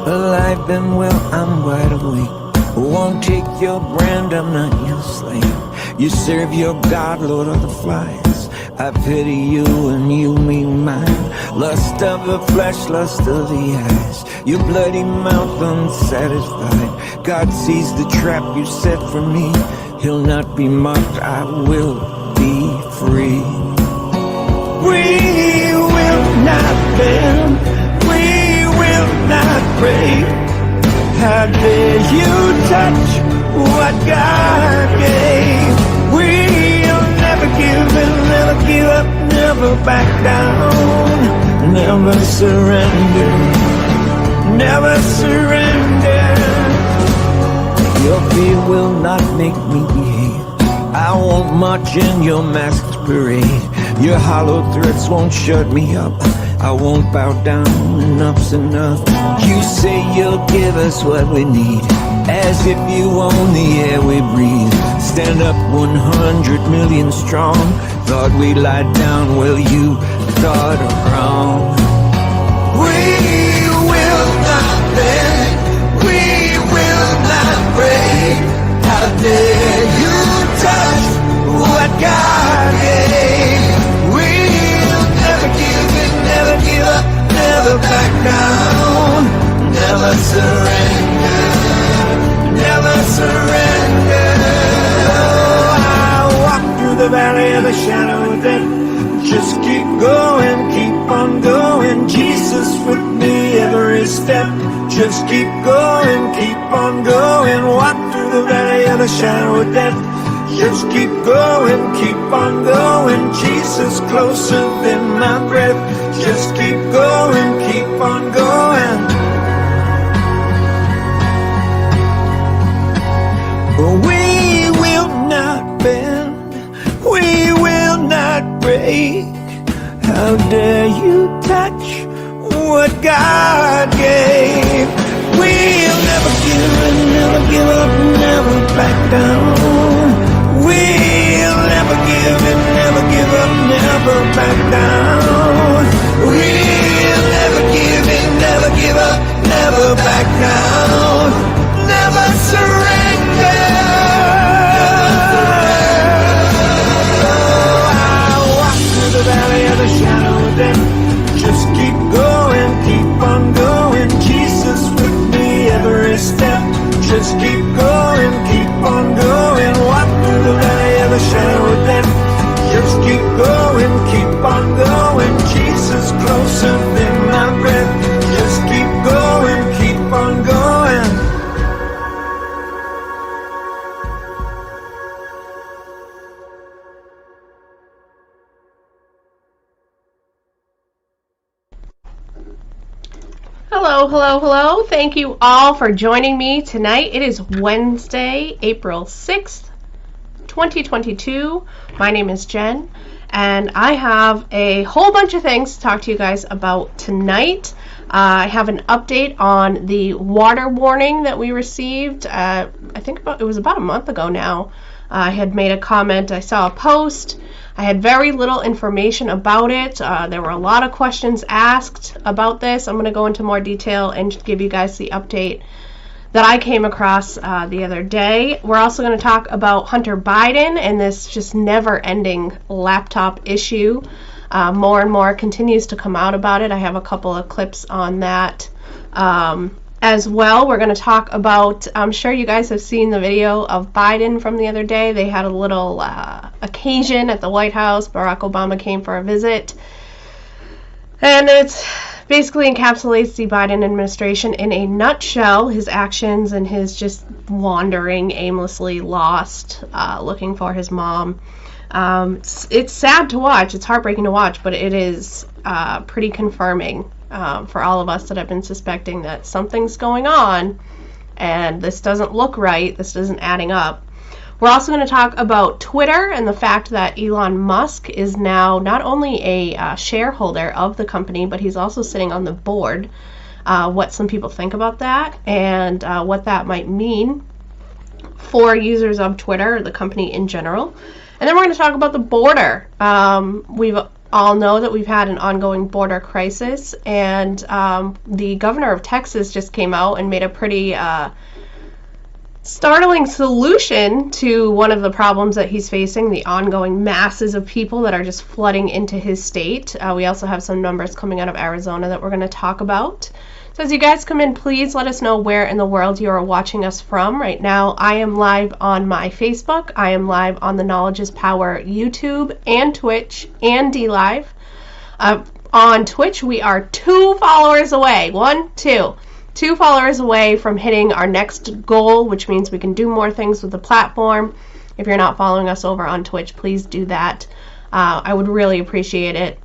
alive and well, I'm wide awake. Won't take your brand, I'm not your slave. You serve your God, Lord of the flies. I pity you and you me mine. Lust of the flesh, lust of the eyes. Your bloody mouth unsatisfied. God sees the trap you set for me. He'll not be mocked, I will be free. We will not bend, we will not break. How dare you touch what God gave? We'll never give in, never give up, never back down. Never surrender, never surrender. Your fear will not make me behave. I won't march in your masked parade. Your hollow threats won't shut me up. I won't bow down, enough's enough. You say you'll give us what we need, as if you own the air we breathe. Stand up 100 million strong. Thought we'd lie down, well you thought wrong. We will not bend, we will not break. How dare you touch what God gave? We'll never give in, never give up, never back down. Never surrender, never surrender. I walk through the valley of the shadow of death. Just keep going, keep on going. Jesus with me every step. Just keep going, keep on going. Walk through the valley of the shadow of death. Just keep going, keep on going. Jesus closer than my breath. Just keep going, keep on going. We will not bend, we will not break. How dare you touch what God gave? We'll never give in, never give up, never back down. We'll never give in, never give up, never back down. We'll never give in, never give up, never back down. Never surrender. I walk through the valley of the shadow of death. Just keep going, keep on going. Jesus with me every step. Just keep going, keep on going. Walk through the valley of the shadow of death. Just keep going, keep on going. Jesus closer than my breath. Just keep going, keep on going. Hello, hello, hello. Thank you all for joining me tonight. It is Wednesday, April 6th, 2022. My name is Jen, and I have a whole bunch of things to talk to you guys about tonight. I have an update on the water warning that we received, I think it was about a month ago now. I had made a comment, I saw a post. I had very little information about it. There were a lot of questions asked about this. I'm going to go into more detail and give you guys the update that I came across the other day. We're also going to talk about Hunter Biden and this just never-ending laptop issue. More and more continues to come out about it. I have a couple of clips on that. As well, we're going to talk about, I'm sure you guys have seen the video of Biden from the other day. They had a little occasion at the White House. Barack Obama came for a visit. And it basically encapsulates the Biden administration in a nutshell, his actions and his just wandering, aimlessly lost, looking for his mom. It's sad to watch. It's heartbreaking to watch, but it is pretty confirming. For all of us that have been suspecting that something's going on and this doesn't look right, this isn't adding up. We're also going to talk about Twitter and the fact that Elon Musk is now not only a shareholder of the company, but he's also sitting on the board. What some people think about that and what that might mean for users of Twitter, or the company in general. And then we're going to talk about the border. We've all know that we've had an ongoing border crisis, and the governor of Texas just came out and made a pretty startling solution to one of the problems that he's facing, the ongoing masses of people that are just flooding into his state. We also have some numbers coming out of Arizona that we're going to talk about. So as you guys come in, please let us know where in the world you are watching us from. Right now, I am live on my Facebook. I am live on the Knowledge is Power YouTube and Twitch and DLive. On Twitch, we are 2 followers away. 2 followers away from hitting our next goal, which means we can do more things with the platform. If you're not following us over on Twitch, please do that. I would really appreciate it.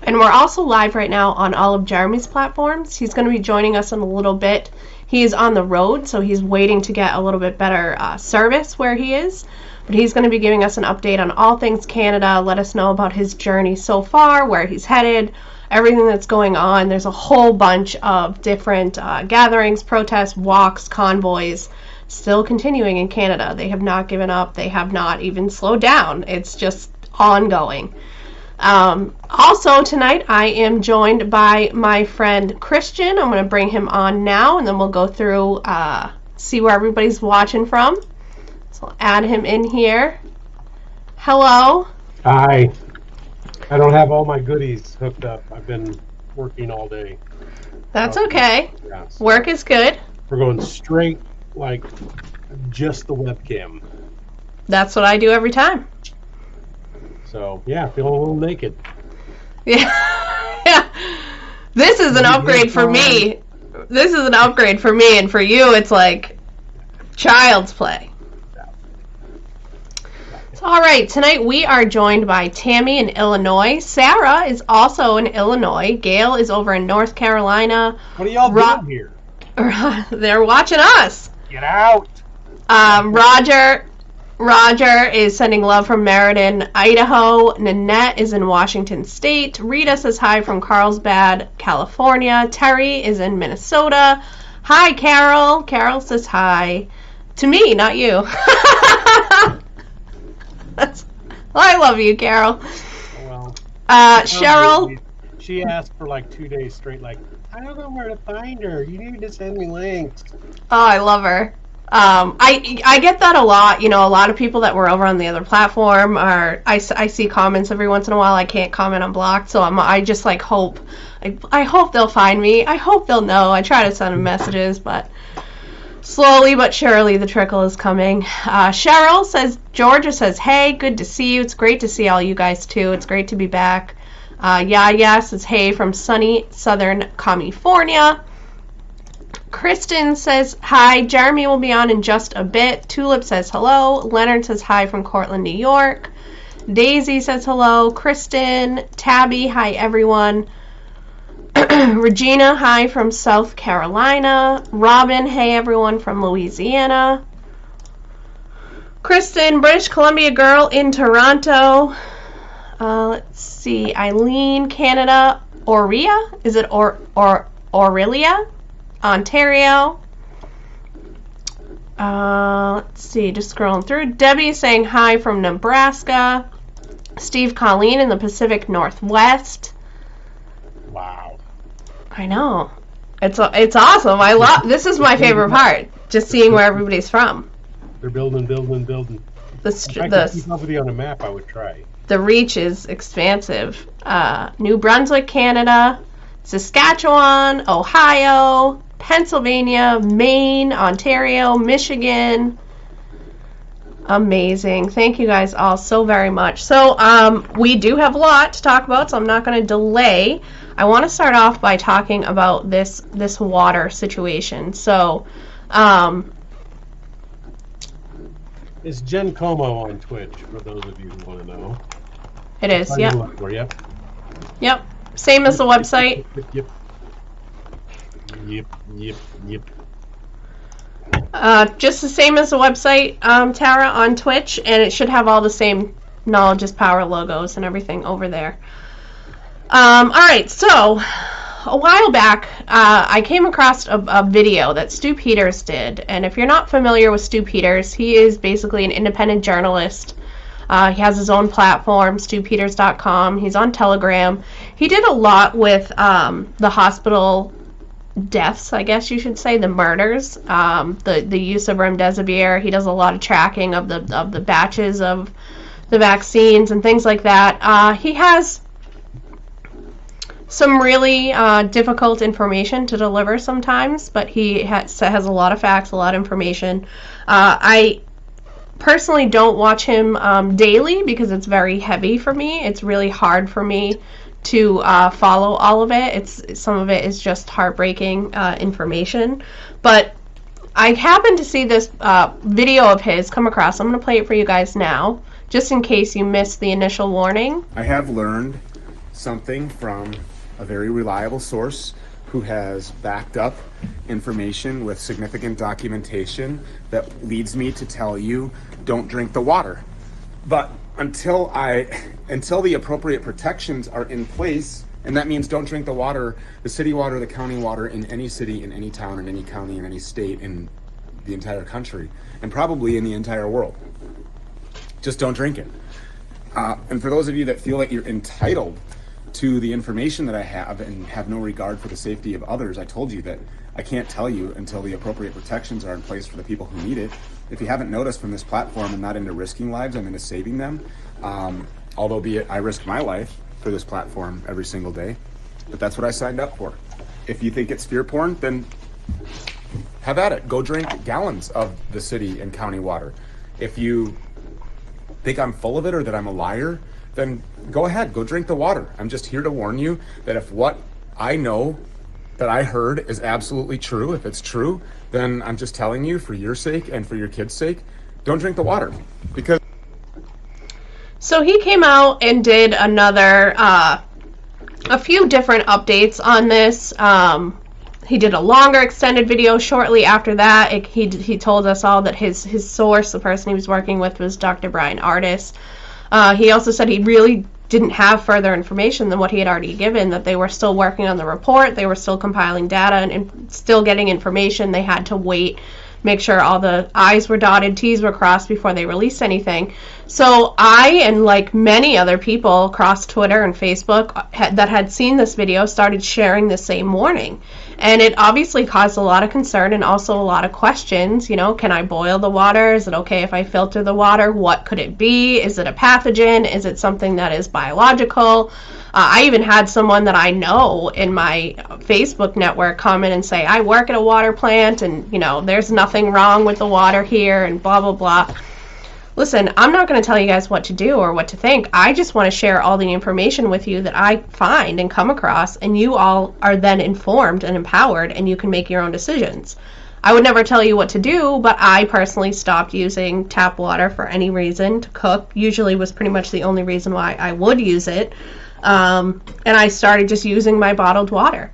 And we're also live right now on all of Jeremy's platforms. He's going to be joining us in a little bit. He is on the road, so he's waiting to get a little bit better service where he is. But he's going to be giving us an update on all things Canada, let us know about his journey so far, where he's headed, everything that's going on. There's a whole bunch of different gatherings, protests, walks, convoys still continuing in Canada. They have not given up. They have not even slowed down. It's just ongoing. Also tonight I am joined by my friend Christian. I'm going to bring him on now, and then we'll go through, see where everybody's watching from. So I'll add him in here. Hello. Hi. I don't have all my goodies hooked up. I've been working all day. That's okay. Yeah, so work is good. we're going straight, like, just the webcam. That's what I do every time. So, yeah, feeling a little naked. Yeah. This is an upgrade for me. This is an upgrade for me, and for you it's like child's play. So, all right, tonight we are joined by Tammy in Illinois. Sarah is also in Illinois. Gail is over in North Carolina. What are y'all doing here? They're watching us. Get out! Roger is sending love from Meriden, Idaho. Nanette is in Washington State. Rita says hi from Carlsbad, California. Terry is in Minnesota. Hi, Carol. Carol says hi. To me, not you. I love you, Carol. Well, Cheryl. She asked for like 2 days straight, like, I don't know where to find her. You need to send me links. Oh, I love her. I get that a lot. You know, a lot of people that were over on the other platform are, I see comments every once in a while. I can't comment on blocked, so I just like hope. I hope they'll find me. I hope they'll know. I try to send them messages, but slowly but surely the trickle is coming. Georgia says, hey, good to see you. It's great to see all you guys too. It's great to be back. Says, hey, from sunny Southern California. Kristen says, hi, Jeremy will be on in just a bit. Tulip says hello. Leonard says hi from Cortland, New York. Daisy says hello. Kristen, Tabby, hi everyone. Regina, hi from South Carolina. Robin, hey everyone from Louisiana. Kristen, British Columbia girl in Toronto. Let's see, Eileen, Canada. Aurelia? Is it Aurelia? Ontario. Let's see, just scrolling through. Debbie saying hi from Nebraska. Steve Colleen in the Pacific Northwest. Wow. I know. It's awesome. This is my favorite part. Just seeing where everybody's from. They're building. If I could keep up with you on a map, I would try. The reach is expansive. New Brunswick, Canada. Saskatchewan, Ohio, Pennsylvania, Maine, Ontario, Michigan. Amazing. Thank you guys all so very much. So we do have a lot to talk about, so I'm not going to delay. I want to start off by talking about this water situation. So it's Jen Como on Twitch, for those of you who want to know. It is, yep. Yep. Same as the website. Yep. Just the same as the website, Tara, on Twitch, and it should have all the same Knowledge is Power logos and everything over there. Alright, so a while back, I came across a video that Stu Peters did, and if you're not familiar with Stu Peters, he is basically an independent journalist He has his own platform, stewpeters.com. He's on Telegram. He did a lot with the hospital deaths, I guess you should say, the murders, the use of remdesivir. He does a lot of tracking of the batches of the vaccines and things like that. He has some really difficult information to deliver sometimes, but he has a lot of facts, a lot of information. I personally don't watch him daily because it's very heavy for me. It's really hard for me to follow all of it. Some of it is just heartbreaking information. But I happened to see this video of his come across. I'm going to play it for you guys now, just in case you missed the initial warning. I have learned something from a very reliable source who has backed up information with significant documentation that leads me to tell you, don't drink the water. But until the appropriate protections are in place, and that means don't drink the water, the city water, the county water, in any city, in any town, in any county, in any state, in the entire country, and probably in the entire world. Just don't drink it. And for those of you that feel like you're entitled to the information that I have and have no regard for the safety of others, I told you that I can't tell you until the appropriate protections are in place for the people who need it. If you haven't noticed from this platform, I'm not into risking lives, I'm into saving them. Although be it I risk my life for this platform every single day, but that's what I signed up for. If you think it's fear porn, then have at it. Go drink gallons of the city and county water. If you think I'm full of it or that I'm a liar, then go ahead, go drink the water. I'm just here to warn you that if what I know that I heard is absolutely true, if it's true, then I'm just telling you for your sake and for your kids' sake, don't drink the water. Because So he came out and did another, a few different updates on this. He did a longer extended video shortly after that. He told us all that his source, the person he was working with, was Dr. Brian Ardis. He also said he really didn't have further information than what he had already given, that they were still working on the report, they were still compiling data and still getting information. They had to wait, make sure all the I's were dotted, T's were crossed before they released anything. So I, and like many other people across Twitter and Facebook that had seen this video, started sharing the same warning. And it obviously caused a lot of concern and also a lot of questions. You know, can I boil the water? Is it okay if I filter the water? What could it be? Is it a pathogen? Is it something that is biological? I even had someone that I know in my Facebook network comment and say, I work at a water plant and, you know, there's nothing wrong with the water here and blah, blah, blah. Listen, I'm not going to tell you guys what to do or what to think. I just want to share all the information with you that I find and come across, and you all are then informed and empowered, and you can make your own decisions. I would never tell you what to do, but I personally stopped using tap water for any reason to cook. Usually was pretty much the only reason why I would use it. And I started just using my bottled water.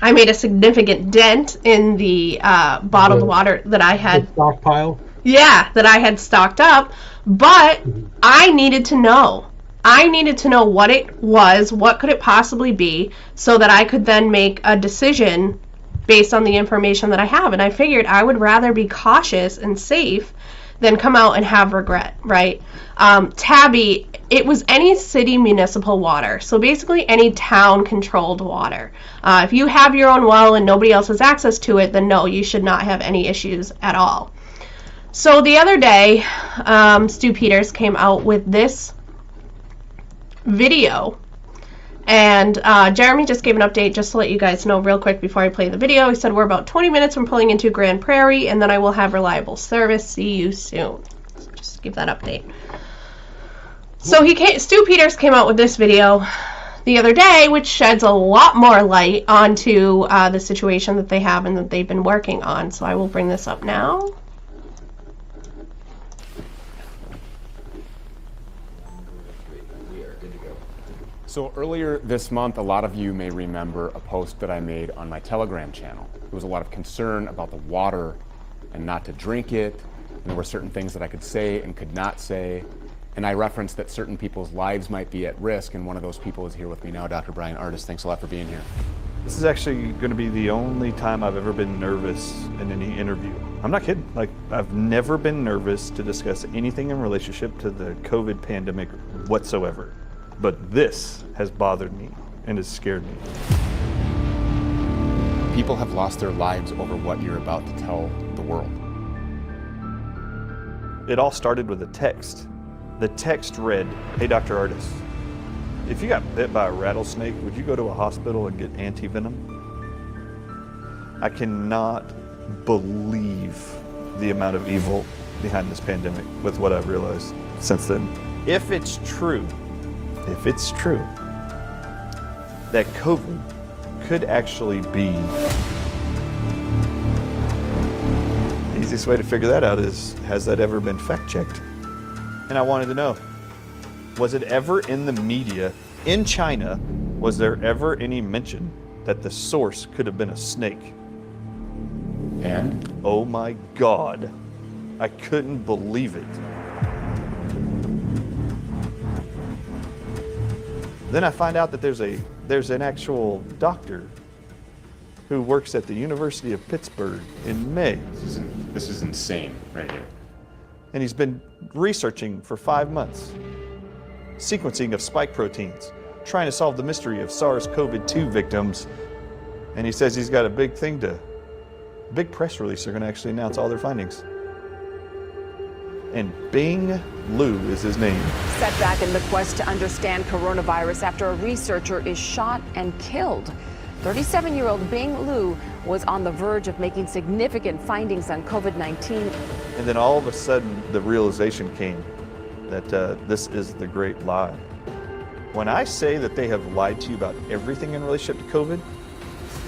I made a significant dent in the bottled water that I had. Stockpile? Yeah, that I had stocked up, but I needed to know. I needed to know what it was, what could it possibly be, so that I could then make a decision based on the information that I have. And I figured I would rather be cautious and safe than come out and have regret, right? Tabby, it was any city municipal water. So basically any town controlled water. If you have your own well and nobody else has access to it, then no, you should not have any issues at all. So the other day, Stu Peters came out with this video, and Jeremy just gave an update just to let you guys know real quick before I play the video. He said we're about 20 minutes from pulling into Grand Prairie, and then I will have reliable service. See you soon. So just give that update. So Stu Peters came out with this video the other day, which sheds a lot more light onto the situation that they have and that they've been working on. So I will bring this up now. So earlier this month, a lot of you may remember a post that I made on my Telegram channel. There was a lot of concern about the water and not to drink it. And there were certain things that I could say and could not say. And I referenced that certain people's lives might be at risk. And one of those people is here with me now, Dr. Brian Ardis. Thanks a lot for being here. This is actually going to be the only time I've ever been nervous in any interview. I'm not kidding. Like, I've never been nervous to discuss anything in relationship to the COVID pandemic whatsoever. But this has bothered me and has scared me. People have lost their lives over what you're about to tell the world. It all started with a text. The text read, "Hey, Dr. Artis, if you got bit by a rattlesnake, would you go to a hospital and get anti-venom?" I cannot believe the amount of evil behind this pandemic with what I've realized since then. If it's true that COVID could actually be, the easiest way to figure that out is, has that ever been fact-checked? And I wanted to know, was it ever in the media in China, was there ever any mention that the source could have been a snake? And? Oh my God, I couldn't believe it. Then I find out that there's an actual doctor who works at the University of Pittsburgh in May. This is insane right here. And he's been researching for 5 months, sequencing of spike proteins, trying to solve the mystery of SARS-CoV-2 victims. And he says he's got a big press release. They're going to actually announce all their findings. And Bing Liu is his name. Setback in the quest to understand coronavirus after a researcher is shot and killed. 37-year-old Bing Liu was on the verge of making significant findings on COVID-19. And then all of a sudden, the realization came that this is the great lie. When I say that they have lied to you about everything in relationship to COVID,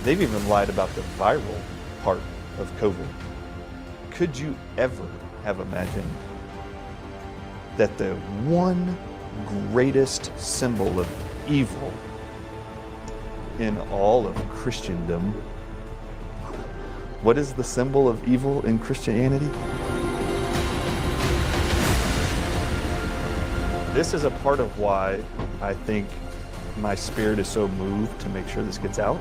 they've even lied about the viral part of COVID. Could you ever have imagined that the one greatest symbol of evil in all of Christendom, what is the symbol of evil in Christianity? This is a part of why I think my spirit is so moved to make sure this gets out,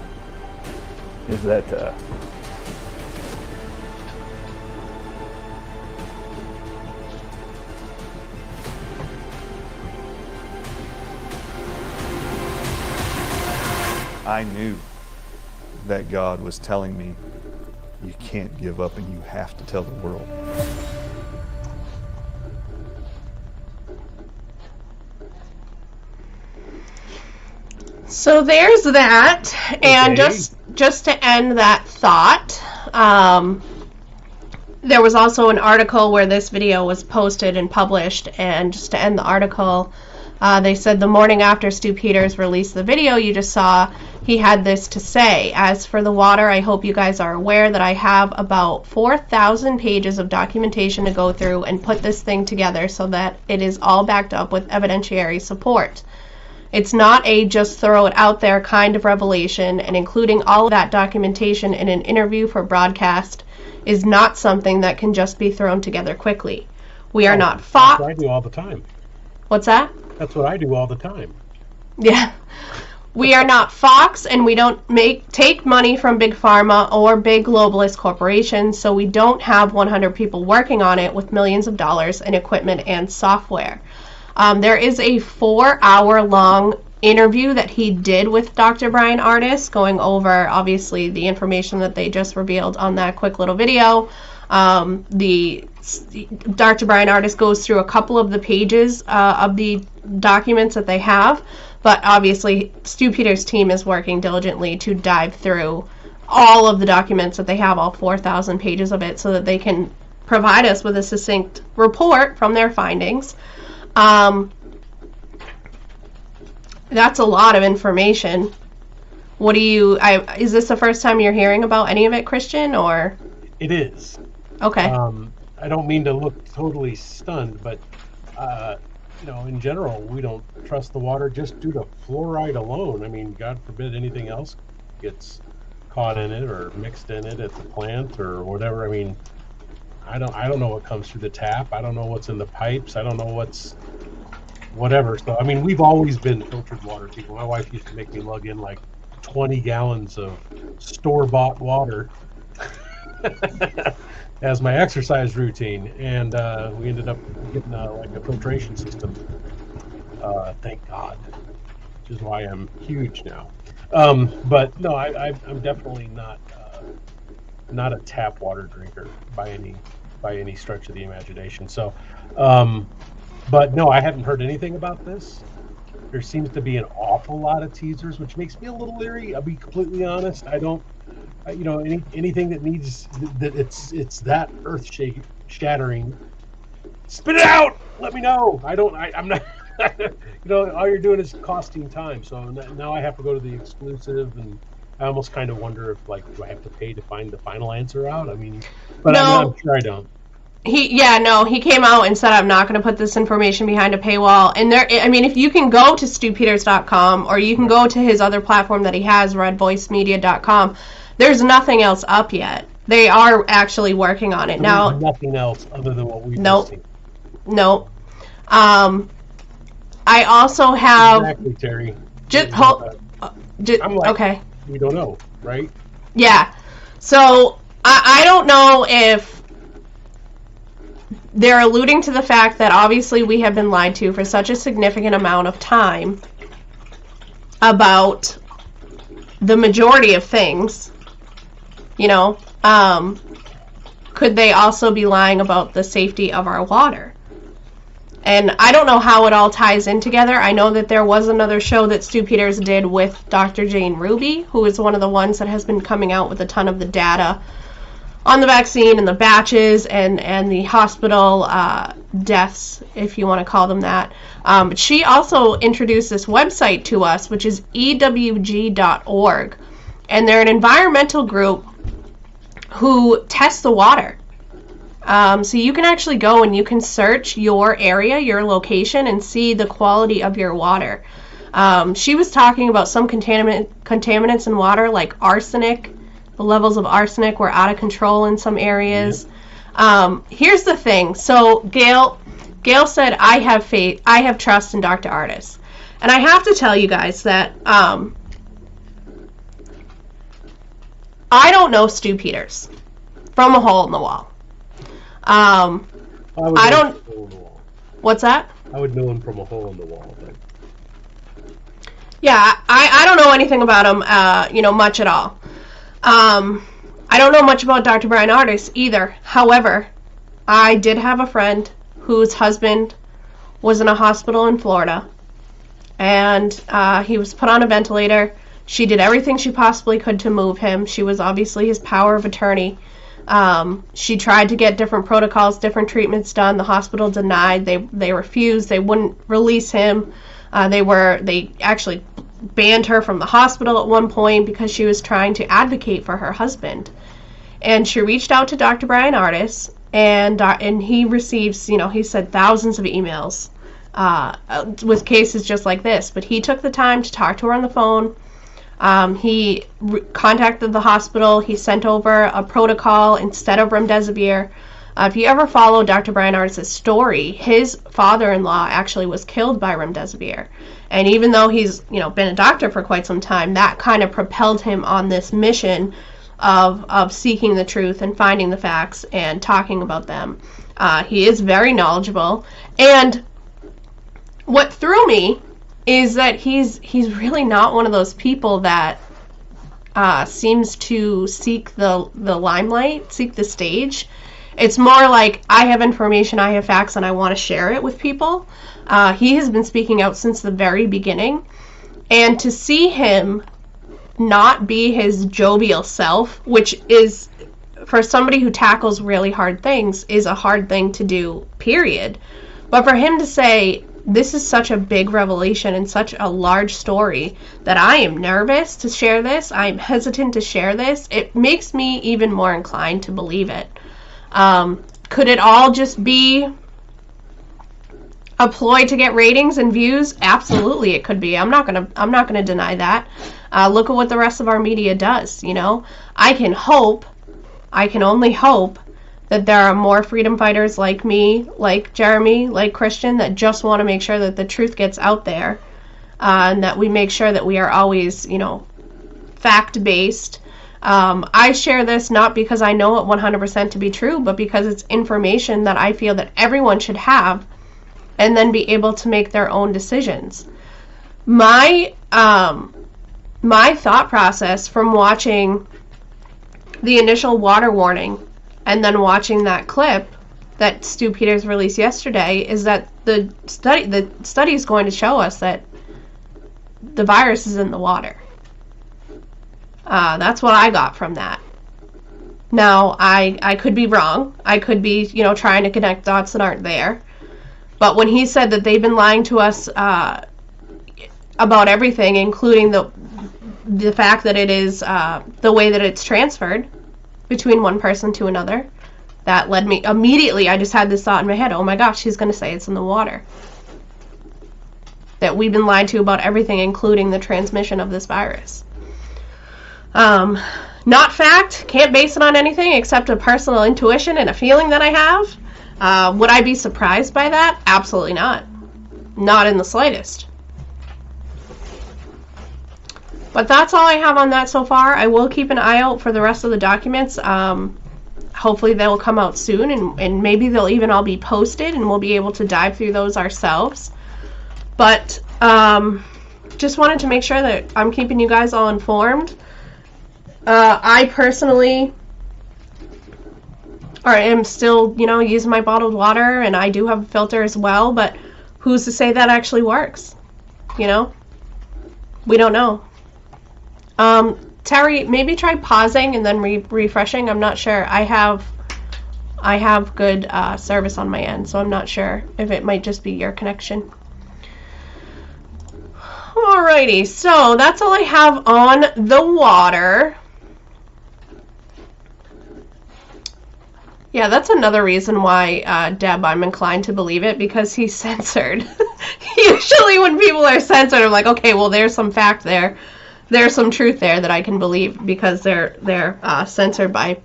is that I knew that God was telling me, you can't give up and you have to tell the world. So there's that, and Okay. just to end that thought, there was also an article where this video was posted and published, and just to end the article, they said the morning after Stu Peters released the video you just saw, he had this to say: "As for the water, I hope you guys are aware that I have about 4,000 pages of documentation to go through and put this thing together so that it is all backed up with evidentiary support. It's not a just throw it out there kind of revelation, and including all of that documentation in an interview for broadcast is not something that can just be thrown together quickly. We are not That's Fox." what I do all the time. What's that? That's what I do all the time. Yeah. "We are not Fox, and we don't take money from big pharma or big globalist corporations, so we don't have 100 people working on it with millions of dollars in equipment and software." There is a 4-hour-long interview that he did with Dr. Brian Artis, going over, obviously, the information that they just revealed on that quick little video. Dr. Brian Artis goes through a couple of the pages of the documents that they have, but obviously Stu Peters' team is working diligently to dive through all of the documents that they have, all 4,000 pages of it, so that they can provide us with a succinct report from their findings. That's a lot of information. What do you, is this the first time you're hearing about any of it, Christian, or? It is. Okay. I don't mean to look totally stunned, but in general, we don't trust the water just due to fluoride alone. I mean, God forbid anything else gets caught in it or mixed in it at the plant or whatever. I mean, I don't know what comes through the tap. I don't know what's in the pipes. I don't know what's whatever. So, I mean, we've always been filtered water people. My wife used to make me lug in like 20 gallons of store-bought water as my exercise routine, and we ended up getting like a filtration system. Thank God, which is why I'm huge now. But no, I'm definitely not a tap water drinker by any stretch of the imagination. So, but no, I hadn't heard anything about this. There seems to be an awful lot of teasers, which makes me a little leery. I'll be completely honest. I don't, anything that needs that it's that earth shattering. Spit it out. Let me know. I'm not. All you're doing is costing time. So now I have to go to the exclusive, and I almost kind of wonder if, like, do I have to pay to find the final answer out? I mean, but No. I'm sure I don't. He came out and said, I'm not going to put this information behind a paywall. And if you can go to stupeters.com, or you can go to his other platform that he has, redvoicemedia.com, there's nothing else up yet. They are actually working on it. So now. There's nothing else other than what we've seen. Nope. I also have. Exactly, Terry. Just I'm like, okay. We don't know, right? Yeah. So I don't know if they're alluding to the fact that obviously we have been lied to for such a significant amount of time about the majority of things. Could they also be lying about the safety of our water? And I don't know how it all ties in together. I know that there was another show that Stu Peters did with Dr. Jane Ruby, who is one of the ones that has been coming out with a ton of the data on the vaccine and the batches and the hospital deaths, if you want to call them that. But she also introduced this website to us, which is ewg.org. And they're an environmental group who tests the water. So you can actually go and you can search your area, your location, and see the quality of your water. She was talking about some contaminants in water, like arsenic. The levels of arsenic were out of control in some areas. Here's the thing. So Gail said, I have faith, I have trust in Dr. Ardis. And I have to tell you guys that I don't know Stu Peters from a hole in the wall. I don't. What's that? I would know him from a hole in the wall. But... Yeah, I don't know anything about him, much at all. I don't know much about Dr. Brian Ardis either. However, I did have a friend whose husband was in a hospital in Florida, and he was put on a ventilator. She did everything she possibly could to move him. She was obviously his power of attorney. She tried to get different protocols, different treatments done. The hospital denied. They refused. They wouldn't release him. They actually banned her from the hospital at one point because she was trying to advocate for her husband. And she reached out to Dr. Brian Ardis, and he receives, he said thousands of emails with cases just like this. But he took the time to talk to her on the phone. He contacted the hospital. He sent over a protocol instead of remdesivir. If you ever follow Dr. Brian Ardis' story, his father-in-law actually was killed by remdesivir. And even though he's, been a doctor for quite some time, that kind of propelled him on this mission of seeking the truth and finding the facts and talking about them. He is very knowledgeable. And what threw me is that he's really not one of those people that seems to seek the limelight, seek the stage. It's more like, I have information, I have facts, and I want to share it with people. He has been speaking out since the very beginning. And to see him not be his jovial self, which is, for somebody who tackles really hard things, is a hard thing to do, period. But for him to say, this is such a big revelation and such a large story that I am nervous to share this, I'm hesitant to share this, it makes me even more inclined to believe it. Could it all just be a ploy to get ratings and views? Absolutely, it could be. I'm not gonna deny that. Look at what the rest of our media does. I can only hope that there are more freedom fighters like me, like Jeremy, like Christian, that just want to make sure that the truth gets out there, and that we make sure that we are always, fact-based, I share this not because I know it 100% to be true, but because it's information that I feel that everyone should have and then be able to make their own decisions. My thought process from watching the initial water warning and then watching that clip that Stu Peters released yesterday is that the study is going to show us that the virus is in the water. That's what I got from that. Now, I could be wrong. I could be, trying to connect dots that aren't there. But when he said that they've been lying to us about everything, including the fact that it is the way that it's transferred between one person to another, that led me immediately. I just had this thought in my head, oh my gosh, he's going to say it's in the water. That we've been lied to about everything, including the transmission of this virus. Not fact, can't base it on anything except a personal intuition and a feeling that I have. Would I be surprised by that? Absolutely not. Not in the slightest. But that's all I have on that so far. I will keep an eye out for the rest of the documents. Hopefully they will come out soon, and maybe they'll even all be posted, and we'll be able to dive through those ourselves. But just wanted to make sure that I'm keeping you guys all informed. I personally am still, using my bottled water, and I do have a filter as well, but who's to say that actually works? We don't know. Terry, maybe try pausing and then refreshing. I'm not sure. I have good service on my end, so I'm not sure if it might just be your connection. Alrighty, so that's all I have on the water. Yeah, that's another reason why, Deb, I'm inclined to believe it, because he's censored. Usually when people are censored, I'm like, okay, well, there's some fact there. There's some truth there that I can believe, because they're censored by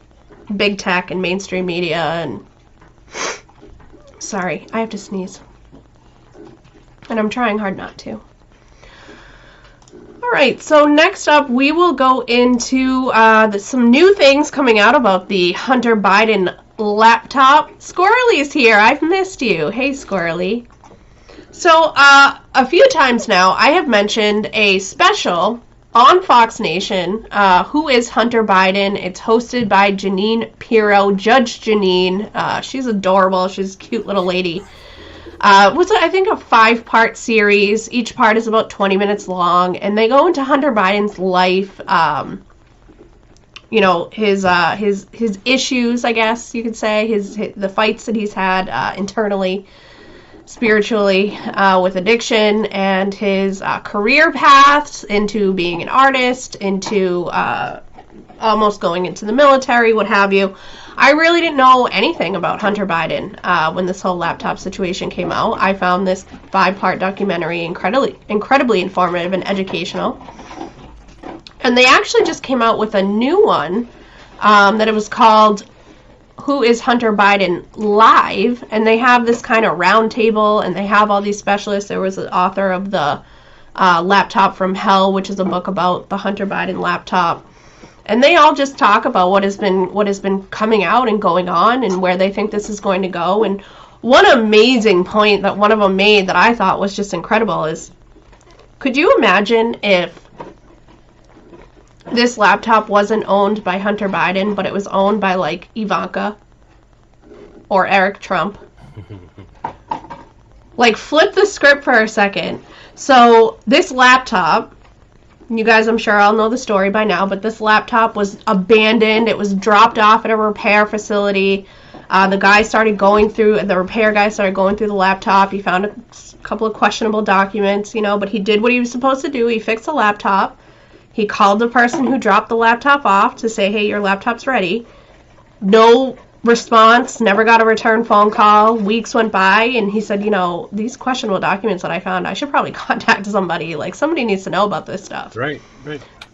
big tech and mainstream media. And sorry, I have to sneeze. And I'm trying hard not to. Alright, so next up we will go into some new things coming out about the Hunter Biden laptop. Squirrely's here. I've missed you. Hey, Squirrely. So, a few times now I have mentioned a special on Fox Nation, Who is Hunter Biden? It's hosted by Janine Pirro, Judge Janine. She's adorable. She's a cute little lady. Was I think a 5-part series. Each part is about 20 minutes long, and they go into Hunter Biden's life, his issues, I guess you could say, the fights that he's had internally, spiritually, with addiction, and his career paths into being an artist, into almost going into the military, what have you. I really didn't know anything about Hunter Biden when this whole laptop situation came out. I found this 5-part documentary incredibly informative and educational. And they actually just came out with a new one that it was called Who is Hunter Biden Live? And they have this kind of round table, and they have all these specialists. There was an author of the Laptop from Hell, which is a book about the Hunter Biden laptop. And they all just talk about what has been coming out and going on, and where they think this is going to go. And one amazing point that one of them made that I thought was just incredible is, could you imagine if this laptop wasn't owned by Hunter Biden, but it was owned by, like, Ivanka or Eric Trump? Like, flip the script for a second. So this laptop, you guys, I'm sure all know the story by now, but this laptop was abandoned. It was dropped off at a repair facility. The repair guy started going through the laptop. He found a couple of questionable documents, but he did what he was supposed to do. He fixed the laptop. He called the person who dropped the laptop off to say, hey, your laptop's ready. No response, never got a return phone call. Weeks went by, and he said, these questionable documents that I found, I should probably contact somebody. Like, somebody needs to know about this stuff. Right.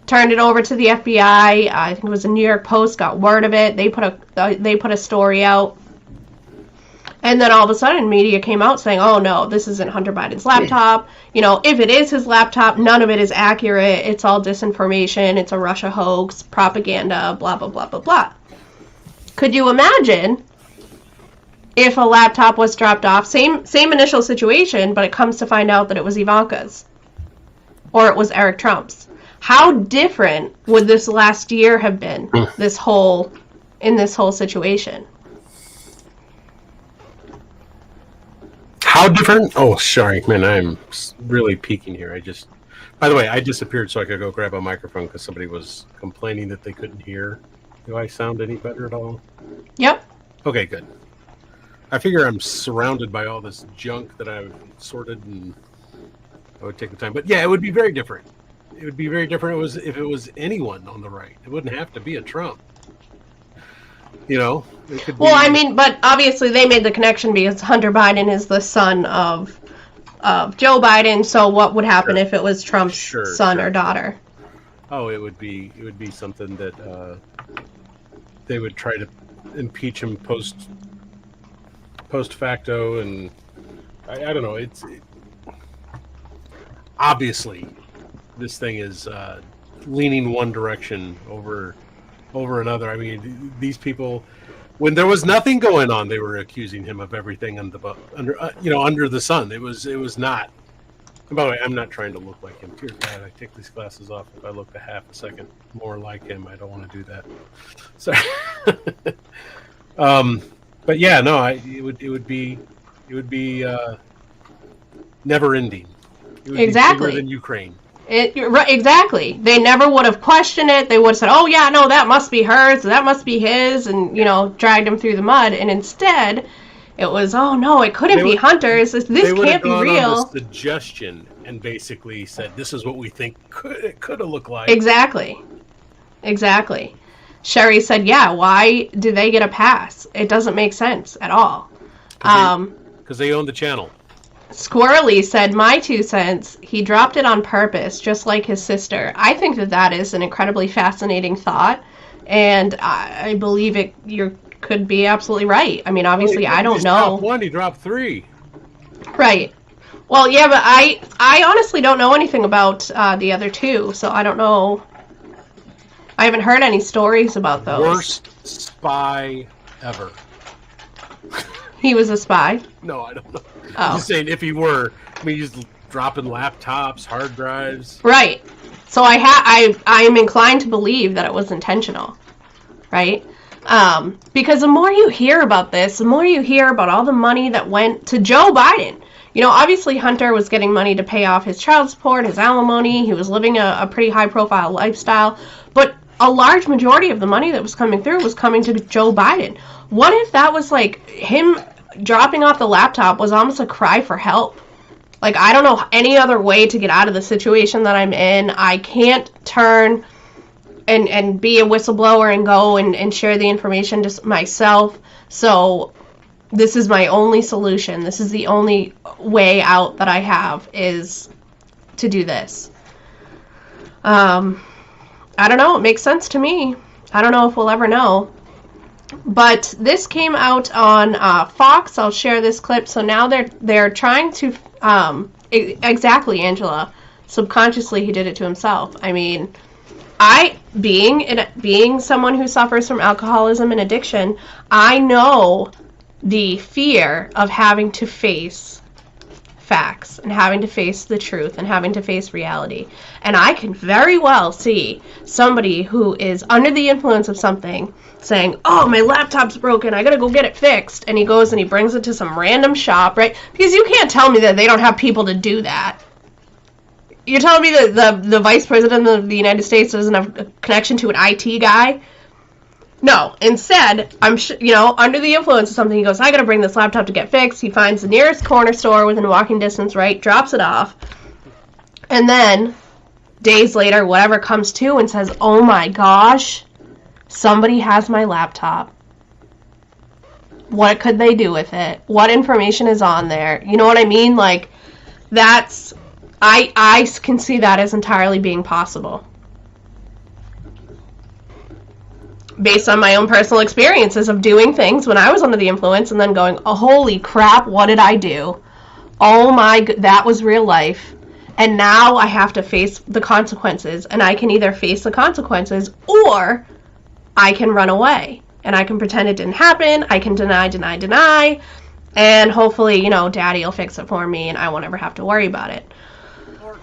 Turned it over to the FBI. I think it was the New York Post got word of it. They put a story out. And then all of a sudden, media came out saying, oh, no, this isn't Hunter Biden's laptop. You know, if it is his laptop, none of it is accurate. It's all disinformation. It's a Russia hoax, propaganda, blah, blah, blah, blah, blah. Could you imagine if a laptop was dropped off? Same initial situation, but it comes to find out that it was Ivanka's. Or it was Eric Trump's. How different would this last year have been, in this whole situation? How different? Oh, sorry, man, I'm really peeking here. By the way, I disappeared so I could go grab a microphone because somebody was complaining that they couldn't hear. Do I sound any better at all? Yep. Okay, good. I figure I'm surrounded by all this junk that I've sorted, and I would take the time. But yeah, it would be very different. It would be very different if it was anyone on the right. It wouldn't have to be a Trump. You know? It could Well, be... I mean, but obviously they made the connection because Hunter Biden is the son of Joe Biden, so what would happen if it was Trump's son or daughter? Oh, it would be something that they would try to impeach him post facto, and I don't know. Obviously this thing is leaning one direction over another. I mean, these people, when there was nothing going on, they were accusing him of everything under the sun. It was not. And by the way, I'm not trying to look like him. Dear God, I take these glasses off. If I look a half a second more like him, I don't want to do that. Sorry. But yeah, no, it would be never ending. It would Exactly. be bigger than Ukraine. Exactly. They never would have questioned it. They would have said, oh, yeah, no, that must be hers, that must be his, and, dragged him through the mud. And instead, it was, oh, no, it couldn't be Hunter's. This can't be real. The suggestion and basically said, this is what we think it could have looked like. Exactly. Sherry said, yeah, why do they get a pass? It doesn't make sense at all. Because they own the channel. Squirrely said, my 2 cents, he dropped it on purpose, just like his sister. I think that is an incredibly fascinating thought, and I believe you could be absolutely right. I mean, obviously, I don't know. He dropped 1, he dropped 3. Right. Well, yeah, but I honestly don't know anything about the other 2, so I don't know. I haven't heard any stories about those. Worst spy ever. He was a spy? No, I don't know. Oh. I'm just saying, if he were, I mean, he's dropping laptops, hard drives. Right. So I am inclined to believe that it was intentional, right? Because the more you hear about this, the more you hear about all the money that went to Joe Biden. Obviously Hunter was getting money to pay off his child support, his alimony. He was living a pretty high-profile lifestyle. But a large majority of the money that was coming through was coming to Joe Biden. What if that was like him dropping off the laptop was almost a cry for help? Like, I don't know any other way to get out of the situation that I'm in. I can't turn and be a whistleblower and go and share the information just myself. So this is my only solution. This is the only way out that I have, is to do this. I don't know. It makes sense to me. I don't know if we'll ever know. But this came out on Fox. I'll share this clip. So now they're trying to exactly, Angela. Subconsciously, he did it to himself. I mean, being someone who suffers from alcoholism and addiction, I know the fear of having to face facts and having to face the truth and having to face reality. And I can very well see somebody who is under the influence of something saying, oh, my laptop's broken, I gotta go get it fixed, and he goes and he brings it to some random shop, right? Because you can't tell me that they don't have people to do that. You're telling me that the vice president of the United States doesn't have a connection to an IT guy? No. Instead, I'm under the influence of something, he goes, I gotta bring this laptop to get fixed. He finds the nearest corner store within walking distance, right? Drops it off. And then, days later, whatever comes to and says, oh my gosh, somebody has my laptop. What could they do with it? What information is on there? You know what I mean? Like, that's... I can see that as entirely being possible. based on my own personal experiences of doing things when I was under the influence and then going, oh, holy crap, what did I do? Oh my, that was real life. And now I have to face the consequences, and I can either face the consequences or I can run away and I can pretend it didn't happen. I can deny, and hopefully, daddy will fix it for me and I won't ever have to worry about it. Or,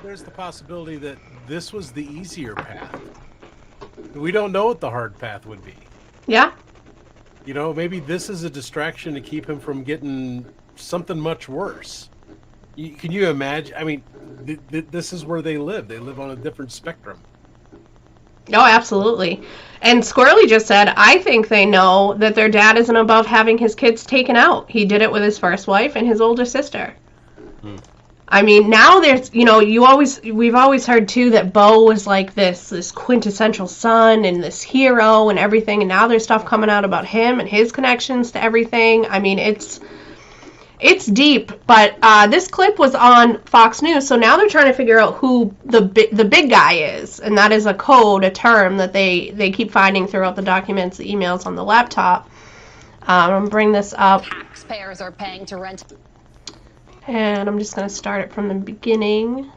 there's the possibility that this was the easier path. We don't know what the hard path would be. Yeah. Maybe this is a distraction to keep him from getting something much worse. Can you imagine? I mean, this is where they live. They live on a different spectrum. Oh, absolutely. And Squirrely just said, I think they know that their dad isn't above having his kids taken out. He did it with his first wife and his older sister. I mean, now there's, we've always heard too that Bo was like this quintessential son and this hero and everything, and now there's stuff coming out about him and his connections to everything. I mean, it's deep, but this clip was on Fox News, so now they're trying to figure out who the big guy is, and that is a code, a term that they keep finding throughout the documents, the emails on the laptop. I'm going to bring this up. Taxpayers are paying to rent. And I'm just going to start it from the beginning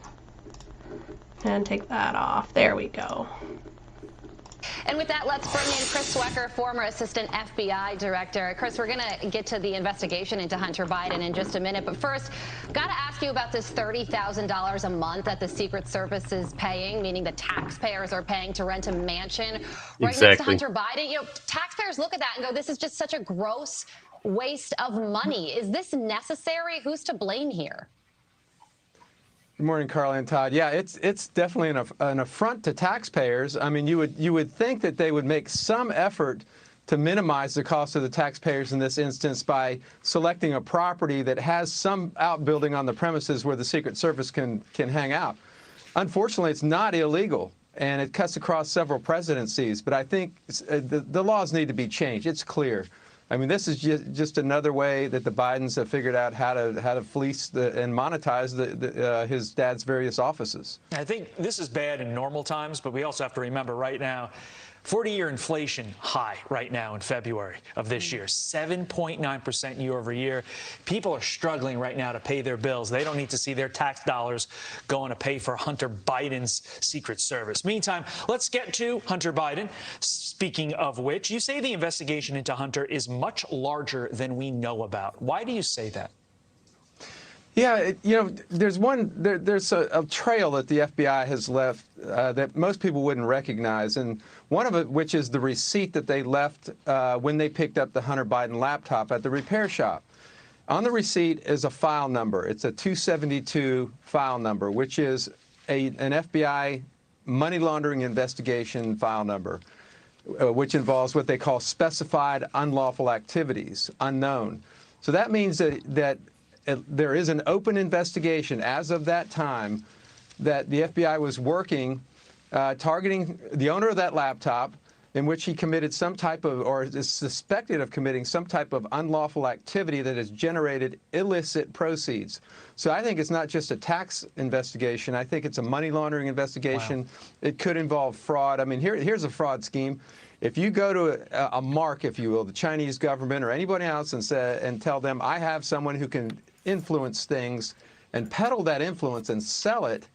and take that off. There we go. And with that, let's bring in Chris Swecker, former assistant FBI director. Chris, we're going to get to the investigation into Hunter Biden in just a minute. But first, got to ask you about this $30,000 a month that the Secret Service is paying, meaning the taxpayers are paying to rent a mansion right next to Hunter Biden. Taxpayers look at that and go, this is just such a gross waste of money. Is this necessary? Who's to blame here? Good morning, Carly and Todd. Yeah, it's definitely an affront to taxpayers. I mean, you would think that they would make some effort to minimize the cost of the taxpayers in this instance by selecting a property that has some outbuilding on the premises where the Secret Service can hang out. Unfortunately, it's not illegal, and it cuts across several presidencies. But I think the laws need to be changed. It's clear. I mean, this is just another way that the Bidens have figured out how to fleece and monetize his dad's various offices. I think this is bad in normal times, but we also have to remember right now, 40-year inflation high right now in February of this year, 7.9% year over year. People are struggling right now to pay their bills. They don't need to see their tax dollars going to pay for Hunter Biden's Secret Service. Meantime, let's get to Hunter Biden. Speaking of which, you say the investigation into Hunter is much larger than we know about. Why do you say that? Yeah, there's a trail that the FBI has left that most people wouldn't recognize, and one of it, which is the receipt that they left when they picked up the Hunter Biden laptop at the repair shop. On the receipt is a file number. It's a 272 file number, which is an FBI money laundering investigation file number, which involves what they call specified unlawful activities, unknown. So that means that there is an open investigation as of that time that the FBI was working, targeting the owner of that laptop, in which he committed some type of, or is suspected of committing some type of unlawful activity that has generated illicit proceeds. So I think it's not just a tax investigation. I think it's a money laundering investigation. Wow. It could involve fraud. I mean, here's a fraud scheme. If you go to a mark, if you will, the Chinese government or anybody else and tell them, I have someone who can influence things and peddle that influence and sell it,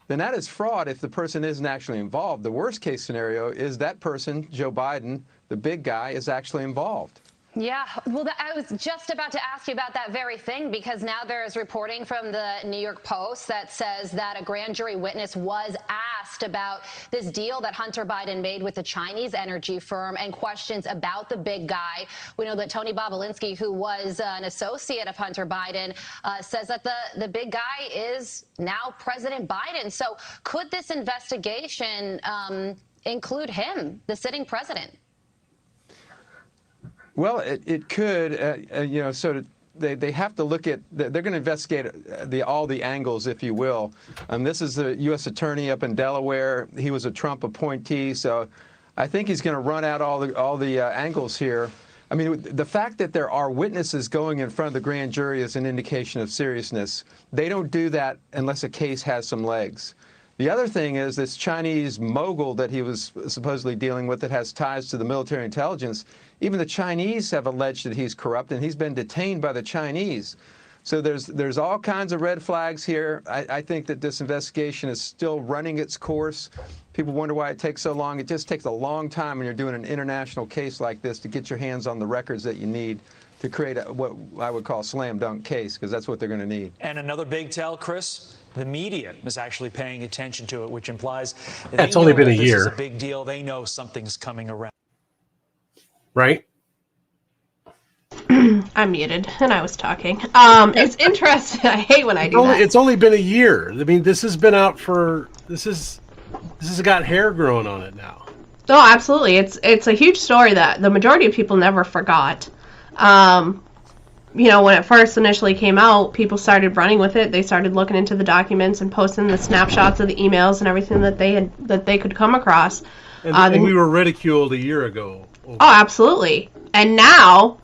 then that is fraud if the person isn't actually involved. The worst case scenario is that person, Joe Biden, the big guy, is actually involved. Yeah, well, I was just about to ask you about that very thing, because now there is reporting from the New York Post that says that a grand jury witness was asked about this deal that Hunter Biden made with the Chinese energy firm and questions about the big guy. We know that Tony Bobolinsky, who was an associate of Hunter Biden, says that the big guy is now President Biden. So could this investigation include him, the sitting president? Well, it could, so they have to look at, they're going to investigate all the angles, if you will. This is the U.S. attorney up in Delaware. He was a Trump appointee, so I think he's going to run out all the angles here. I mean, the fact that there are witnesses going in front of the grand jury is an indication of seriousness. They don't do that unless a case has some legs. The other thing is this Chinese mogul that he was supposedly dealing with that has ties to the military intelligence. Even the Chinese have alleged that he's corrupt, and he's been detained by the Chinese. So there's all kinds of red flags here. I think that this investigation is still running its course. People wonder why it takes so long. It just takes a long time when you're doing an international case like this to get your hands on the records that you need to create what I would call a slam dunk case, because that's what they're going to need. And another big tell, Chris, the media is actually paying attention to it, which implies that It's they only know been that a this is year. a big deal. They know something's coming around. Right? I'm muted, and I was talking. It's interesting. I hate when I do that. It's only been a year. I mean, this has been out for this has got hair growing on it now. Oh, absolutely. It's a huge story that the majority of people never forgot. When it first initially came out, people started running with it. They started looking into the documents and posting the snapshots of the emails and everything that they could come across. And we were ridiculed a year ago. Oh, absolutely. And now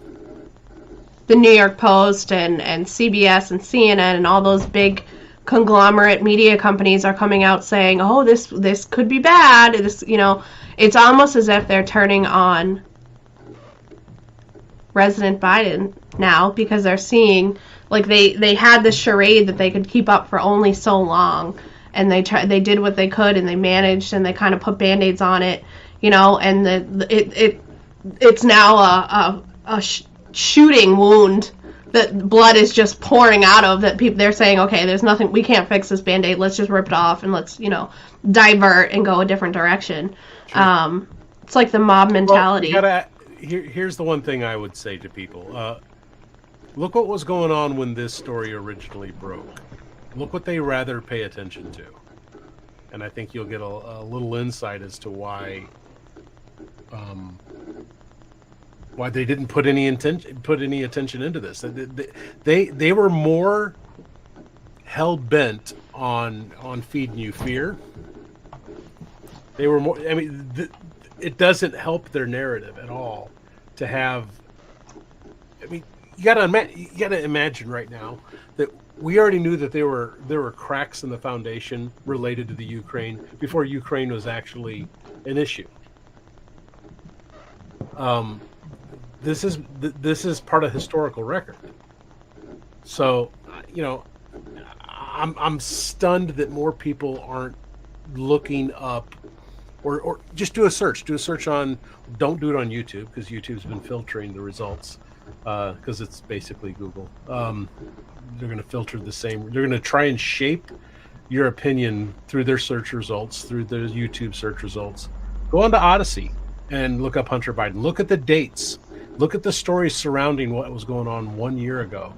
the New York Post and CBS and CNN and all those big conglomerate media companies are coming out saying, "Oh, this could be bad." It's almost as if they're turning on President Biden now, because they're seeing, like, they had this charade that they could keep up for only so long, and they did what they could, and they managed, and they kind of put band-aids on it, and it's now a shooting wound that blood is just pouring out of, that they're saying, okay, there's nothing, we can't fix this band-aid, let's just rip it off and let's divert and go a different direction. Sure. It's like the mob mentality. Well, here's the one thing I would say to people. Look what was going on when this story originally broke. Look what they rather pay attention to. And I think you'll get a little insight as to why they didn't put any attention into this. They were more hell-bent on feeding you fear. They were more, I mean, it doesn't help their narrative at all to have, I mean, you gotta imagine right now that we already knew that there were cracks in the foundation related to the Ukraine before Ukraine was actually an issue. This is part of historical record. So, I'm stunned that more people aren't looking up, or just do a search on. Don't do it on YouTube, because YouTube's been filtering the results, because it's basically Google. They're going to filter the same. They're going to try and shape your opinion through their search results, through the YouTube search results. Go on to Odyssey and look up Hunter Biden. Look at the dates. Look at the stories surrounding what was going on 1 year ago.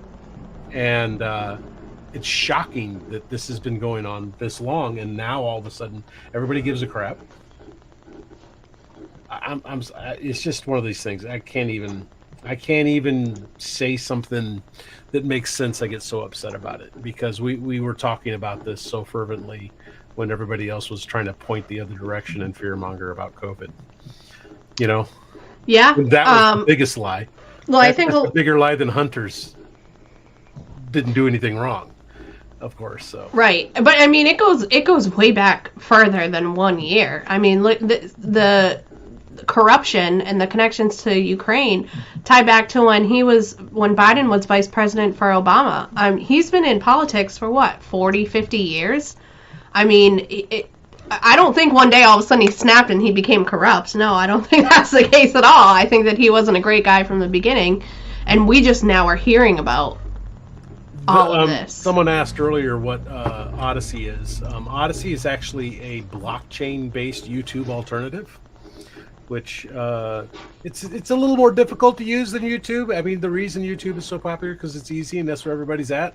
And it's shocking that this has been going on this long, and now all of a sudden everybody gives a crap. It's just one of these things. I can't even say something that makes sense. I get so upset about it, because we were talking about this so fervently when everybody else was trying to point the other direction and fearmonger about COVID. Yeah. That was the biggest lie. Well, I think that's a bigger lie than Hunter's didn't do anything wrong, of course. So right, but I mean, it goes way back further than 1 year. I mean, look, the corruption and the connections to Ukraine tie back to when Biden was vice president for Obama. He's been in politics for what, 40, 50 years? I mean, I don't think one day all of a sudden he snapped and he became corrupt. No, I don't think that's the case at all. I think that he wasn't a great guy from the beginning, and we just now are hearing about all of this. Someone asked earlier what Odyssey is. Odyssey is actually a blockchain-based YouTube alternative, which it's a little more difficult to use than YouTube. I mean, the reason YouTube is so popular because it's easy and that's where everybody's at.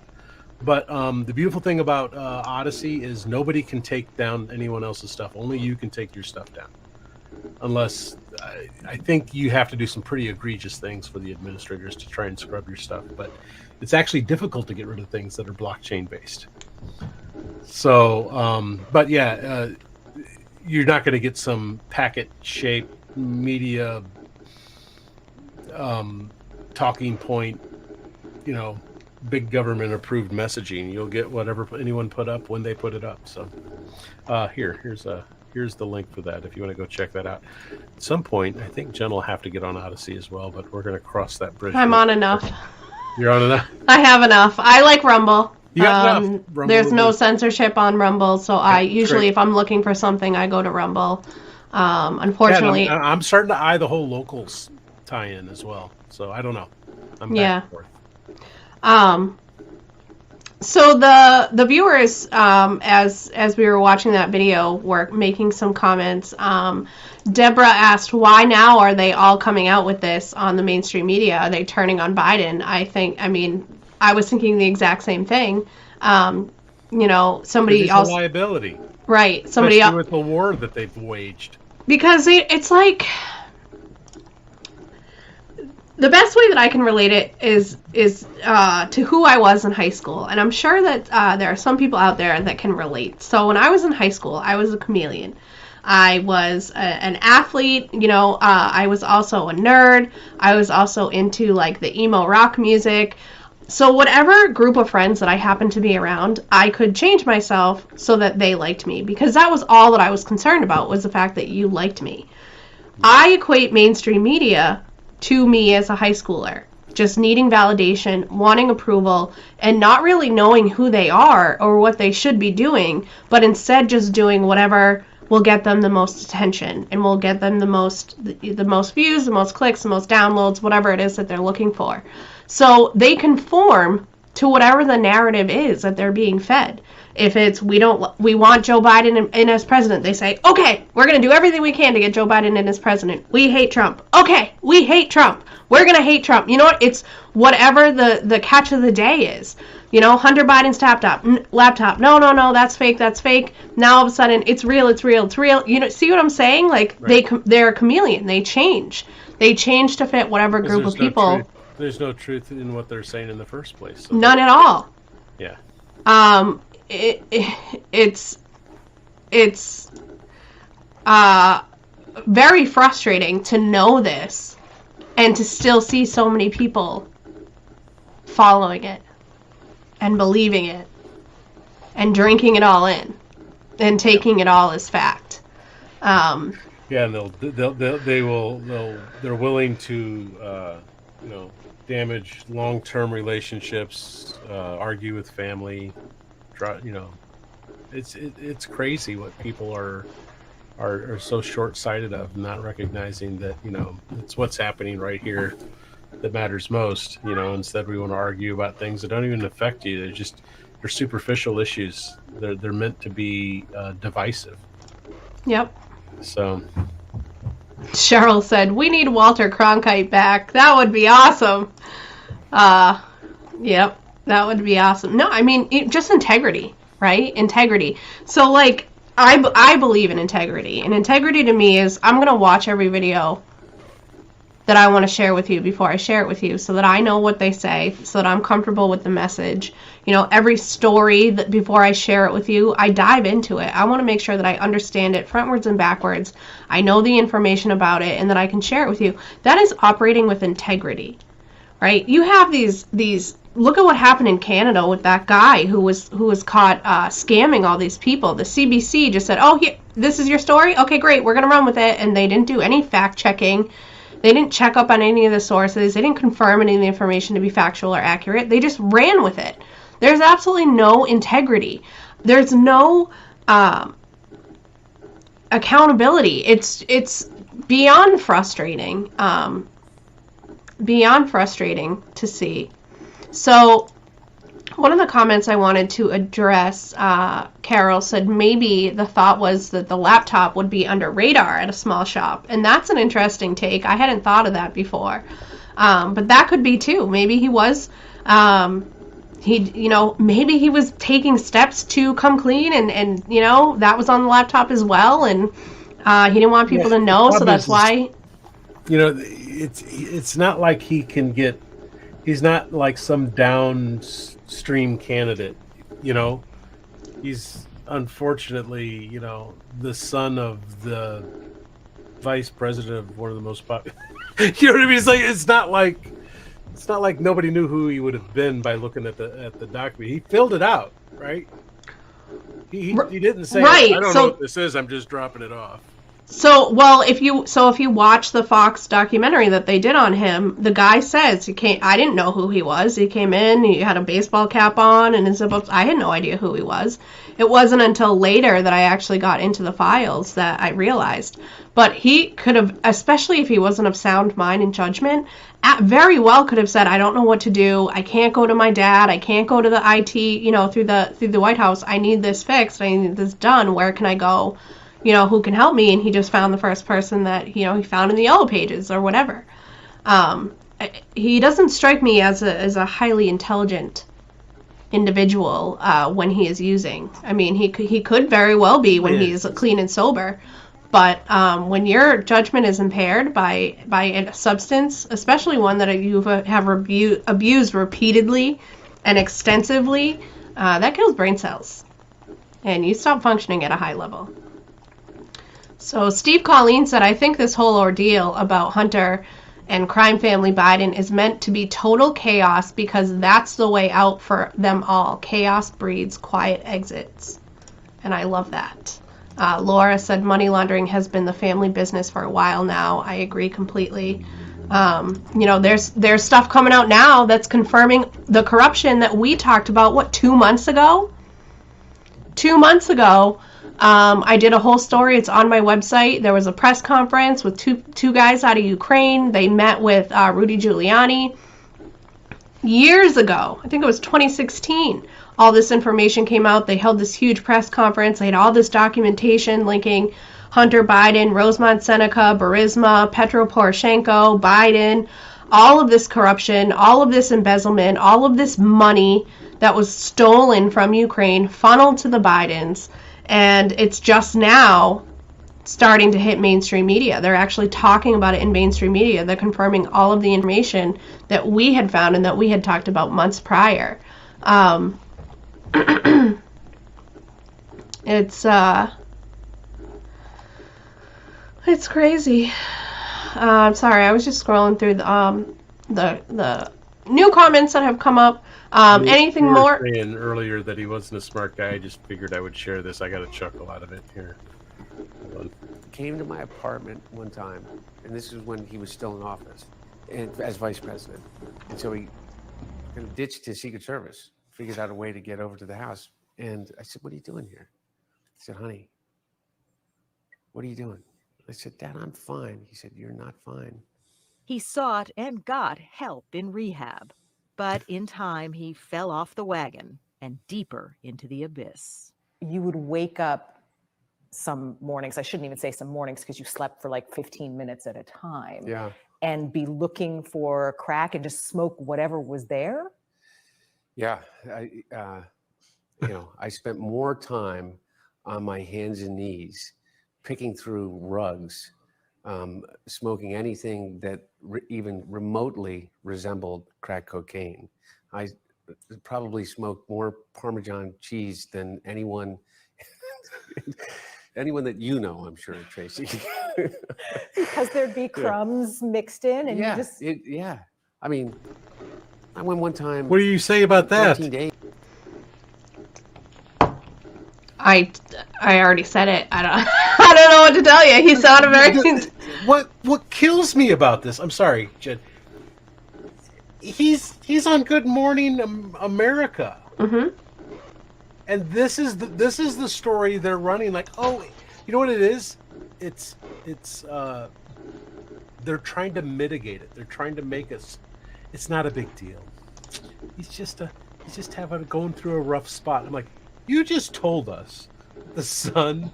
But the beautiful thing about Odyssey is nobody can take down anyone else's stuff. Only you can take your stuff down. Unless, I think you have to do some pretty egregious things for the administrators to try and scrub your stuff. But it's actually difficult to get rid of things that are blockchain based. So, but yeah, you're not going to get some packet shaped media talking point, big government approved messaging. You'll get whatever anyone put up when they put it up. So Here's the link for that if you want to go check that out. At some point, I think Jen will have to get on Odyssey as well, but we're going to cross that bridge. I'm on enough. You're on enough? I have enough. I like Rumble. You got enough. Rumble There's no censorship on Rumble, so I usually, great. if I'm looking for something, I go to Rumble. Unfortunately, Yeah, I'm starting to eye the whole locals tie-in as well. So I don't know. I'm back and forth. So the viewers, as we were watching that video, were making some comments. Deborah asked, why now are they all coming out with this on the mainstream media? Are they turning on Biden? I was thinking the exact same thing. Somebody else. Liability. Right. Somebody else. With the war that they've waged. Because it's like, the best way that I can relate it is to who I was in high school, and I'm sure that there are some people out there that can relate. So when I was in high school, I was a chameleon. I was an athlete, I was also a nerd. I was also into like the emo rock music. So whatever group of friends that I happened to be around, I could change myself so that they liked me, because that was all that I was concerned about, was the fact that you liked me. I equate mainstream media to me as a high schooler, just needing validation, wanting approval, and not really knowing who they are or what they should be doing, but instead just doing whatever will get them the most attention and will get them the most views, the most clicks, the most downloads, whatever it is that they're looking for. So they conform to whatever the narrative is that they're being fed. If it's we want Joe Biden in as president, they say, okay, we're going to do everything we can to get Joe Biden in as president. We hate Trump. Okay, we hate Trump. We're going to hate Trump. You know what? It's whatever the catch of the day is. Hunter Biden's laptop. No, that's fake. That's fake. Now all of a sudden, it's real. It's real. It's real. See what I'm saying? Like, right. They're a chameleon. They change. They change to fit whatever group of people. There's no truth in what they're saying in the first place. So none at all. Yeah. It's very frustrating to know this and to still see so many people following it and believing it and drinking it all in and taking it all as fact. And they're willing to damage long-term relationships, argue with family. It's crazy what people are so short-sighted of, not recognizing that it's what's happening right here that matters most. Instead we want to argue about things that don't even affect you. They're superficial issues. They're meant to be divisive. Yep. So Cheryl said, we need Walter Cronkite back. That would be awesome. Yep. That would be awesome. No, just integrity, right? Integrity. So, like, I believe in integrity. And integrity to me is I'm going to watch every video that I want to share with you before I share it with you, so that I know what they say, so that I'm comfortable with the message. Every story that before I share it with you, I dive into it. I want to make sure that I understand it frontwards and backwards. I know the information about it, and that I can share it with you. That is operating with integrity, right? You have these look at what happened in Canada with that guy who was caught scamming all these people. The CBC just said, oh, here, this is your story? Okay, great, we're going to run with it. And they didn't do any fact checking. They didn't check up on any of the sources. They didn't confirm any of the information to be factual or accurate. They just ran with it. There's absolutely no integrity. There's no accountability. It's beyond frustrating. Beyond frustrating to see. So one of the comments I wanted to address, Carol said maybe the thought was that the laptop would be under radar at a small shop. And that's an interesting take. I hadn't thought of that before. But that could be too. Maybe he was, maybe he was taking steps to come clean and that was on the laptop as well. And he didn't want people to know. So that's why. It's not like he can get. He's not like some downstream candidate, He's unfortunately, the son of the vice president of one of the most popular. You know what I mean? It's not like nobody knew who he would have been by looking at the document. He filled it out, right? He didn't say, Right, I don't so- know what this is, I'm just dropping it off. So, well, if you watch the Fox documentary that they did on him, the guy says I didn't know who he was. He came in, he had a baseball cap on, and I had no idea who he was. It wasn't until later that I actually got into the files that I realized. But he could have, especially if he wasn't of sound mind and judgment, very well could have said, I don't know what to do. I can't go to my dad. I can't go to the IT, through the White House. I need this fixed. I need this done. Where can I go? Who can help me? And he just found the first person that, he found in the Yellow Pages or whatever. He doesn't strike me as a highly intelligent individual when he is using. I mean, he could very well be when he's clean and sober. But when your judgment is impaired by a substance, especially one that you have abused repeatedly and extensively, that kills brain cells. And you stop functioning at a high level. So Steve Colleen said, I think this whole ordeal about Hunter and crime family Biden is meant to be total chaos because that's the way out for them all. Chaos breeds quiet exits. And I love that. Laura said money laundering has been the family business for a while now. I agree completely. There's stuff coming out now that's confirming the corruption that we talked about, 2 months ago? 2 months ago, I did a whole story. It's on my website. There was a press conference with two guys out of Ukraine. They met with Rudy Giuliani years ago. I think it was 2016. All this information came out. They held this huge press conference. They had all this documentation linking Hunter Biden, Rosemont Seneca, Burisma, Petro Poroshenko, Biden, all of this corruption, all of this embezzlement, all of this money that was stolen from Ukraine, funneled to the Bidens. And it's just now starting to hit mainstream media. They're actually talking about it in mainstream media. They're confirming all of the information that we had found and that we had talked about months prior. It's crazy. I'm sorry, I was just scrolling through the new comments that have come up. Anything more? Saying earlier that he wasn't a smart guy. I just figured I would share this. I got a chuckle out of it here. Hold on. Came to my apartment one time, and this is when he was still in office and as vice president. And so he kind of ditched his Secret Service, figured out a way to get over to the house. And I said, "What are you doing here?" He said, "Honey, what are you doing?" I said, "Dad, I'm fine." He said, "You're not fine." He sought and got help in rehab, but in time he fell off the wagon and deeper into the abyss. You would wake up some mornings, I shouldn't even say some mornings because you slept for like 15 minutes at a time, Yeah. and be looking for crack and just smoke whatever was there. Yeah. I spent more time on my hands and knees picking through rugs, smoking anything that even remotely resembled crack cocaine. I probably smoked more Parmesan cheese than anyone that you know, I'm sure, Tracy. Because there'd be crumbs mixed in, and yeah, you just... yeah. I mean, I went one time. What do you say about that? 14 days. I already said it. I don't know what to tell you. He sounded very... What kills me about this? I'm sorry, Jen. He's on Good Morning America. Mm-hmm. And this is the story they're running. Like, oh, you know what it is? It's they're trying to mitigate it. They're trying to make us. It's not a big deal. He's just going through a rough spot. I'm like, you just told us the son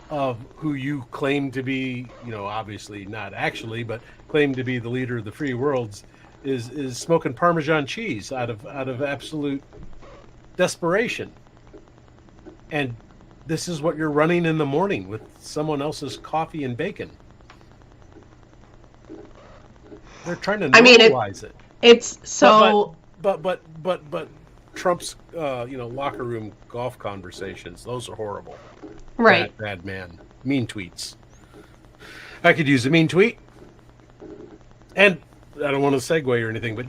of who you claim to be, obviously not actually, but claim to be the leader of the free worlds, is smoking Parmesan cheese out of absolute desperation. And this is what you're running in the morning with someone else's coffee and bacon. They're trying to normalize it. It's so. But Trump's locker room golf conversations, those are horrible. Right. Bad man. Mean tweets. I could use a mean tweet. And I don't want to segue or anything, but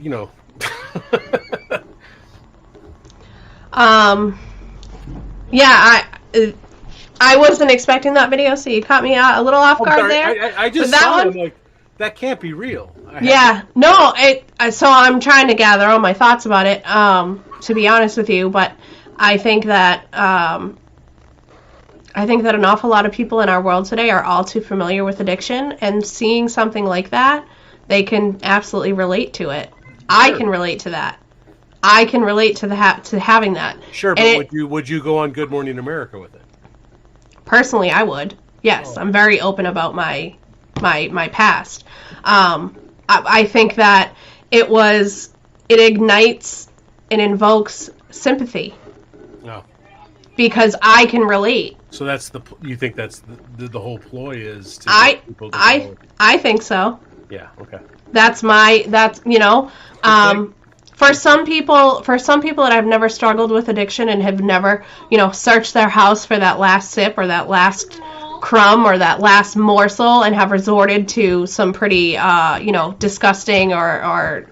Yeah, I wasn't expecting that video, so you caught me a little off I'm guard sorry, there. I just But that saw it. one- I'm like, that can't be real. Yeah, no, so I'm trying to gather all my thoughts about it, to be honest with you, but I think that an awful lot of people in our world today are all too familiar with addiction, and seeing something like that, they can absolutely relate to it. I can relate to that. I can relate to to having that. Sure, but would you go on Good Morning America with it? Personally, I would. Yes, I'm very open about my past. I think that it ignites and invokes sympathy. No. Because I can relate. So you think that's the whole ploy is to get people to go. I think so. Yeah, okay. For some people that have never struggled with addiction and have never, searched their house for that last sip or that last crumb or that last morsel and have resorted to some pretty, disgusting or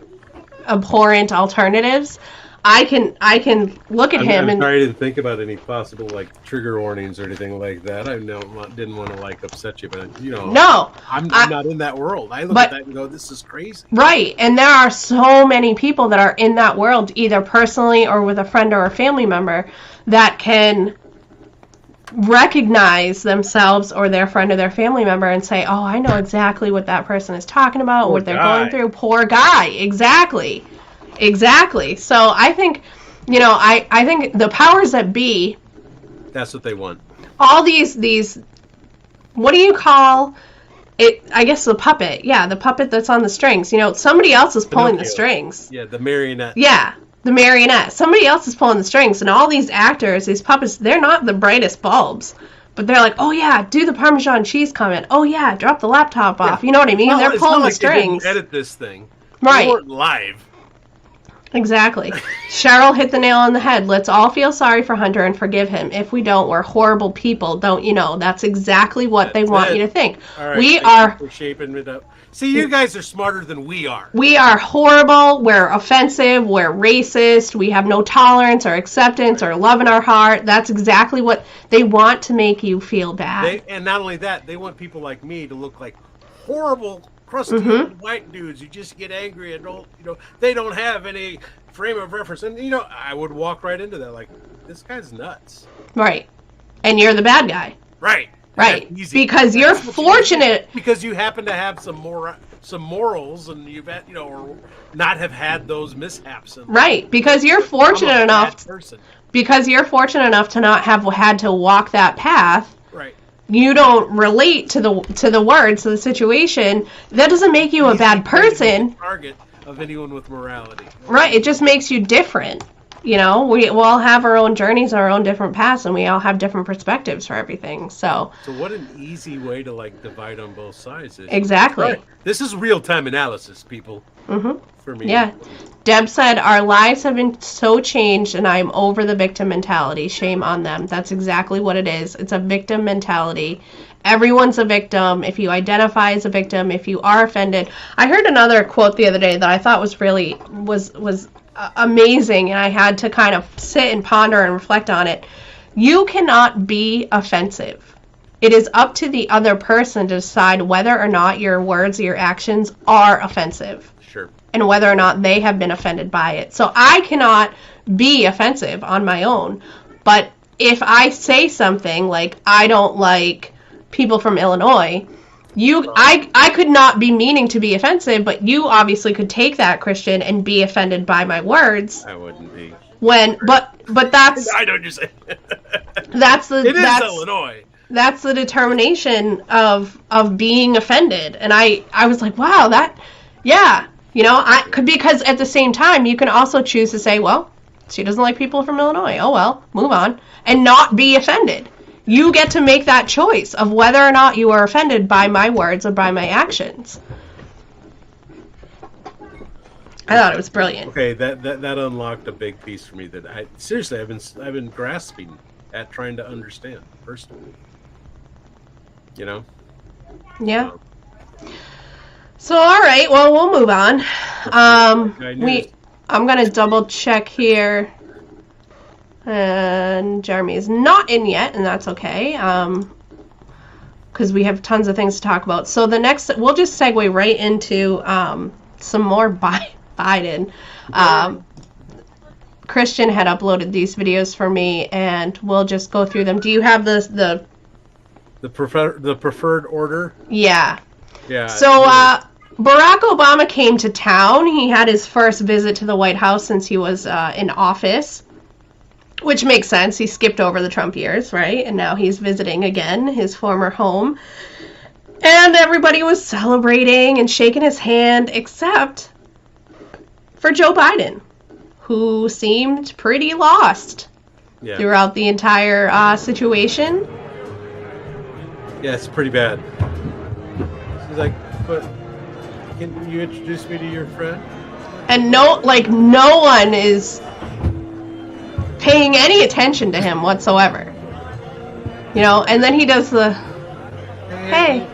abhorrent alternatives, I can look at him I'm and sorry I didn't think about any possible trigger warnings or anything like that. I didn't want to upset you, but no, I'm not in that world. I look at that and go, this is crazy. Right, and there are so many people that are in that world, either personally or with a friend or a family member, that can recognize themselves or their friend or their family member and say, oh, I know exactly what that person is talking about, Poor what they're guy. going through. Poor guy. Exactly. So I think, I think the powers that be, That's what they want. all these, what do you call it? I guess the puppet. Yeah, the puppet that's on the strings. Somebody else is pulling the Pinocchio. strings. Yeah, the marionette. Yeah, the marionette. Somebody else is pulling the strings, and all these actors, these puppets, they're not the brightest bulbs. But they're like, oh yeah, do the Parmesan cheese comment. Oh yeah, drop the laptop off. You know what I mean? Well, They're it's pulling not the like they didn't strings. edit this thing. Right. They weren't live. Exactly. Cheryl hit the nail on the head. Let's all feel sorry for Hunter and forgive him. If we don't, we're horrible people. Don't you know? That's exactly what they want you to think. All right, We thank are you for shaping it up. See, you guys are smarter than we are. We are horrible, we're offensive, we're racist, we have no tolerance or acceptance or love in our heart. That's exactly what they want, to make you feel bad. And not only that, they want people like me to look like horrible, crusty white dudes who just get angry and they don't have any frame of reference. And I would walk right into that like, this guy's nuts. Right. And you're the bad guy. Right. Right. That's easy. Because you're That's what fortunate. Because you happen to have some morals, and you've had, or not have had those mishaps. Right. Because you're fortunate enough. Because you're fortunate enough to not have had to walk that path. Right. You don't relate to the words, to the situation. That doesn't make you a bad person. Target of anyone with morality. Right. It just makes you different. We all have our own journeys, our own different paths, and we all have different perspectives for everything. So what an easy way to divide on both sides. Exactly. Right. This is real-time analysis, people. For me. Yeah. Deb said, our lives have been so changed, and I'm over the victim mentality. Shame on them. That's exactly what it is. It's a victim mentality. Everyone's a victim. If you identify as a victim, if you are offended. I heard another quote the other day that I thought was really was amazing, and I had to kind of sit and ponder and reflect on it. You cannot be offensive. It is up to the other person to decide whether or not your words or your actions are offensive. Sure. And whether or not they have been offended by it. So I cannot be offensive on my own. But if I say something like, I don't like people from Illinois, I could not be meaning to be offensive, but you obviously could take that, Christian, and be offended by my words. I wouldn't be. But that's I know what you're saying. It is Illinois. That's the determination of being offended. And I was like, wow, because at the same time you can also choose to say, well, she doesn't like people from Illinois. Oh well, move on, and not be offended. You get to make that choice of whether or not you are offended by my words or by my actions. I thought it was brilliant. Okay, that unlocked a big piece for me that I've been grasping at, trying to understand personally. Yeah. So all right, well we'll move on. I'm gonna double check here. And Jeremy is not in yet, and that's okay. Because we have tons of things to talk about. So the next, we'll just segue right into some more Biden. Christian had uploaded these videos for me, and we'll just go through them. Do you have the preferred order? Yeah. Yeah. So Barack Obama came to town. He had his first visit to the White House since he was in office, which makes sense. He skipped over the Trump years, right? And now he's visiting again his former home. And everybody was celebrating and shaking his hand, except for Joe Biden, who seemed pretty lost throughout the entire situation. Yeah, it's pretty bad. She's like, but can you introduce me to your friend? And no one is paying any attention to him whatsoever. You know, and then he does the, hey,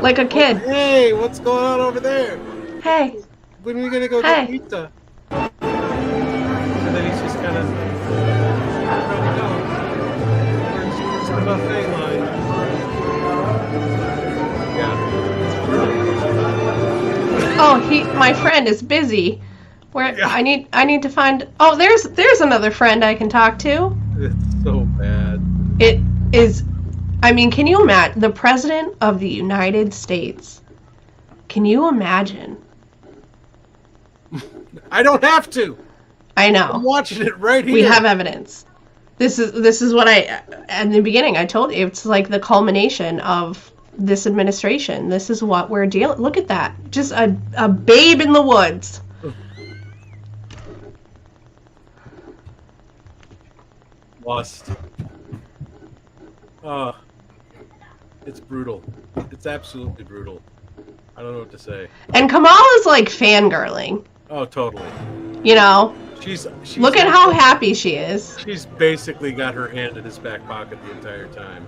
like a kid. Hey, what's going on over there? Hey. When are we gonna go get pizza? And then he's just kind of ready to go. Where's the buffet line? Yeah. Oh, my friend is busy. Where I need to find. Oh, there's another friend I can talk to. It's so bad. It is. I mean, can you imagine the president of the United States? Can you imagine? I don't have to. I know. I'm watching it right here. We have evidence. This is what at the beginning I told you. It's like the culmination of this administration. This is what we're dealing. Look at that. Just a babe in the woods. Lost. It's brutal. It's absolutely brutal. I don't know what to say. And Kamala's like fangirling. Oh, totally. You know? She's look at how happy she is. She's basically got her hand in his back pocket the entire time.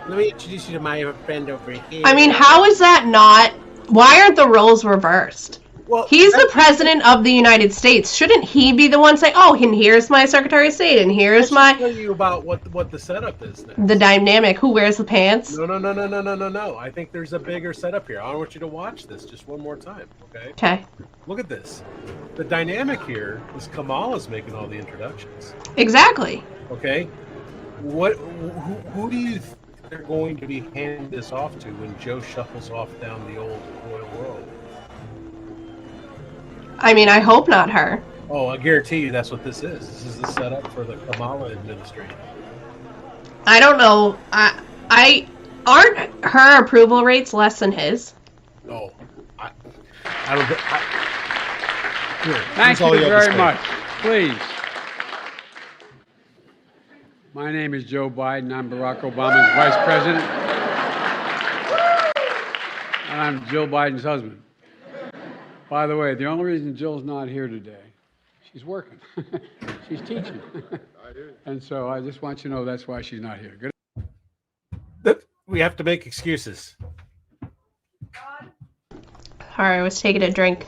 Let me introduce you to my friend over here. I mean, how is that not? Why aren't the roles reversed? Well, he's the president of the United States. Shouldn't he be the one saying, "Oh, and here's my Secretary of State, and here's my"? Tell you about what the setup is. Then. The dynamic. Who wears the pants? No. I think there's a bigger setup here. I want you to watch this just one more time, okay? Okay. Look at this. The dynamic here is Kamala's making all the introductions. Exactly. Okay. Who do you think they're going to be handing this off to when Joe shuffles off down the old royal road? I mean, I hope not her. Oh, I guarantee you that's what this is. This is the setup for the Kamala administration. I don't know. I aren't her approval rates less than his? Oh, I don't. Here, Thank you very much. Please. My name is Joe Biden. I'm Barack Obama's vice president. And I'm Jill Biden's husband. By the way, the only reason Jill's not here today, she's working. She's teaching. And so I just want you to know that's why she's not here. Good. We have to make excuses. Sorry, I was taking a drink.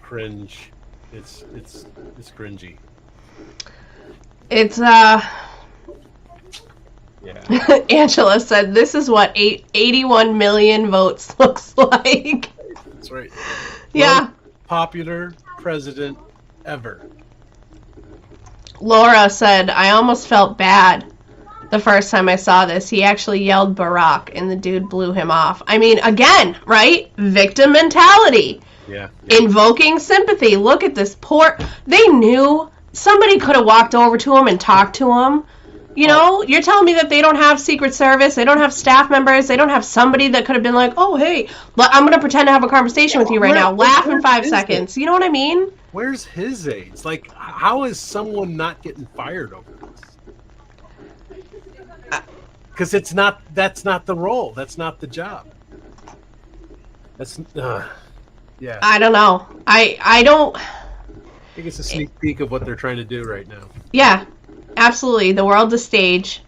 Cringe. It's cringy. It's Yeah. Angela said this is what 81 million votes looks like. That's right. Yeah. Most popular president ever. Laura said, I almost felt bad the first time I saw this. He actually yelled Barack and the dude blew him off. I mean, again, right? Victim mentality. Yeah. Invoking sympathy. Look at this poor... They knew somebody could have walked over to him and talked to him. You know, you're telling me that they don't have Secret Service, they don't have staff members, they don't have somebody that could have been like, oh, hey, I'm going to pretend to have a conversation with you right now. Laugh in 5 seconds. You know what I mean? Where's his aides? Like, how is someone not getting fired over this? Because that's not the role. That's not the job. That's, yeah. I don't know. I don't... I think it's a sneak peek of what they're trying to do right now. Yeah. Absolutely, the world's a stage,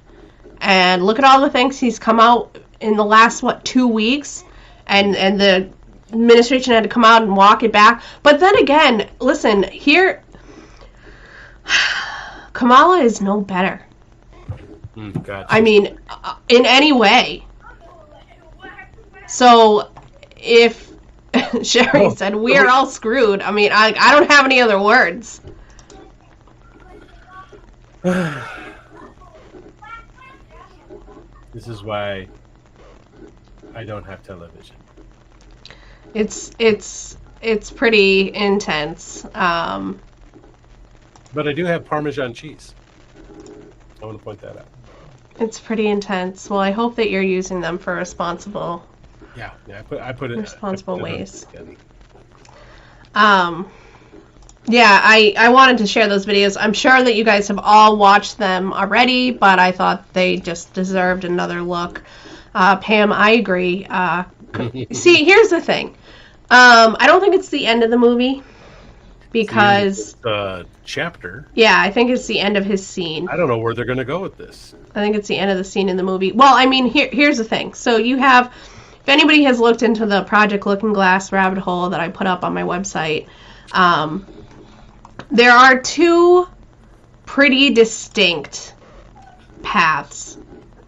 and look at all the things he's come out in the last 2 weeks, and the administration had to come out and walk it back. But then again, listen, here, Kamala is no better. Gotcha. I mean, in any way. So, if Sherry said we are all screwed, I mean, I don't have any other words. This is why I don't have television. It's pretty intense. But I do have Parmesan cheese. I want to point that out. It's pretty intense. Well, I hope that you're using them for responsible. Yeah, I put it responsible I put it ways. on Yeah, I wanted to share those videos. I'm sure that you guys have all watched them already, but I thought they just deserved another look. Pam, I agree. See, here's the thing. I don't think it's the end of the movie because chapter. Yeah, I think it's the end of his scene. I don't know where they're going to go with this. I think it's the end of the scene in the movie. Well, I mean, here's the thing. So you have, if anybody has looked into the Project Looking Glass rabbit hole that I put up on my website, there are two pretty distinct paths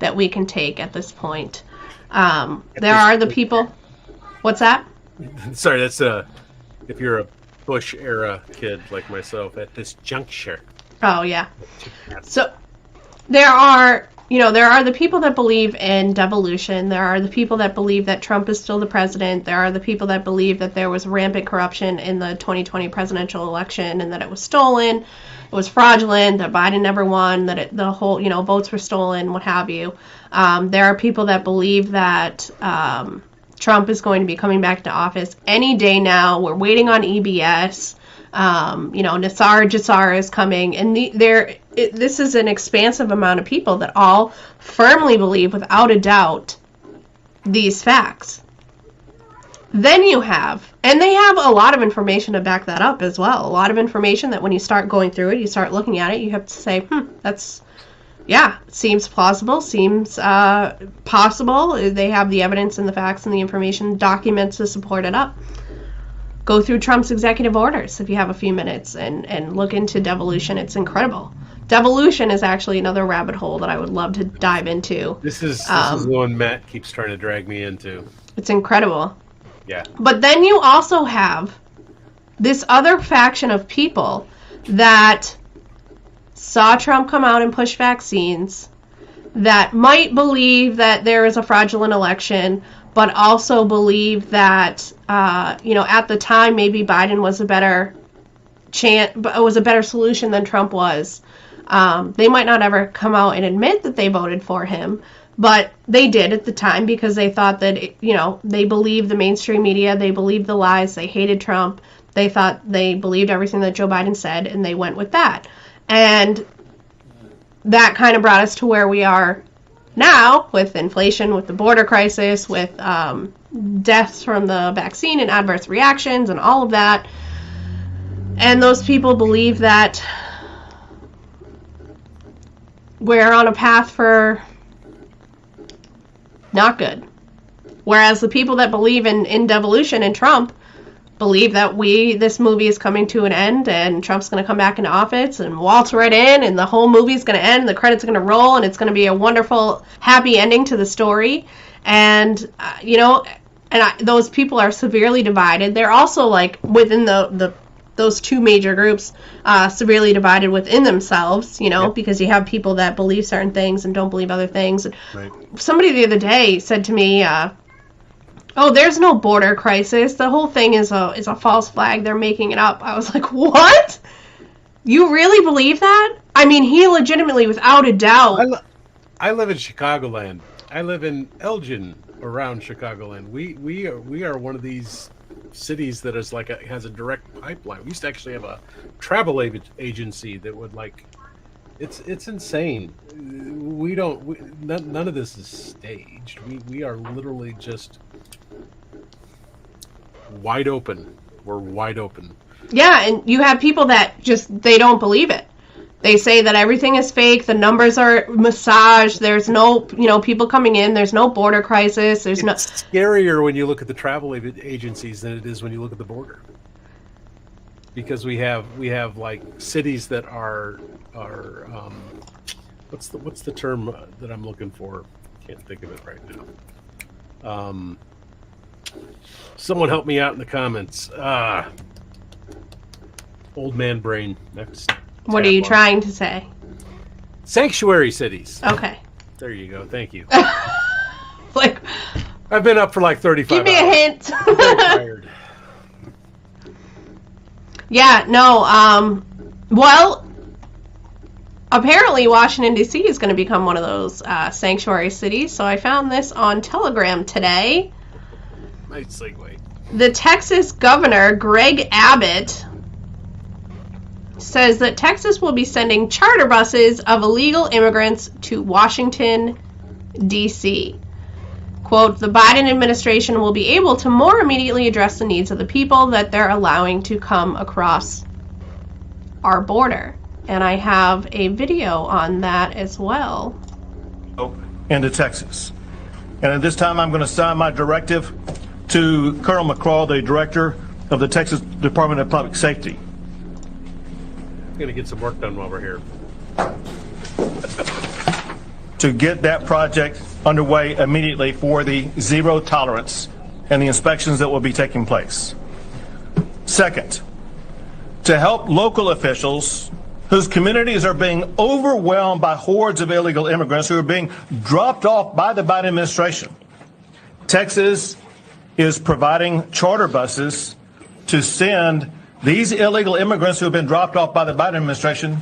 that we can take at this point. There are the people. What's that? Sorry, that's if you're a Bush era kid like myself at this juncture. Oh yeah. So there are the people that believe in devolution. There are the people that believe that Trump is still the president. There are the people that believe that there was rampant corruption in the 2020 presidential election and that it was stolen, it was fraudulent, that Biden never won, that the whole, votes were stolen, what have you. There are people that believe that Trump is going to be coming back to office any day now. We're waiting on EBS. Nassar Jassar is coming, and this is an expansive amount of people that all firmly believe, without a doubt, these facts. Then you have, and they have a lot of information to back that up as well. A lot of information that when you start going through it, you start looking at it, you have to say, seems plausible, seems possible. They have the evidence and the facts and the information, documents to support it up. Go through Trump's executive orders if you have a few minutes and look into devolution. It's incredible. Devolution is actually another rabbit hole that I would love to dive into. This is the one Matt keeps trying to drag me into. It's incredible. Yeah. But then you also have this other faction of people that saw Trump come out and push vaccines, that might believe that there is a fraudulent election, but also believe that, at the time maybe Biden was a better solution than Trump was. They might not ever come out and admit that they voted for him, but they did at the time because they thought that, they believed the mainstream media, they believed the lies, they hated Trump, they believed everything that Joe Biden said, and they went with that. And that kind of brought us to where we are now, with inflation, with the border crisis, with deaths from the vaccine and adverse reactions and all of that. And those people believe that we're on a path for not good. Whereas the people that believe in devolution and Trump believe that this movie is coming to an end and Trump's going to come back into office and waltz right in and the whole movie's going to end, the credits are going to roll, and it's going to be a wonderful, happy ending to the story. And, those people are severely divided. They're also, within those two major groups, severely divided within themselves, because you have people that believe certain things and don't believe other things. Right. Somebody the other day said to me, there's no border crisis. The whole thing is a false flag. They're making it up. I was like, what? You really believe that? I mean, he legitimately, without a doubt. I live in Chicagoland. I live in Elgin, around Chicagoland. We are one of these cities that is has a direct pipeline. We used to actually have a travel agency that would it's insane. None of this is staged. We are literally just wide open. We're wide open. Yeah, and you have people that they don't believe it. They say that everything is fake, the numbers are massaged, there's no, people coming in, there's no border crisis, It's scarier when you look at the travel agencies than it is when you look at the border. because we have like cities that are what's the term that I'm looking for? Can't think of it right now. Someone help me out in the comments. Old man brain. Next. What are you trying to say? Sanctuary cities. Okay. There you go. Thank you. Like, I've been up for like 35 give me hours. a hint. I'm very tired. Yeah, no, well, apparently Washington, D.C. is going to become one of those sanctuary cities, so I found this on Telegram today. Nice segue. The Texas governor, Greg Abbott, says that Texas will be sending charter buses of illegal immigrants to Washington, D.C. Quote, the Biden administration will be able to more immediately address the needs of the people that they're allowing to come across our border. And I have a video on that as well. Into Texas. And at this time, I'm going to sign my directive to Colonel McCraw, the director of the Texas Department of Public Safety. I'm going to get some work done while we're here. To get that project underway immediately for the zero tolerance and the inspections that will be taking place. Second, to help local officials whose communities are being overwhelmed by hordes of illegal immigrants who are being dropped off by the Biden administration. Texas is providing charter buses to send these illegal immigrants who have been dropped off by the Biden administration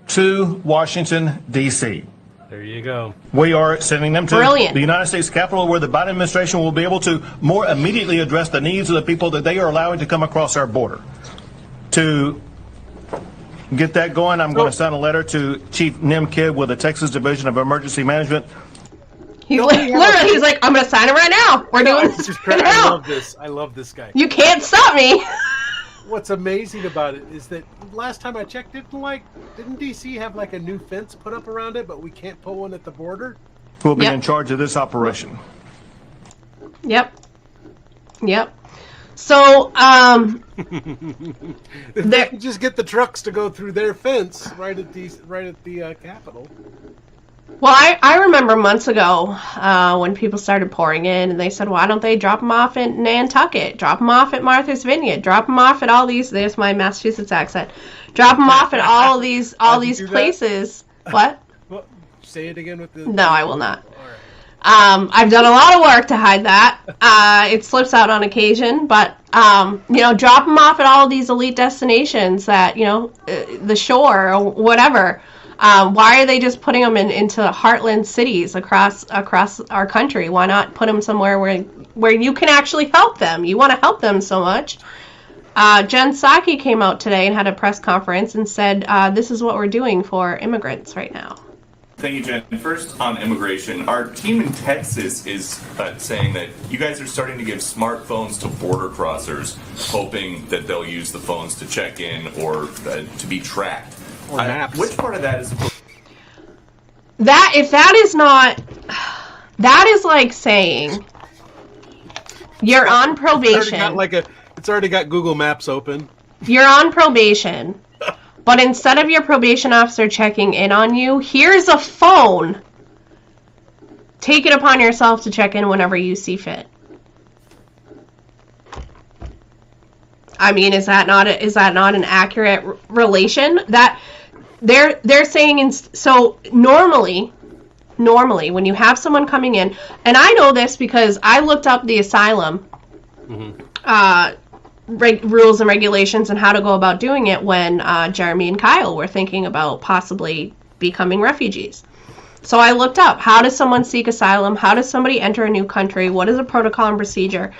to Washington, D.C. There you go. We are sending them to Brilliant. the United States Capitol, where the Biden administration will be able to more immediately address the needs of the people that they are allowing to come across our border. To get that going, I'm going to sign a letter to Chief Nim Kidd with the Texas Division of Emergency Management. He's literally, he's like, I'm going to sign it right now. We're doing this right I now. love this. I love this guy. You can't stop me. What's amazing about it is that last time I checked, didn't DC have like a new fence put up around it, but we can't put one at the border? Who will be Yep. in charge of this operation. Yep. So, They could just get the trucks to go through their fence right at the Capitol. well, I remember months ago when people started pouring in, and they said, why don't they drop them off in Nantucket, drop them off at Martha's Vineyard, drop them off at all these, there's my Massachusetts accent, drop them off at all these places. What? Well, say it again with the... No, I will not. All right. I've done a lot of work to hide that. It slips out on occasion, but, drop them off at all these elite destinations that, the shore or whatever. Why are they just putting them into heartland cities across our country? Why not put them somewhere where you can actually help them? You want to help them so much. Jen Psaki came out today and had a press conference and said, this is what we're doing for immigrants right now. Thank you, Jen. First, on immigration, our team in Texas is saying that you guys are starting to give smartphones to border crossers, hoping that they'll use the phones to check in or to be tracked. Or maps. Which part of that is... That is like saying you're on probation. It's already got Google Maps open. You're on probation, but instead of your probation officer checking in on you, here's a phone. Take it upon yourself to check in whenever you see fit. I mean, is that not an accurate relation? That they're saying so normally when you have someone coming in, and I know this because I looked up the asylum rules and regulations and how to go about doing it when Jeremy and Kyle were thinking about possibly becoming refugees. So I looked up, how does someone seek asylum? How does somebody enter a new country? What is a protocol and procedure?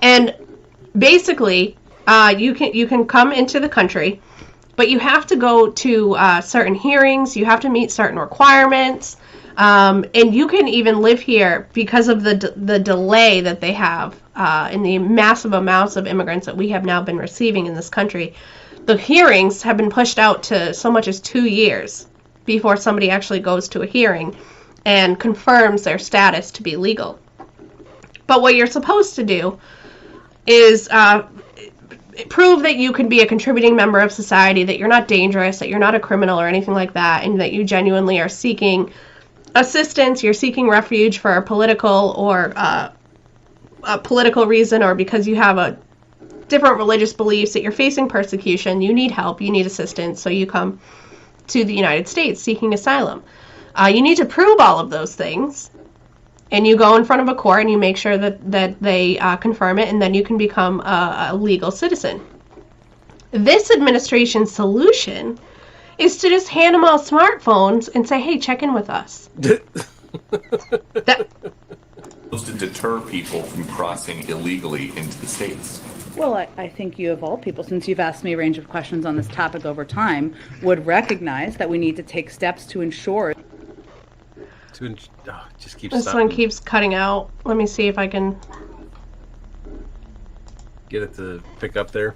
And basically, you can come into the country, but you have to go to certain hearings. You have to meet certain requirements. And you can even live here because of the delay that they have in the massive amounts of immigrants that we have now been receiving in this country. The hearings have been pushed out to so much as 2 years before somebody actually goes to a hearing and confirms their status to be legal. But what you're supposed to do is prove that you can be a contributing member of society, that you're not dangerous, that you're not a criminal or anything like that, and that you genuinely are seeking assistance, you're seeking refuge for a political or a political reason, or because you have a different religious beliefs, that you're facing persecution, you need help, you need assistance, so you come to the United States seeking asylum. You need to prove all of those things, and you go in front of a court and you make sure that they confirm it, and then you can become a legal citizen. This administration's solution is to just hand them all smartphones and say, hey, check in with us. To deter people from crossing illegally into the States? Well, I think you, of all people, since you've asked me a range of questions on this topic over time, would recognize that we need to take steps to ensure. Just keeps this stopping. one keeps cutting out. Let me see if I can get it to pick up there.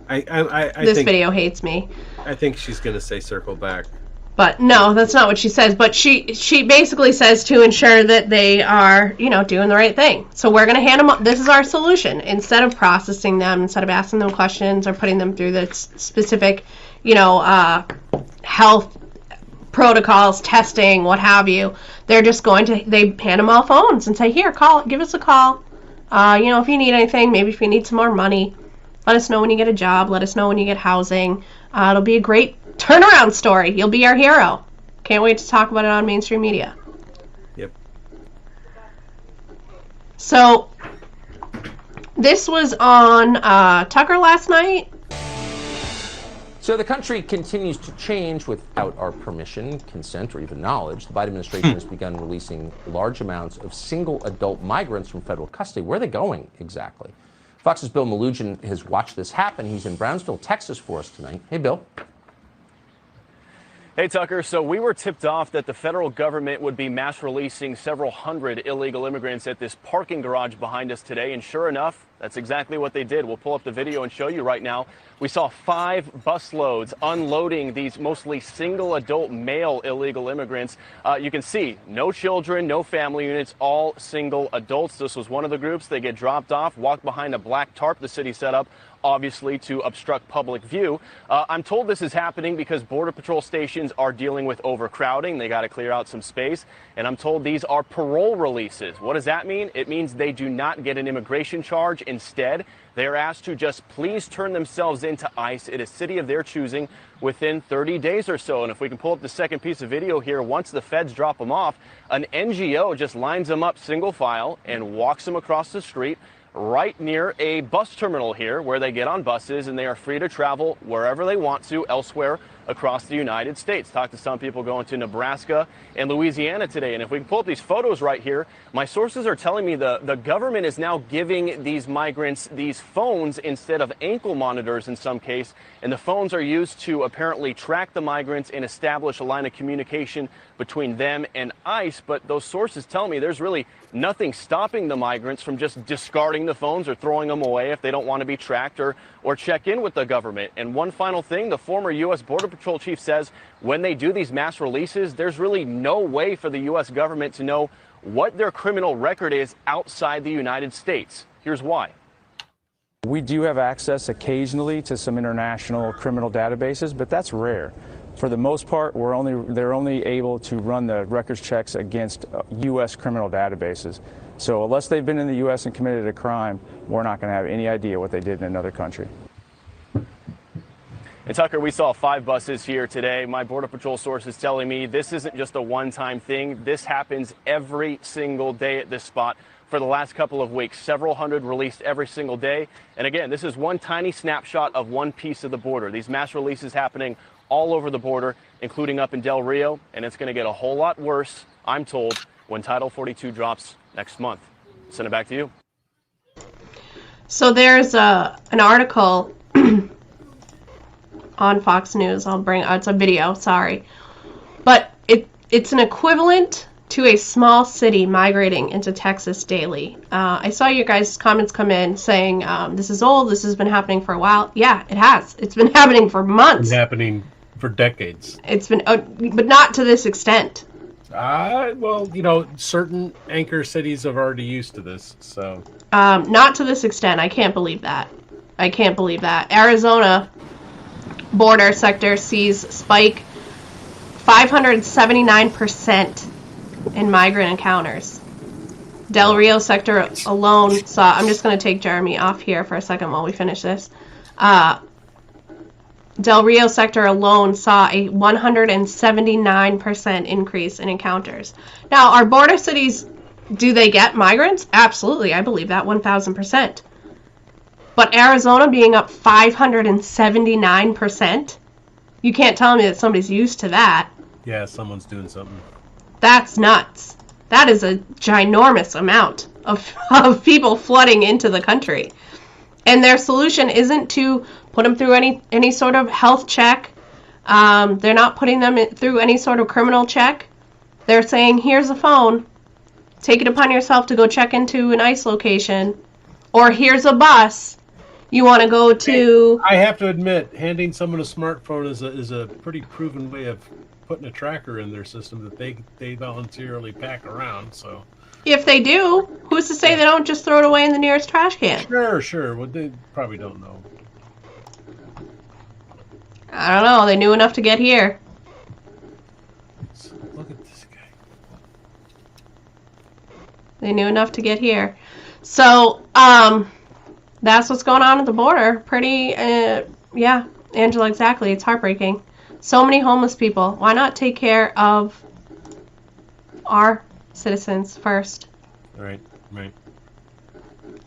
This think, video hates me. I think she's going to say circle back. But no, that's not what she says. But she basically says to ensure that they are, doing the right thing. So we're going to hand them, this is our solution. Instead of processing them, instead of asking them questions or putting them through the specific, health protocols, testing, what have you, they're just they hand them all phones and say, here, give us a call. If you need anything, maybe if you need some more money, let us know when you get a job, let us know when you get housing. It'll be a great turnaround story. You'll be our hero. Can't wait to talk about it on mainstream media. Yep. So, this was on Tucker last night. So the country continues to change without our permission, consent, or even knowledge. The Biden administration has begun releasing large amounts of single adult migrants from federal custody. Where are they going exactly? Fox's Bill Malugin has watched this happen. He's in Brownsville, Texas for us tonight. Hey, Bill. Hey, Tucker. So we were tipped off that the federal government would be mass releasing several hundred illegal immigrants at this parking garage behind us today. And sure enough, that's exactly what they did. We'll pull up the video and show you right now. We saw 5 busloads unloading these mostly single adult male illegal immigrants. You can see no children, no family units, all single adults. This was one of the groups. They get dropped off, walk behind a black tarp the city set up, obviously to obstruct public view. I'm told this is happening because Border Patrol stations are dealing with overcrowding. They got to clear out some space. And I'm told these are parole releases. What does that mean? It means they do not get an immigration charge. Instead, they are asked to just please turn themselves into ICE at a city of their choosing within 30 days or so. And if we can pull up the second piece of video here, once the feds drop them off, an NGO just lines them up single file and walks them across the street right near a bus terminal here where they get on buses and they are free to travel wherever they want to elsewhere across the United States. Talked to some people going to Nebraska and Louisiana today. And if we can pull up these photos right here, my sources are telling me the government is now giving these migrants these phones instead of ankle monitors in some case. And the phones are used to apparently track the migrants and establish a line of communication between them and ICE. But those sources tell me there's really nothing stopping the migrants from just discarding the phones or throwing them away if they don't want to be tracked or check in with the government. And one final thing, the former U.S. Border Patrol chief says when they do these mass releases, there's really no way for the U.S. government to know what their criminal record is outside the United States. Here's why. We do have access occasionally to some international criminal databases, but that's rare. For the most part, they're only able to run the records checks against U.S. criminal databases. So unless they've been in the U.S. and committed a crime, we're not going to have any idea what they did in another country. And Tucker, we saw 5 buses here today. My Border Patrol source is telling me this isn't just a one-time thing. This happens every single day at this spot for the last couple of weeks. Several hundred released every single day. And again, this is one tiny snapshot of one piece of the border. These mass releases happening all over the border, including up in Del Rio. And it's going to get a whole lot worse, I'm told, when Title 42 drops next month. Send it back to you. So there's an article on Fox News. It's a video, sorry. But it's an equivalent to a small city migrating into Texas daily. I saw your guys' comments come in saying this is old, this has been happening for a while. Yeah, it has. It's been happening for months. It's been happening for decades. It's been, but not to this extent. Well, certain anchor cities have already used to this, so. Not to this extent. I can't believe that. Arizona border sector sees spike 579% in migrant encounters. Del Rio sector alone saw, I'm just going to take Jeremy off here for a second while we finish this. Del Rio sector alone saw a 179% increase in encounters. Now, our border cities, do they get migrants? Absolutely, I believe that 1,000%. But Arizona being up 579%, you can't tell me that somebody's used to that. Yeah, someone's doing something. That's nuts. That is a ginormous amount of people flooding into the country. And their solution isn't to put them through any sort of health check. They're not putting them through any sort of criminal check. They're saying, here's a phone. Take it upon yourself to go check into an ICE location. Or here's a bus. You want to go to... I have to admit, handing someone a smartphone is a pretty proven way of putting a tracker in their system that they voluntarily pack around, so... If they do, who's to say they don't just throw it away in the nearest trash can? Sure. Well, they probably don't know. I don't know. They knew enough to get here. Look at this guy. They knew enough to get here. So, that's what's going on at the border. Pretty, yeah, Angela, exactly. It's heartbreaking. So many homeless people. Why not take care of our citizens first? Right.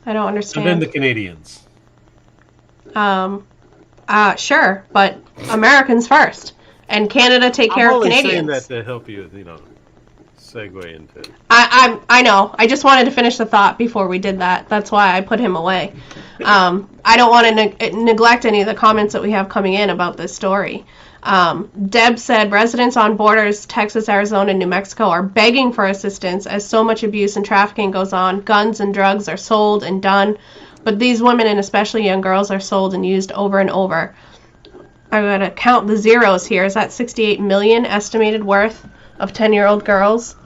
I don't understand. And then the Canadians. Sure, but Americans first. And Canada take care of Canadians. I'm only saying that to help you, segue into it. I know. I just wanted to finish the thought before we did that. That's why I put him away. I don't want to neglect any of the comments that we have coming in about this story. Deb said residents on borders, Texas, Arizona, and New Mexico are begging for assistance as so much abuse and trafficking goes on. Guns and drugs are sold and done, but these women and especially young girls are sold and used over and over. I'm going to count the zeros here. Is that 68 million estimated worth of 10-year-old girls?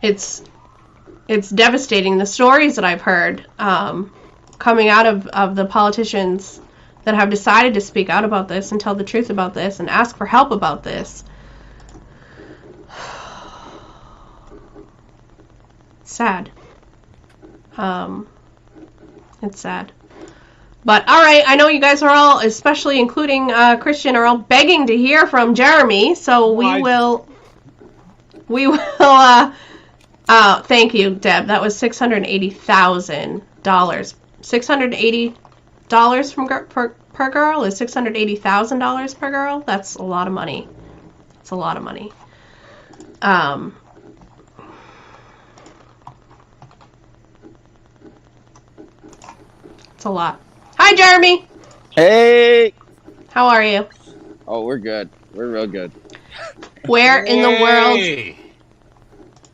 It's devastating. The stories that I've heard coming out of the politicians that have decided to speak out about this and tell the truth about this and ask for help about this. Sad. It's sad. But all right, I know you guys are all, especially including Christian, are all begging to hear from Jeremy, so we will thank you, Deb. That was $680,000. $680 per girl is $680,000 per girl. That's a lot of money. It's a lot of money. It's a lot. Hi, Jeremy. Hey. How are you? Oh, we're good. We're real good. Where in the world?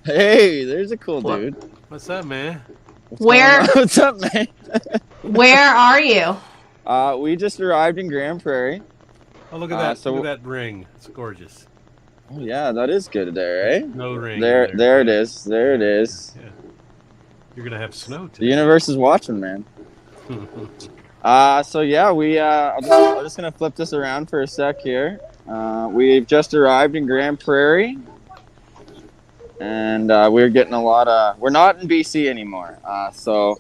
Hey, there's a cool dude. What's up, man? What's up, man? Where are you? We just arrived in Grand Prairie. Oh, look at that! Look at that ring. It's gorgeous. Oh yeah, that is good there, eh? No ring. There it is. There it is. Yeah. You're gonna have snow too. The universe is watching, man. So yeah, I'm just gonna flip this around for a sec here. We've just arrived in Grand Prairie, and we're getting a lot of. We're not in BC anymore. So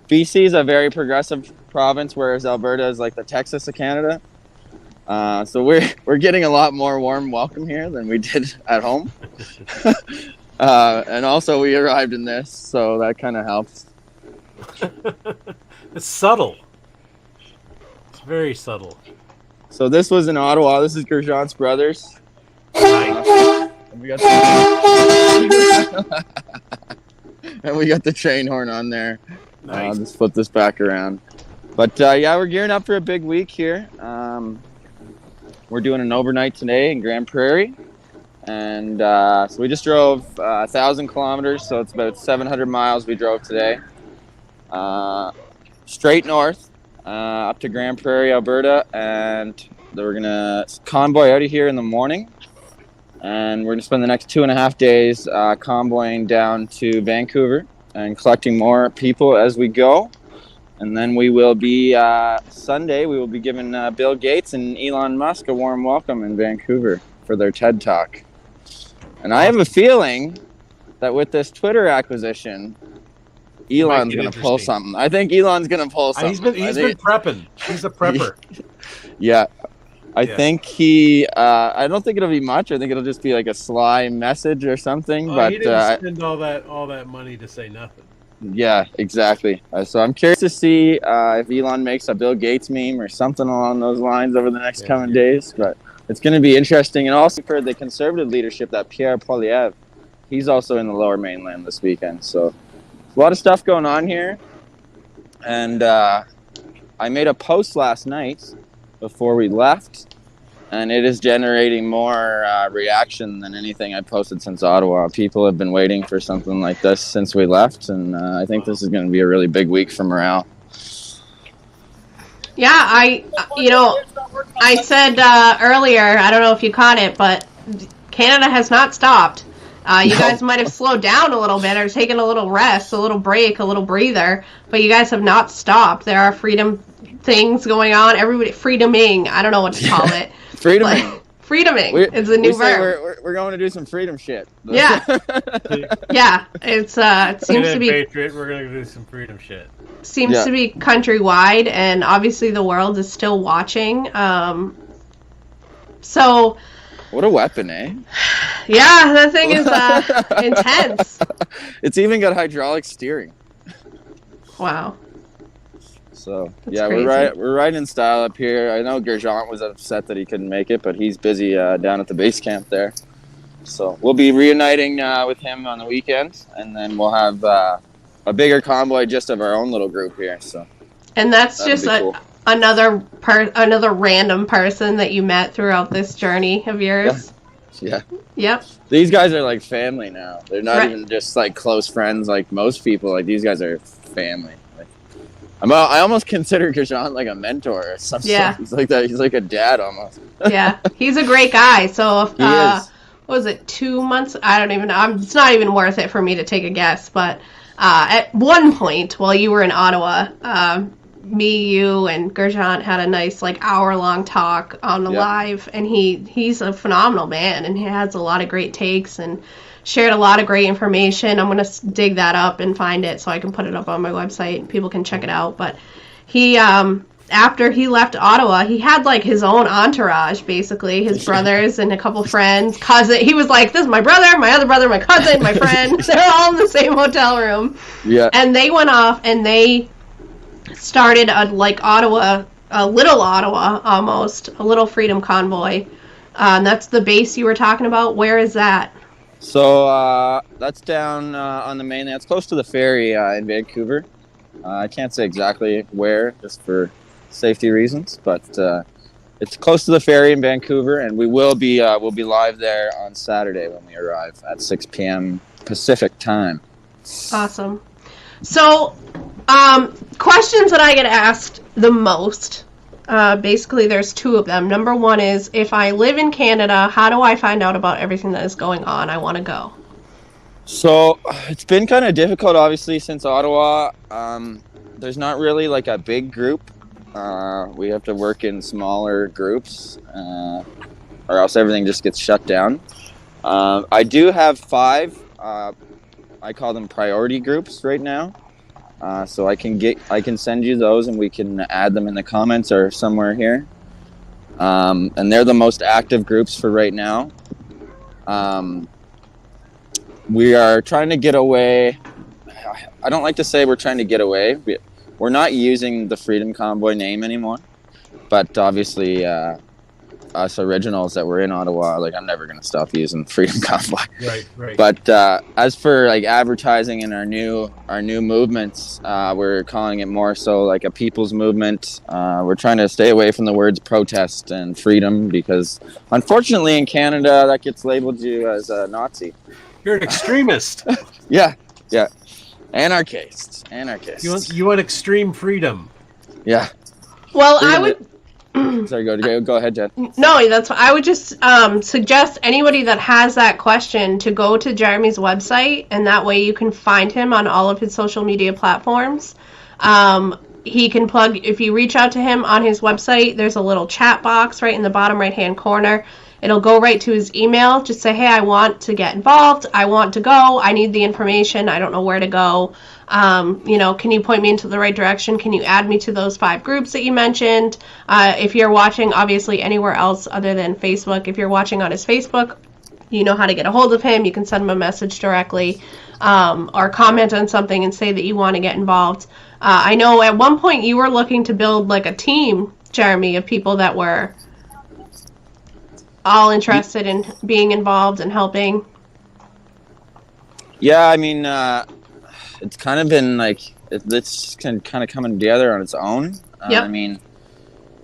BC is a very progressive province, whereas Alberta is like the Texas of Canada. So we're getting a lot more warm welcome here than we did at home. And also we arrived in this, so that kind of helps. It's subtle. It's very subtle. So this was in Ottawa. This is Grosjean's brothers. Nice. And we got the train horn on there. Nice. I'll just flip this back around. But yeah, we're gearing up for a big week here. We're doing an overnight today in Grand Prairie. And so we just drove 1,000 kilometers, so it's about 700 miles we drove today. Straight north up to Grand Prairie, Alberta, and we're gonna convoy out of here in the morning. And we're going to spend the next 2.5 days convoying down to Vancouver and collecting more people as we go. And then we will be, Sunday, we will be giving Bill Gates and Elon Musk a warm welcome in Vancouver for their TED Talk. And I have a feeling that with this Twitter acquisition, Elon's going to pull something. I think Elon's going to pull something. He's been prepping. He's a prepper. Yeah. I think I don't think it'll be much. I think it'll just be like a sly message or something. But he didn't spend all that money to say nothing. Yeah, exactly. So I'm curious to see if Elon makes a Bill Gates meme or something along those lines over the next coming days. But it's going to be interesting. And also for the conservative leadership, that Pierre Poilievre, he's also in the Lower Mainland this weekend. So a lot of stuff going on here. And I made a post last night before we left, and it is generating more reaction than anything I posted since Ottawa. People have been waiting for something like this since we left, and I think this is going to be a really big week for morale. Yeah, I said earlier, I don't know if you caught it, but Canada has not stopped. You guys might have slowed down a little bit or taken a little rest, a little break, a little breather, but you guys have not stopped. There are freedom things going on. Everybody, freedoming, I don't know what to call it. Freedoming. Freedoming is a new verb. We're going to do some freedom shit. Yeah. Yeah. It seems to be. Patriot, we're going to do some freedom shit. Seems to be countrywide, and obviously the world is still watching. So. What a weapon, eh? Yeah, that thing is intense. It's even got hydraulic steering. Wow. So That's yeah, crazy. we're riding in style up here. I know Gerjean was upset that he couldn't make it, but he's busy down at the base camp there. So we'll be reuniting with him on the weekend, and then we'll have a bigger convoy just of our own little group here. So. And that's That'd just be cool. another random person that you met throughout this journey of yours. Yeah. Yep. These guys are like family now. They're not even just like close friends like most people. Like these guys are family. Like, I almost consider Gerjean like a mentor or something. Yeah. He's like that. He's like a dad almost. Yeah, he's a great guy. So, if, He is. what was it, 2 months? I don't even know. It's not even worth it for me to take a guess. But at one point, while you were in Ottawa, me, you, and Gerjean had a nice hour-long talk on the live, and he's a phenomenal man, and he has a lot of great takes and shared a lot of great information. I'm gonna dig that up and find it so I can put it up on my website and people can check it out. But he after he left Ottawa, he had his own entourage, basically his brothers and a couple friends, cousin. He was like, "This is my brother, my other brother, my cousin, my friend." They're all in the same hotel room. Yeah. And they went off and they started a little Ottawa almost, a little freedom convoy. And that's the base you were talking about. Where is that? So that's down on the mainland. It's close to the ferry in Vancouver. I can't say exactly where, just for safety reasons, but it's close to the ferry in Vancouver, and we'll be live there on Saturday when we arrive at 6 p.m. Pacific time. Awesome. So, questions that I get asked the most, basically there's two of them. Number one is, if I live in Canada, how do I find out about everything that is going on? I want to go. So it's been kind of difficult, obviously, since Ottawa. There's not really a big group. We have to work in smaller groups, or else everything just gets shut down. I do have 5. I call them priority groups right now. So I can send you those, and we can add them in the comments or somewhere here. And they're the most active groups for right now. We are trying to get away. I don't like to say we're trying to get away. We're not using the Freedom Convoy name anymore. But obviously, us originals that were in Ottawa, I'm never going to stop using Freedom Convoy. Right. But as for advertising in our new movements, we're calling it more so a people's movement. We're trying to stay away from the words protest and freedom, because unfortunately in Canada that gets labeled you as a Nazi. You're an extremist. Yeah. Anarchist. You want extreme freedom. Yeah. Well, I would Sorry, go ahead, Jen. No, that's I would just suggest anybody that has that question to go to Jeremy's website, and that way you can find him on all of his social media platforms. He can plug, if you reach out to him on his website, there's a little chat box right in the bottom right hand corner. It'll go right to his email. Just say, hey, I want to get involved. I want to go. I need the information. I don't know where to go. Can you point me into the right direction? Can you add me to those 5 groups that you mentioned? If you're watching, obviously, anywhere else other than Facebook, if you're watching on his Facebook, you know how to get a hold of him. You can send him a message directly, or comment on something and say that you want to get involved. I know at one point you were looking to build like a team, Jeremy, of people that were all interested in being involved and helping. Yeah, I mean, it's kind of been like, it's kind of coming together on its own. Yep. I mean,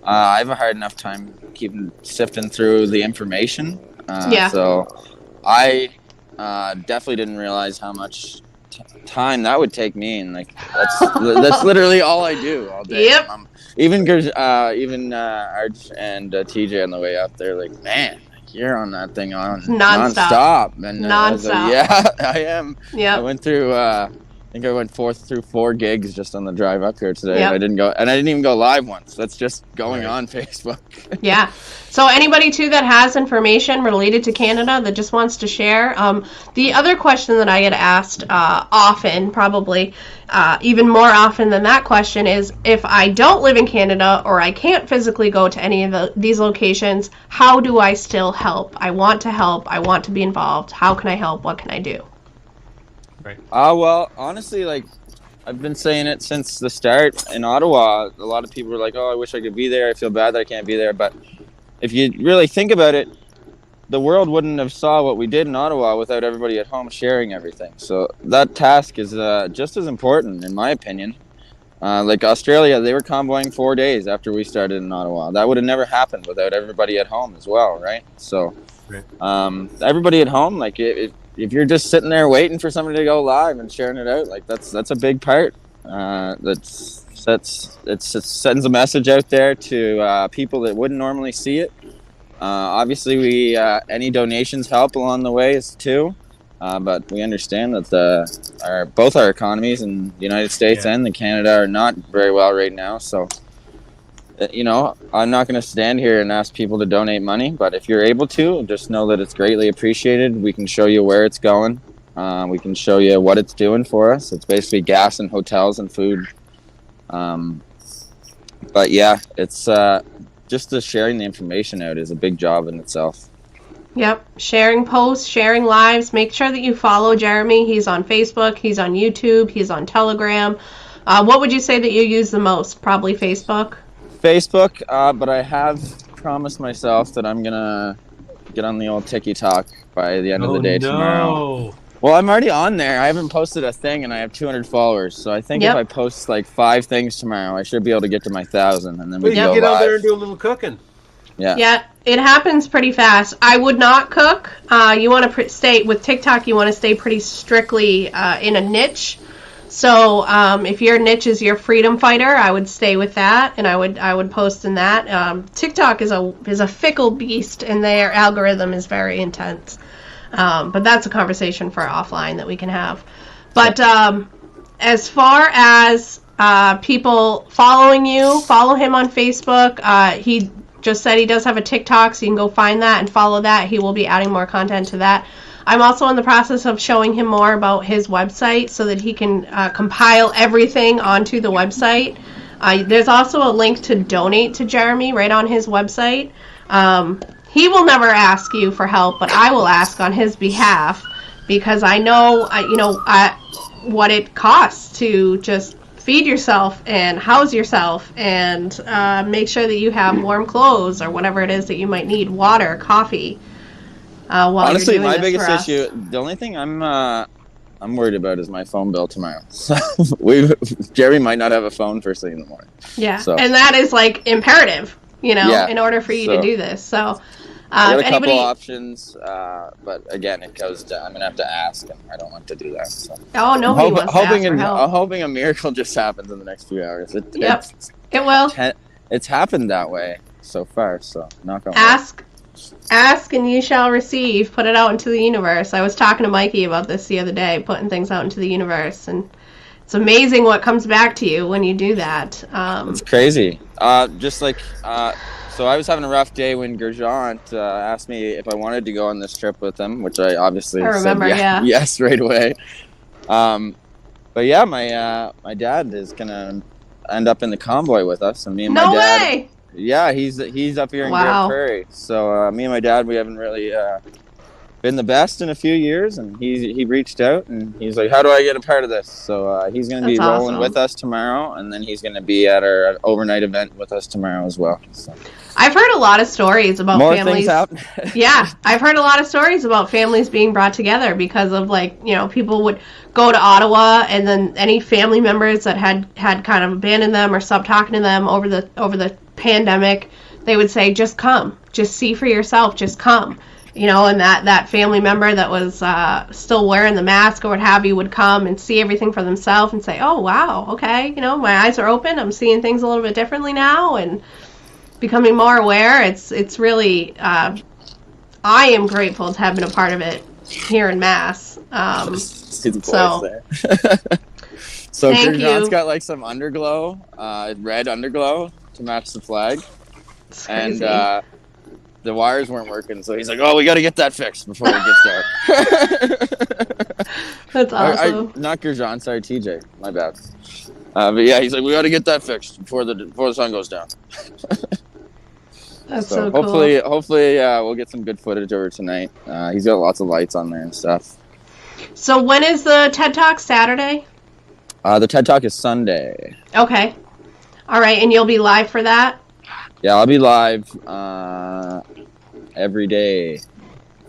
I have a hard enough time sifting through the information. Yeah. So I definitely didn't realize how much time that would take me, and like that's literally all I do all day. Yep. Even Arch and TJ on the way up there, like, man, you're on that thing on nonstop. And nonstop. Yeah, I am. Yeah. I went through. I think I went through 4 gigs just on the drive up here today. Yep. I didn't even go live once. That's just going on Facebook. Yeah. So anybody too that has information related to Canada that just wants to share. The other question that I get asked often, probably even more often than that question, is if I don't live in Canada or I can't physically go to any of these locations, how do I still help? I want to help. I want to be involved. How can I help? What can I do? Right. Well, honestly, like, I've been saying it since the start in Ottawa. A lot of people are like, oh, I wish I could be there. I feel bad that I can't be there. But if you really think about it, the world wouldn't have saw what we did in Ottawa without everybody at home sharing everything. So that task is just as important, in my opinion. Like Australia, they were convoying 4 days after we started in Ottawa. That would have never happened without everybody at home as well, right? So everybody at home, like, if you're just sitting there waiting for somebody to go live and sharing it out, like, that's a big part. It sends a message out there to people that wouldn't normally see it. Obviously, any donations help along the way too. But we understand that both our economies in the United States and in Canada are not very well right now. So, I'm not going to stand here and ask people to donate money, but if you're able to, just know that it's greatly appreciated. We can show you where it's going. We can show you what it's doing for us. It's basically gas and hotels and food. But yeah, it's just sharing the information out is a big job in itself. Yep. Sharing posts, sharing lives. Make sure that you follow Jeremy. He's on Facebook. He's on YouTube. He's on Telegram. What would you say that you use the most? Probably Facebook? Facebook, but I have promised myself that I'm gonna get on the old TikTok by the end of the day tomorrow. Well, I'm already on there. I haven't posted a thing, and I have 200 followers. So I think if I post like 5 things tomorrow, I should be able to get to my 1,000, and then we can go get live. out there and do a little cooking. Yeah. Yeah, it happens pretty fast. I would not cook. You want to stay with TikTok. You want to stay pretty strictly in a niche. So if your niche is your freedom fighter, I would stay with that, and I would post in that. TikTok is a fickle beast, and their algorithm is very intense. But that's a conversation for offline that we can have. But as far as people following you, follow him on Facebook. He just said he does have a TikTok, so you can go find that and follow that. He will be adding more content to that. I'm also in the process of showing him more about his website so that he can compile everything onto the website. There's also a link to donate to Jeremy right on his website. He will never ask you for help, but I will ask on his behalf because I know, what it costs to just feed yourself and house yourself and make sure that you have warm clothes or whatever it is that you might need, water, coffee. Honestly, my biggest issue, the only thing I'm worried about is my phone bill tomorrow. So Jerry might not have a phone first thing in the morning. Yeah, so. And that is like imperative, in order for you to do this. So I got a couple options, but again, it goes to I'm gonna have to ask, and I don't want to do that. So. Oh, nobody wants to ask for help. I'm hoping a miracle just happens in the next few hours. It will. It's happened that way. so far. So knock on wood. Ask and you shall receive. Put it out into the universe. I was talking to Mikey about this the other day, putting things out into the universe, and it's amazing what comes back to you when you do that. It's crazy. Just like, so I was having a rough day when Gerjant asked me if I wanted to go on this trip with him, which I obviously remember, said yes right away. But yeah, my dad is gonna end up in the convoy with us, and me and my dad. No way! Yeah, he's up here in Grand Prairie. So me and my dad, we haven't really been the best in a few years, and he reached out and he's like, "How do I get a part of this?" So he's going to be rolling with us tomorrow, and then he's going to be at our overnight event with us tomorrow as well. So. I've heard a lot of stories about More families. things happen. Yeah, I've heard a lot of stories about families being brought together because of, like, you know, people would go to Ottawa, and then any family members that had kind of abandoned them or stopped talking to them over the pandemic, they would say, "Just come, just see for yourself, just come." You know, and that family member that was still wearing the mask or what have you would come and see everything for themselves and say, "Oh, wow, okay, you know, my eyes are open. I'm seeing things a little bit differently now," and becoming more aware. It's really, I am grateful to have been a part of it here in Mass. See the boys So, there. So thank Gerjant's you. got like some underglow, red underglow to match the flag, and crazy. the wires weren't working, so he's like, "Oh, we got to get that fixed before it gets dark." That's awesome. Not Gerjant, sorry, TJ, my bad. But yeah, he's like, "We got to get that fixed before the sun goes down." That's so cool. Hopefully, we'll get some good footage over tonight. He's got lots of lights on there and stuff. So when is the TED Talk? Saturday? The TED Talk is Sunday. Okay. All right, and you'll be live for that? Yeah, I'll be live every day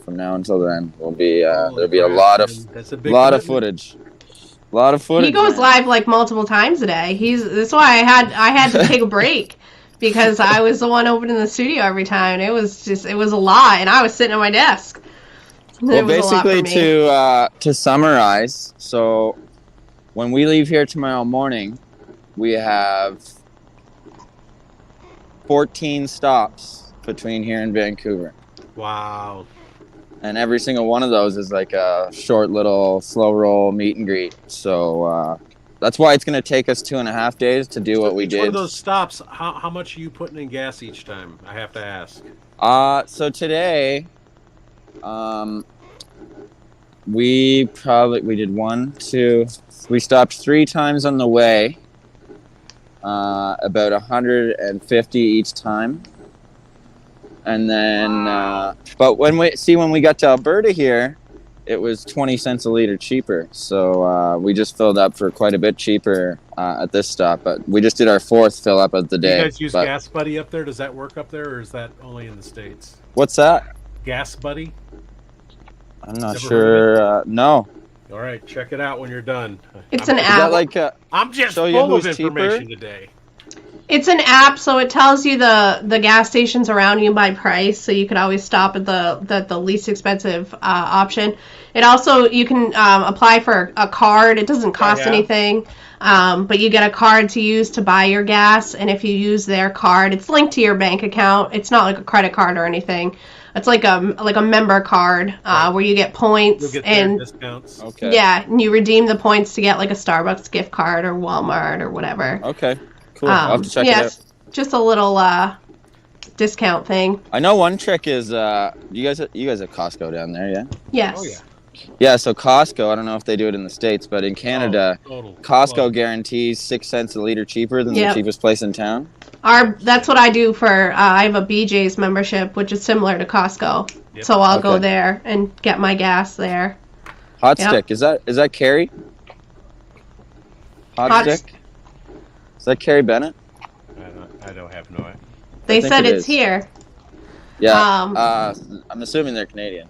from now until then. There'll be a lot of footage. A lot of footage. He goes live like multiple times a day. That's why I had to take a break because I was the one opening the studio every time. It was a lot, and I was sitting at my desk. Well, basically to summarize, so when we leave here tomorrow morning, we have 14 stops between here and Vancouver. Wow. And every single one of those is like a short little slow roll meet and greet. So that's why it's going to take us 2.5 days to do what we did. One of those stops, how much are you putting in gas each time? I have to ask. So today, we did we stopped 3 times on the way, about 150 each time. And then, but when we got to Alberta here, it was 20 cents a liter cheaper. So we just filled up for quite a bit cheaper at this stop. But we just did our 4th fill up of the day. You guys use Gas Buddy up there? Does that work up there, or is that only in the States? What's that? Gas Buddy? I'm not sure. No. All right, check it out when you're done. It's an app. I'm just show you full of who's information cheaper? today. It's an app, so it tells you the gas stations around you by price, so you can always stop at the least expensive option. It also, you can apply for a card. It doesn't cost anything, but you get a card to use to buy your gas, and if you use their card, it's linked to your bank account. It's not like a credit card or anything. It's like a member card where you get points. You'll get and discounts. Okay. Yeah, and you redeem the points to get like a Starbucks gift card or Walmart or whatever. Okay. Cool. I'll have to check it out. Just a little discount thing. I know one trick is you guys have Costco down there, yeah? Yes. Oh, yeah. Yeah, so Costco, I don't know if they do it in the States, but in Canada, Costco guarantees 6 cents a liter cheaper than the cheapest place in town. That's what I do for, I have a BJ's membership, which is similar to Costco. Yep. So I'll go there and get my gas there. Hot Stick, is that Carrie? Hot Stick? Is that Carrie Bennett? I don't have no idea. They said it's here. Yeah, I'm assuming they're Canadian.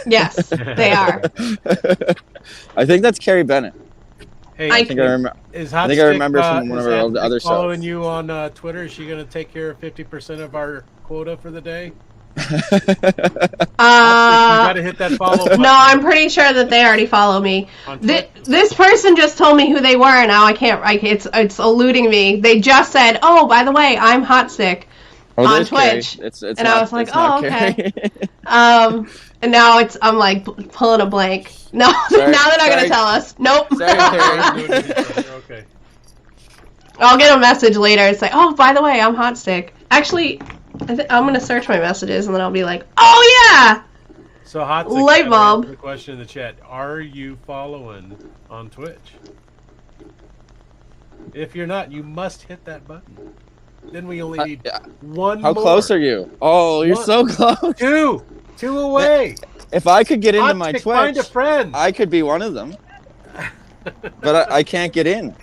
Yes, they are. I think that's Carrie Bennett. Hey, I think I remember from one of our other shows. Following you on Twitter, is she going to take care of 50% of our quota for the day? You got to hit that follow button. No, I'm pretty sure that they already follow me. This person just told me who they were, and now I can't. It's eluding me. They just said, "Oh, by the way, I'm Hot Stick." on Twitch. It's and not, I was like, it's not oh, okay. Carrie. And now I'm like pulling a blank. No, now they're not going to tell us. Nope. Okay. I'll get a message later and say, oh, by the way, I'm Hot Stick. Actually, I'm going to search my messages and then I'll be like, oh, yeah. So Hot Stick, light bulb. The question in the chat, are you following on Twitch? If you're not, you must hit that button. Then we only need one How more. close are you? Oh, you're so close. Two away. If I could get into my Twitch, Twitch, find a friend. I could be one of them. But I can't get in.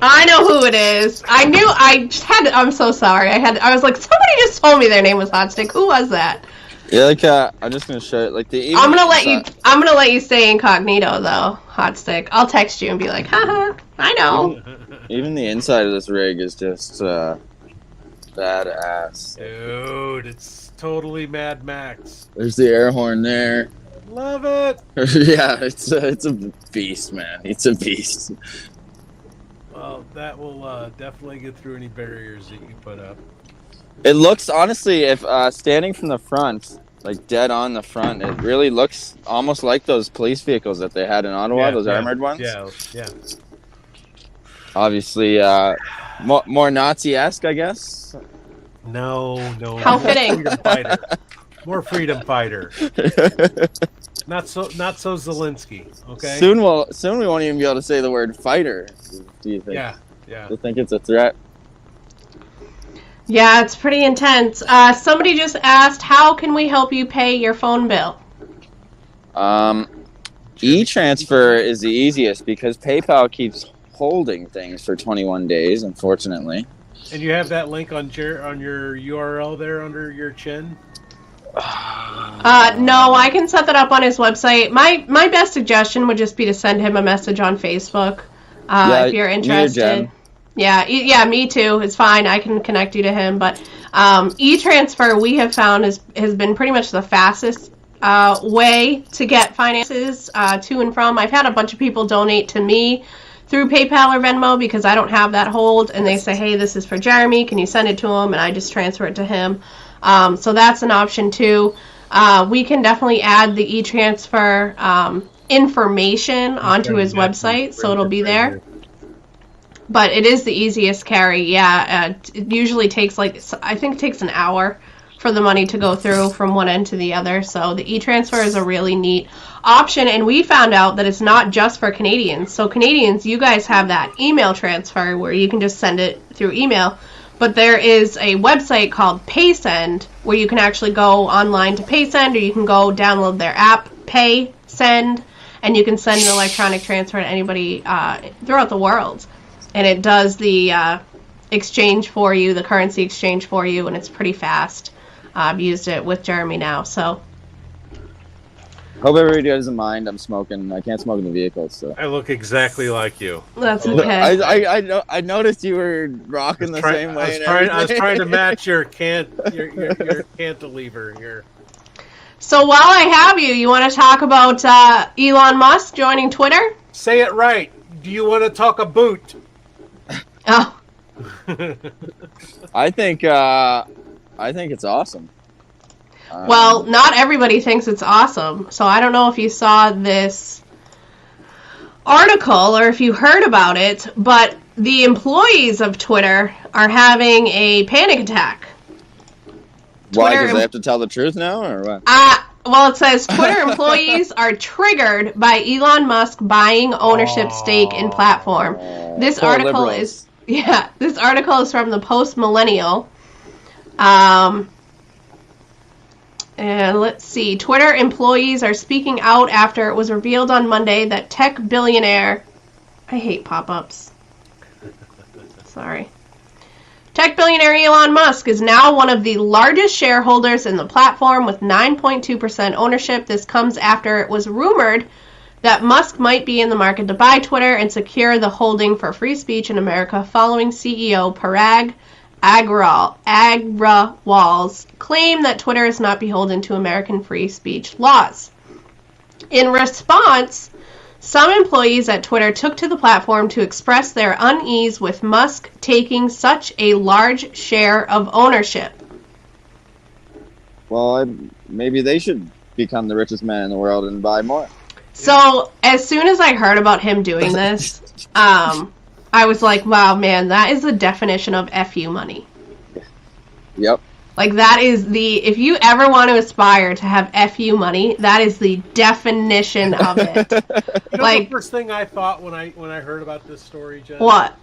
I know who it is. I knew. I'm so sorry. I was like, somebody just told me their name was Hot Stick. Who was that? Yeah, like I'm just gonna show it. Like the. I'm gonna let you stay incognito though, Hot Stick. I'll text you and be like, haha, I know. Even the inside of this rig is just badass. Dude, it's totally Mad Max. There's the air horn there. Love it. Yeah, it's a beast, man. It's a beast. Well, that will definitely get through any barriers that you put up. It looks, honestly, if standing from the front, like dead on the front, it really looks almost like those police vehicles that they had in Ottawa, those armored ones. Yeah. Obviously, more Nazi-esque, I guess. No. How fitting. Freedom fighter. More freedom fighter. Not so Zelensky. Okay. Soon we won't even be able to say the word fighter. Do you think? Yeah. Do you think it's a threat? Yeah, it's pretty intense. Somebody just asked, how can we help you pay your phone bill? E-transfer is the easiest because PayPal keeps holding things for 21 days, unfortunately. And you have that link on your URL there under your chin? No, I can set that up on his website. My best suggestion would just be to send him a message on Facebook if you're interested. Yeah, me too. It's fine. I can connect you to him. But e-transfer, we have found, has been pretty much the fastest way to get finances to and from. I've had a bunch of people donate to me through PayPal or Venmo because I don't have that hold, and they say, hey, this is for Jeremy. Can you send it to him? And I just transfer it to him. So that's an option too. We can definitely add the e-transfer information onto his website, so it'll be there. But it is the easiest carry. Yeah, it usually takes I think it takes an hour for the money to go through from one end to the other. So the e-transfer is a really neat option, and we found out that it's not just for Canadians. So Canadians, you guys have that email transfer where you can just send it through email. But there is a website called PaySend where you can actually go online to PaySend, or you can go download their app, PaySend, and you can send an electronic transfer to anybody throughout the world. And it does the exchange for you, the currency exchange for you, and it's pretty fast. I've used it with Jeremy now, so. Hope everybody doesn't mind. I'm smoking. I can't smoke in the vehicle, so. I look exactly like you. That's okay. I noticed you were rocking the same way. I was trying to match your cantilever here. So while I have you, you want to talk about Elon Musk joining Twitter? Say it right. Do you want to talk a boot? Oh. I think it's awesome. Well, not everybody thinks it's awesome. So I don't know if you saw this article or if you heard about it, but the employees of Twitter are having a panic attack. Why? Because they have to tell the truth now, or what? Well, it says Twitter employees are triggered by Elon Musk buying ownership stake in platform. This article is from the Post Millennial. And let's see. Twitter employees are speaking out after it was revealed on Monday that tech billionaire... I hate pop-ups. Sorry. Tech billionaire Elon Musk is now one of the largest shareholders in the platform with 9.2% ownership. This comes after it was rumored that Musk might be in the market to buy Twitter and secure the holding for free speech in America following CEO Parag Agrawal's claim that Twitter is not beholden to American free speech laws. In response, Some employees at Twitter took to the platform to express their unease with Musk taking such a large share of ownership. Well, maybe they should become the richest man in the world and buy more. So as soon as I heard about him doing this, I was like, wow, man, that is the definition of FU money. Yep. Like, that is if you ever want to aspire to have FU money, that is the definition of it. You know, Like, the first thing I thought when I heard about this story, Jen? what?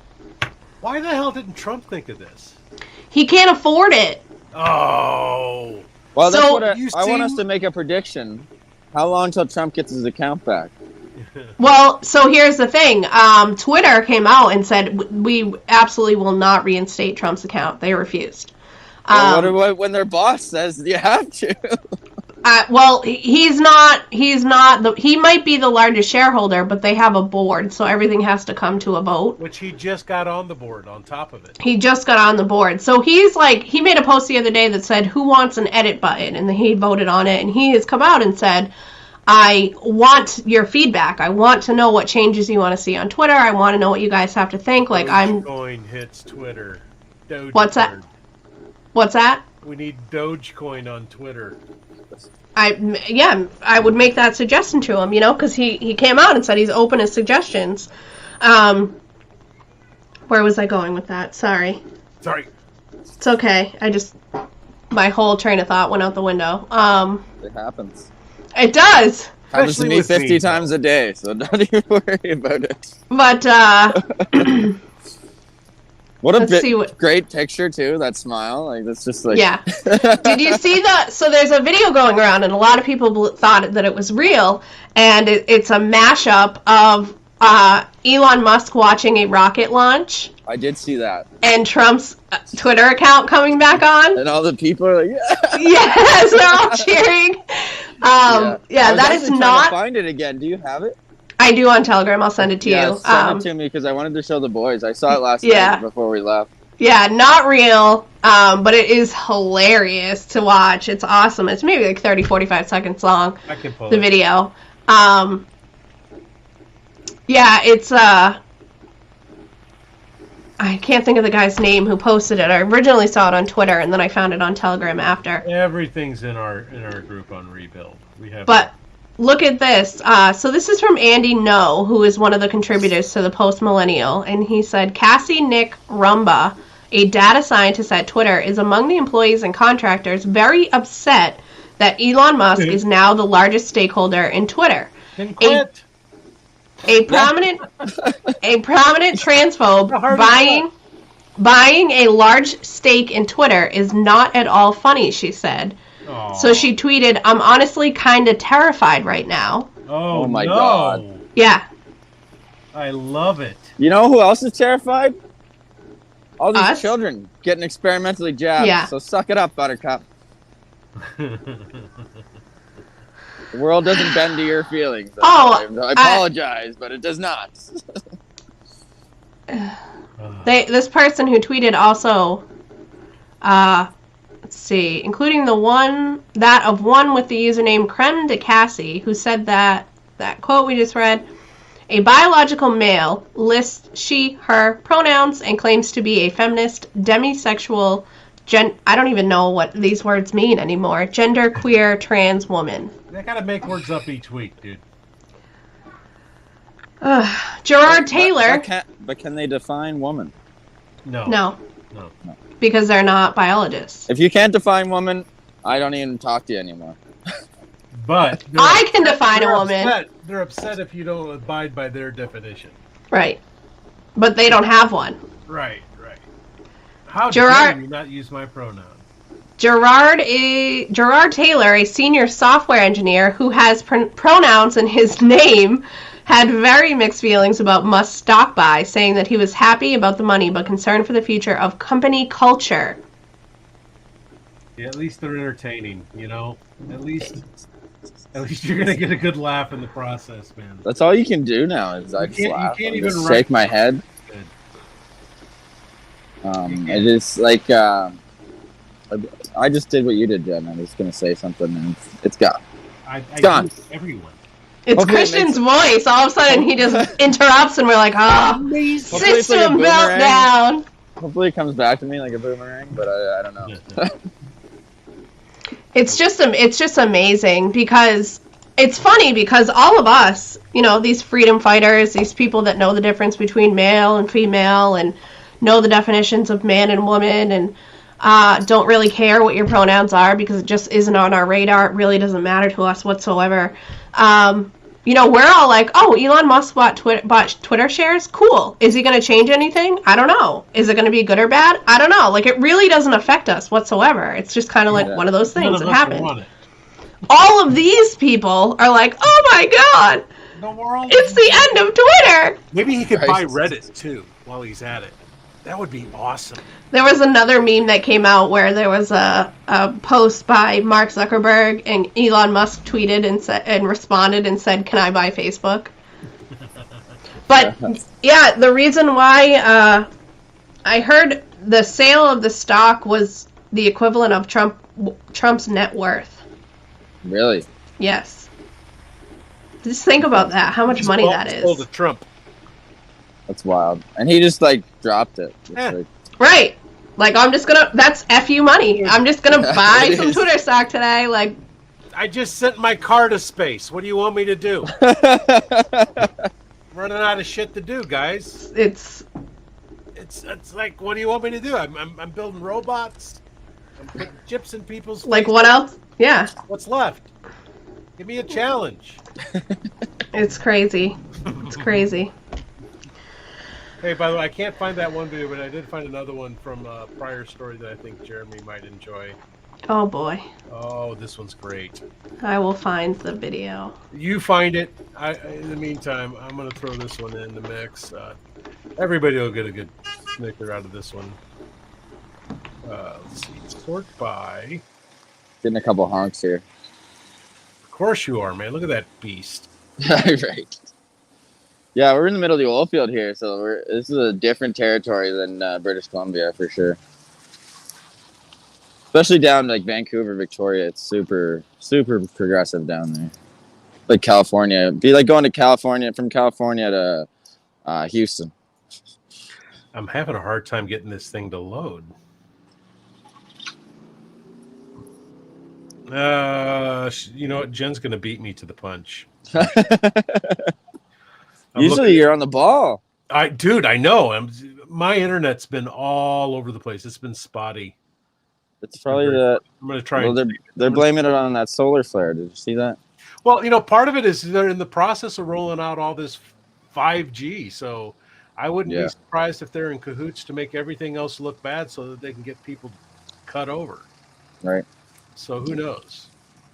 Why the hell didn't Trump think of this? He can't afford it. Oh. Well, that's So, what you I want us seem- to make a prediction. How long till Trump gets his account back? Well, so here's the thing. Twitter came out and said, we absolutely will not reinstate Trump's account. They refused. Well, what when their boss says you have to? Well, he might be the largest shareholder, but they have a board, so everything has to come to a vote. Which he just got on the board on top of it. He just got on the board. So he made a post the other day that said, who wants an edit button? And he voted on it, and he has come out and said, I want your feedback. I want to know what changes you want to see on Twitter. I want to know what you guys have to think. Like, Dogecoin hits Twitter. Dogecoin. What's that? What's that? We need Dogecoin on Twitter. I would make that suggestion to him, because he came out and said he's open to suggestions. Where was I going with that? Sorry. It's okay. My whole train of thought went out the window. It happens. It does. Happens to me 50 times a day, so don't even worry about it. But what a great picture too. That smile, like that's just like yeah. Did you see so there's a video going around, and a lot of people thought that it was real, and it's a mashup of Elon Musk watching a rocket launch. I did see that. And Trump's Twitter account coming back on. And all the people are like, yeah. Yes, they're all cheering. Yeah, that is not. To find it again. Do you have it? I do on Telegram. I'll send it to you. Send it to me because I wanted to show the boys. I saw it last Yeah. night before we left. Yeah, not real, but it is hilarious to watch. It's awesome. It's maybe like 30, 45 seconds long, I can pull the it. video. Yeah, it's, I can't think of the guy's name who posted it. I originally saw it on Twitter, and then I found it on Telegram after. Everything's in our group on Rebuild. We have. But look at this. So this is from Andy No, who is one of the contributors to the Post Millennial, and he said, Cassie Nick Rumba, a data scientist at Twitter, is among the employees and contractors very upset that Elon Musk is now the largest stakeholder in Twitter. Then quit. A prominent transphobe buying a large stake in Twitter is not at all funny, she said. Aww. So she tweeted, I'm honestly kind of terrified right now. Oh my no. God. Yeah. I love it. You know who else is terrified? All these Us? children getting experimentally jabbed. Yeah. So suck it up, Buttercup. The world doesn't bend to your feelings. I apologize, but it does not. This person who tweeted also, let's see, including the one with the username Creme de Cassie, who said that quote we just read, a biological male lists she, her pronouns and claims to be a feminist, demisexual, I don't even know what these words mean anymore, genderqueer trans woman. They gotta make words up each week, dude. Gerard Taylor. But can they define woman? No. Because they're not biologists. If you can't define woman, I don't even talk to you anymore. But I can define a woman. They're upset if you don't abide by their definition. Right. But they don't have one. Right. How dare you not use my pronoun? Gerard Taylor, a senior software engineer who has pronouns in his name, had very mixed feelings about Musk's stock buy, saying that he was happy about the money but concerned for the future of company culture. Yeah, at least they're entertaining, At least you're gonna get a good laugh in the process, man. That's all you can do now is I just laugh. You can't and even just shake my head. It is like I just did what you did, Jen. I was gonna say something, and it's gone. It's gone. Everyone. It's Hopefully it Christian's voice. All of a sudden, he just interrupts, and we're like, Hopefully it's system like a boomerang. meltdown. Hopefully it comes back to me like a boomerang, but I don't know. It's just amazing because it's funny because all of us, you know, these freedom fighters, these people that know the difference between male and female and know the definitions of man and woman and don't really care what your pronouns are because it just isn't on our radar. It really doesn't matter to us whatsoever. You know, we're all like, oh, Elon Musk bought Twitter shares? Cool. Is he going to change anything? I don't know. Is it going to be good or bad? I don't know. Like, it really doesn't affect us whatsoever. It's just kind of like one of those things that happened. All of these people are like, oh my God, it's the end of Twitter. Maybe he could buy Reddit, too, while he's at it. That would be awesome. There was another meme that came out where there was a post by Mark Zuckerberg and Elon Musk tweeted and responded and said, "Can I buy Facebook?" But yeah, the reason why I heard the sale of the stock was the equivalent of Trump's net worth. Really? Yes. Just think about that. How much money that is. Sold to Trump. That's wild. And he just like dropped it. Like, right. Like, I'm just gonna, that's FU money. I'm just gonna buy some Twitter stock today. Like, I just sent my car to space. What do you want me to do? Running out of shit to do, guys. It's like, what do you want me to do? I'm building robots. I'm putting chips in people's like, faces. what else? Yeah. What's left? Give me a challenge. It's crazy. It's crazy. Hey, by the way, I can't find that one video, but I did find another one from a prior story that I think Jeremy might enjoy. Oh boy. Oh, this one's great. I will find the video. You find it. In the meantime, I'm going to throw this one in the mix. Everybody will get a good snicker out of this one. Let's see. Sort by. getting a couple honks here. Of course you are, man. Look at that beast. Right. Yeah, we're in the middle of the oil field here, so this is a different territory than British Columbia for sure. Especially down like Vancouver, Victoria, it's super, super progressive down there. Like California, it'd be like going to California from California to Houston. I'm having a hard time getting this thing to load. You know what? Jen's gonna beat me to the punch. Usually you're on the ball. Dude, I know. My internet's been all over the place. It's been spotty. It's probably I'm gonna try. Well, they're blaming it on that solar flare. Did you see that? Well, you know, part of it is they're in the process of rolling out all this 5G. So I wouldn't be surprised if they're in cahoots to make everything else look bad so that they can get people cut over. Right. So who knows?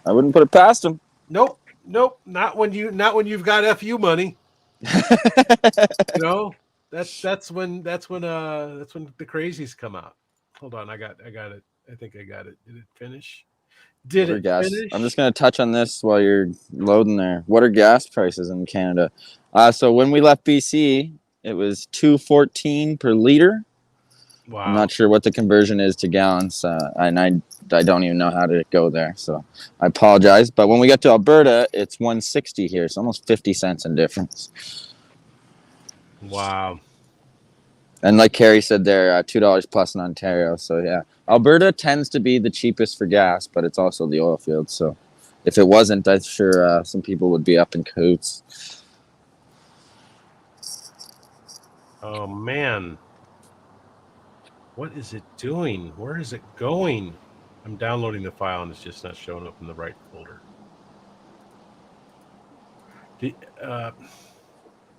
I wouldn't put it past them. Nope. Not when you've got FU money. You know, that's when the crazies come out. Hold on, I got it. I think I got it. Did it finish? Did it finish? I'm just going to touch on this while you're loading there. What are gas prices in Canada? So when we left BC, it was $2.14 per liter. Wow. I'm not sure what the conversion is to gallons, and I don't even know how to go there, so I apologize. But when we get to Alberta, it's $1.60 here, so almost 50 cents in difference. Wow. And like Carrie said there, $2 plus in Ontario. So yeah, Alberta tends to be the cheapest for gas, but it's also the oil field. So if it wasn't, I'm sure some people would be up in cahoots. Oh man. What is it doing? Where is it going? I'm downloading the file and it's just not showing up in the right folder.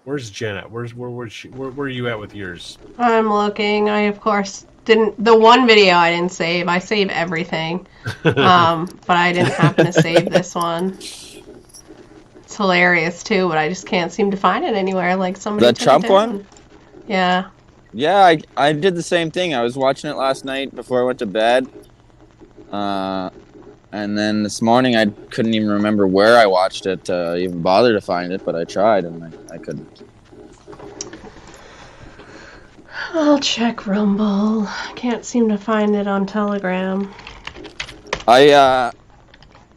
Where's Jen at? Where are you at with yours? I'm looking. I of course didn't. The one video I didn't save. I save everything, but I didn't happen to save this one. It's hilarious too, but I just can't seem to find it anywhere. Like somebody. That Trump one? Yeah. Yeah, I did the same thing. I was watching it last night before I went to bed. And then this morning I couldn't even remember where I watched it to even bother to find it, but I tried and I couldn't. I'll check Rumble. Can't seem to find it on Telegram. I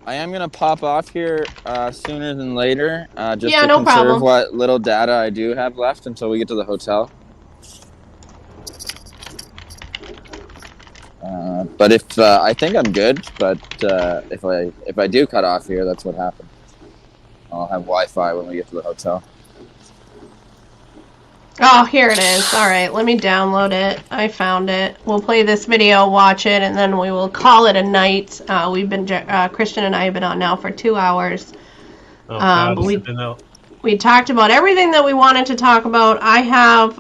I am going to pop off here sooner than later, just Yeah, to no conserve problem. what little data I do have left until we get to the hotel. But if I think I'm good, but if I do cut off here, that's what happened. I'll have Wi-Fi when we get to the hotel. Oh, here it is. All right, let me download it. I found it. We'll play this video, watch it, and then we will call it a night. We've been Christian and I have been on now for 2 hours. Oh, God, But it's been out. we talked about everything that we wanted to talk about. I have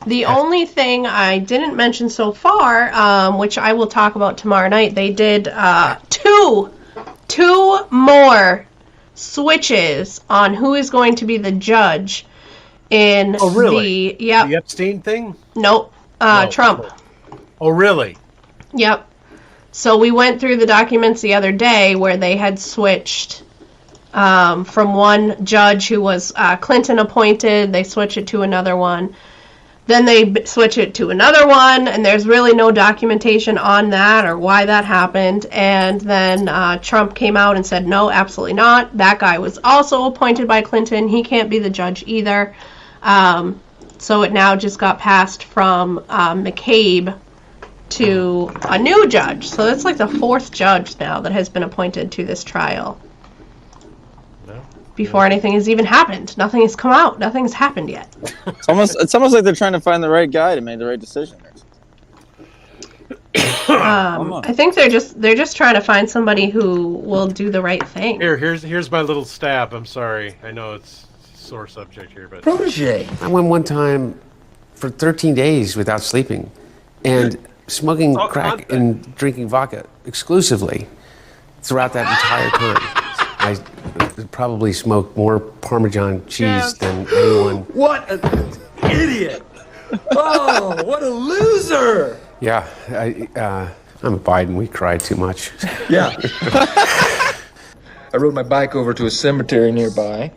the only thing I didn't mention so far, which I will talk about tomorrow night. They did two more switches on who is going to be the judge in really? the yep. The Epstein thing? Nope. No. Trump. Oh, really? Yep. So we went through the documents the other day where they had switched from one judge who was Clinton appointed, they switched it to another one. Then they switch it to another one, and there's really no documentation on that or why that happened. And then Trump came out and said, no, absolutely not. That guy was also appointed by Clinton. He can't be the judge either. So it now just got passed from McCabe to a new judge. So that's like the fourth judge now that has been appointed to this trial. Before anything has even happened. Nothing has come out. Nothing's happened yet. It's almost like they're trying to find the right guy to make the right decision. I think they're just trying to find somebody who will do the right thing. Here's my little stab. I'm sorry. I know it's a sore subject here, but Protege. I went one time for 13 days without sleeping and smoking crack and drinking vodka exclusively throughout that entire time. I probably smoked more Parmesan cheese than anyone. What an idiot! Oh, what a loser! Yeah, I'm a Biden. We cried too much. Yeah. I rode my bike over to a cemetery nearby.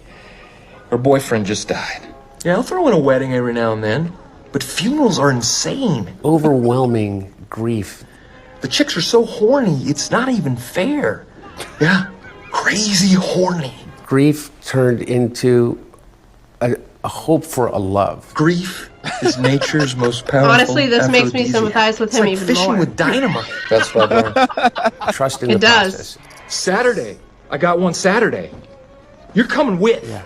Her boyfriend just died. Yeah, I'll throw in a wedding every now and then, but funerals are insane. Overwhelming grief. The chicks are so horny, it's not even fair. Yeah, crazy horny. Grief turned into a hope for a love. Grief is nature's most powerful. Honestly, this makes me sympathize with him even fishing more. with dynamite. That's what I learned. Trust in It the does. process. Saturday. I got one Saturday. You're coming with. Yeah.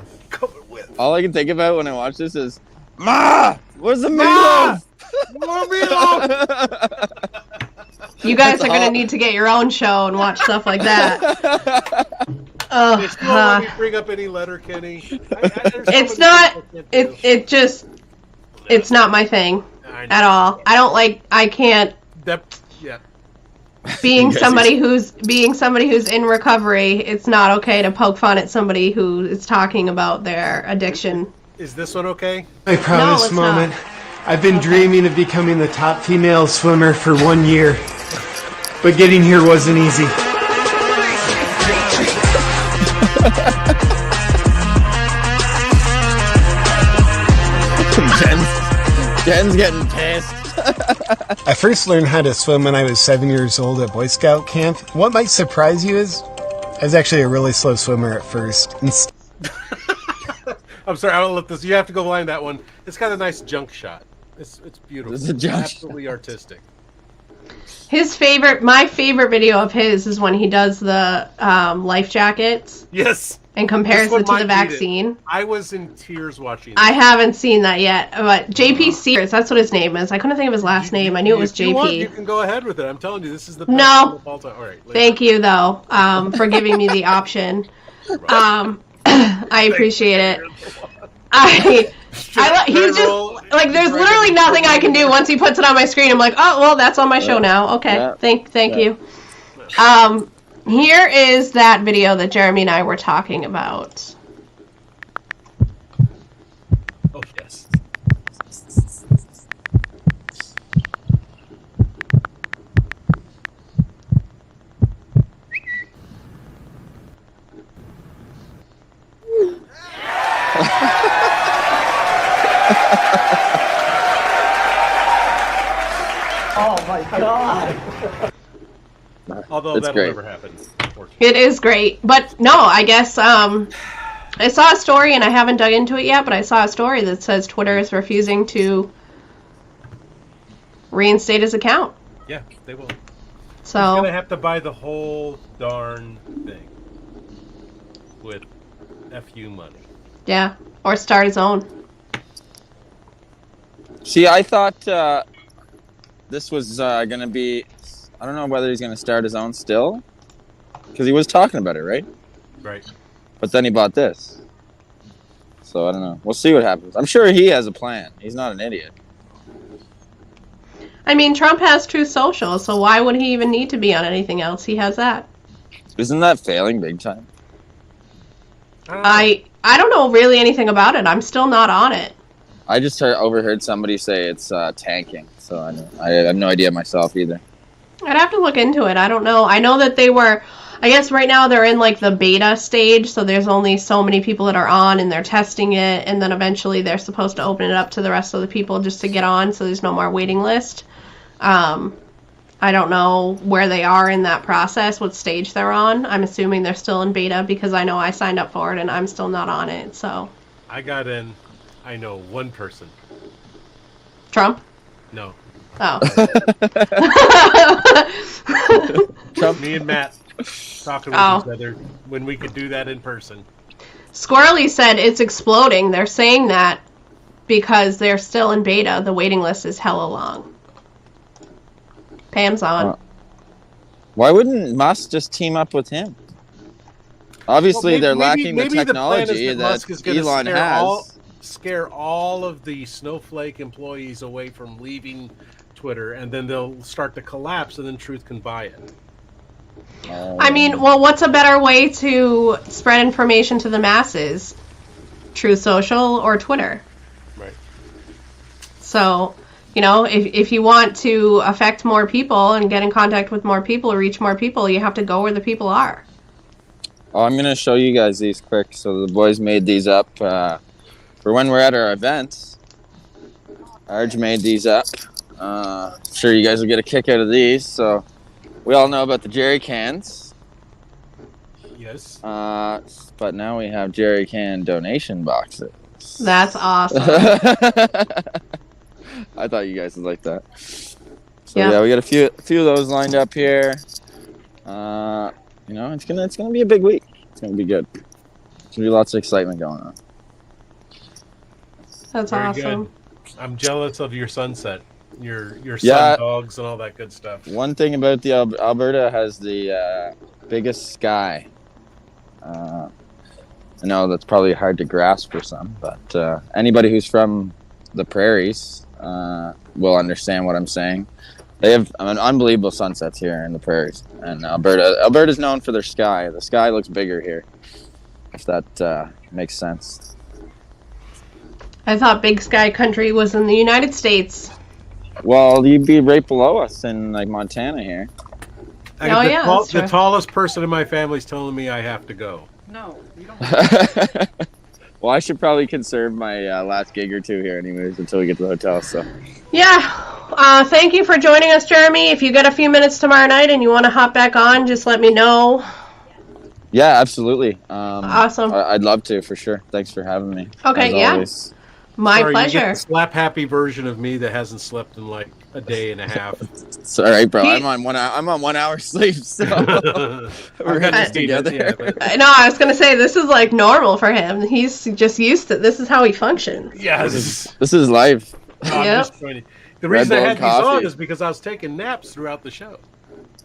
All I can think about when I watch this is, Ma, where's the meatloaf? More meatloaf! You guys are gonna need to get your own show and watch stuff like that. Oh, They still let me bring up any letter, Kenny. it's not. It just. It's not my thing at all. I can't. Yeah. Being somebody who's in recovery, it's not okay to poke fun at somebody who is talking about their addiction. Is this one okay? My proudest it's moment. not. I've been dreaming of becoming the top female swimmer for 1 year, but getting here wasn't easy. Jen's getting pissed. I first learned how to swim when I was 7 years old at Boy Scout camp. What might surprise you is I was actually a really slow swimmer at first. I'm sorry, I don't let this. You have to go blind that one. It's got a nice junk shot. It's beautiful. It's a junk absolutely artistic. My favorite video of his is when he does the life jackets. Yes. And compares This it to one the might beat it. vaccine. I was in tears watching. I haven't seen that yet, but JP Sears, that's what his name is. I couldn't think of his last name. I knew it was If you want, you JP. can go ahead with it. I'm telling you, this is the best No. one of all time. All right. Thank you, though, for giving me the option. I appreciate it. He's just like, there's literally nothing I can do once he puts it on my screen. I'm like, oh well, that's on my show now. Okay, Yeah. thank you. Here is that video that Jeremy and I were talking about. Oh yes. Oh my God. Although It's that'll great. never happen. Unfortunately. It is great. But no, I guess I saw a story, and I haven't dug into it yet, but I saw a story that says Twitter is refusing to reinstate his account. Yeah, they will. So he's gonna have to buy the whole darn thing with FU money. yeah, or start his own. See, I thought this was going to be... I don't know whether he's going to start his own still. Because he was talking about it, right? Right. But then he bought this. So I don't know. We'll see what happens. I'm sure he has a plan. He's not an idiot. I mean, Trump has Truth Social, so why would he even need to be on anything else? He has that. Isn't that failing big time? I don't know really anything about it. I'm still not on it. I just overheard somebody say it's tanking. So I have no idea myself either. I'd have to look into it. I don't know. I know that they were, I guess right now they're in like the beta stage, so there's only so many people that are on and they're testing it, and then eventually they're supposed to open it up to the rest of the people just to get on, so there's no more waiting list. I don't know where they are in that process, what stage they're on. I'm assuming they're still in beta because I know I signed up for it and I'm still not on it, so. I got in, I know one person. Trump? No. Oh. Trump. Me and Matt talking with each other when we could do that in person. Squirrely said it's exploding. They're saying that because they're still in beta. The waiting list is hella long. Pam's on. Why wouldn't Musk just team up with him? Obviously, they're lacking the technology that Musk is gonna Elon has. Scare all of the snowflake employees away from leaving Twitter, and then they'll start to collapse, and then Truth can buy it. I mean, well, what's a better way to spread information to the masses? Truth Social or Twitter? Right. So, you know, if you want to affect more people and get in contact with more people or reach more people, you have to go where the people are. Oh, I'm going to show you guys these quick. So the boys made these up for when we're at our events. Arj made these up. Sure you guys will get a kick out of these. So we all know about the jerry cans. Yes. But now we have jerry can donation boxes. That's awesome. I thought you guys would like that. So yeah, we got a few of those lined up here. You know, it's gonna be a big week. It's gonna be good. There's gonna be lots of excitement going on. That's Very awesome. Good. I'm jealous of your sunset, your sun dogs and all that good stuff. One thing about the Alberta has the biggest sky. I know that's probably hard to grasp for some, but anybody who's from the prairies will understand what I'm saying. They have unbelievable sunsets here in the prairies, and Alberta's known for their sky. The sky looks bigger here, if that makes sense. I thought Big Sky Country was in the United States. Well, you'd be right below us in like Montana here. The tallest person in my family's telling me I have to go. No, you don't. Well, I should probably conserve my last gig or two here anyways until we get to the hotel. So. Yeah. Thank you for joining us, Jeremy. If you get a few minutes tomorrow night and you want to hop back on, just let me know. Yeah, absolutely. Awesome. I'd love to, for sure. Thanks for having me. Okay, as always. My Sorry, pleasure. You get the slap happy version of me that hasn't slept in like a day and a half. It's all right, bro. I'm on 1 hour sleep, so we're in this together. No, I was gonna say this is like normal for him. He's just used to. This is how he functions. Yeah, this is life. I'm just trying to, the reason I had these on is because I was taking naps throughout the show.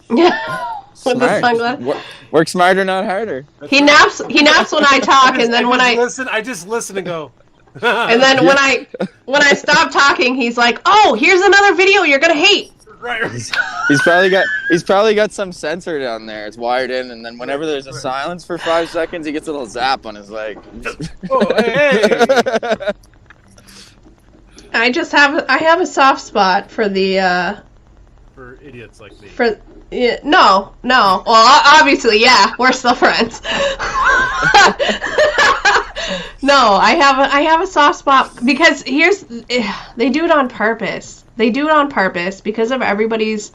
Yeah. With the sunglasses. Work smarter, not harder. He naps when I talk, and then when I just listen and go. And then when I stop talking, he's like, "Oh, here's another video you're gonna hate." Right. He's probably got some sensor down there. It's wired in, and then whenever there's a silence for 5 seconds, he gets a little zap on his leg. Oh, hey. I have a soft spot for the for idiots like me. No. Well, obviously, yeah, we're still friends. No, I have a soft spot because they do it on purpose. They do it on purpose because of everybody's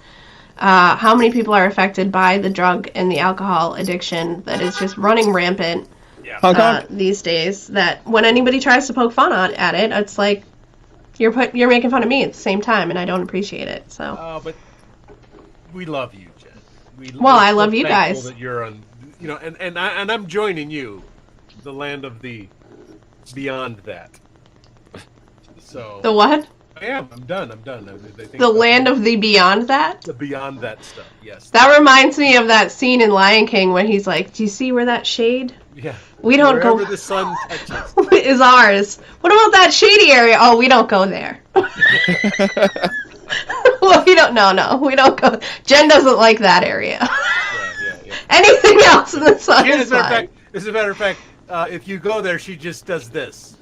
how many people are affected by the drug and the alcohol addiction that is just running rampant these days, that when anybody tries to poke fun at it, it's like you're making fun of me at the same time, and I don't appreciate it. So. But we love you, Jen. I love you guys. That you're on, and I'm joining you, the land of the beyond that. So the what? I am. I'm done. The land of the beyond that? The beyond that stuff, yes. That reminds me of that scene in Lion King when he's like, do you see where that shade? Yeah. We don't Wherever go. the sun touches. Is ours. What about that shady area? Oh, we don't go there. Well, we don't. No, we don't go. Jen doesn't like that area. Yeah. Anything else in the sun is fine. As a matter of fact, if you go there, she just does this.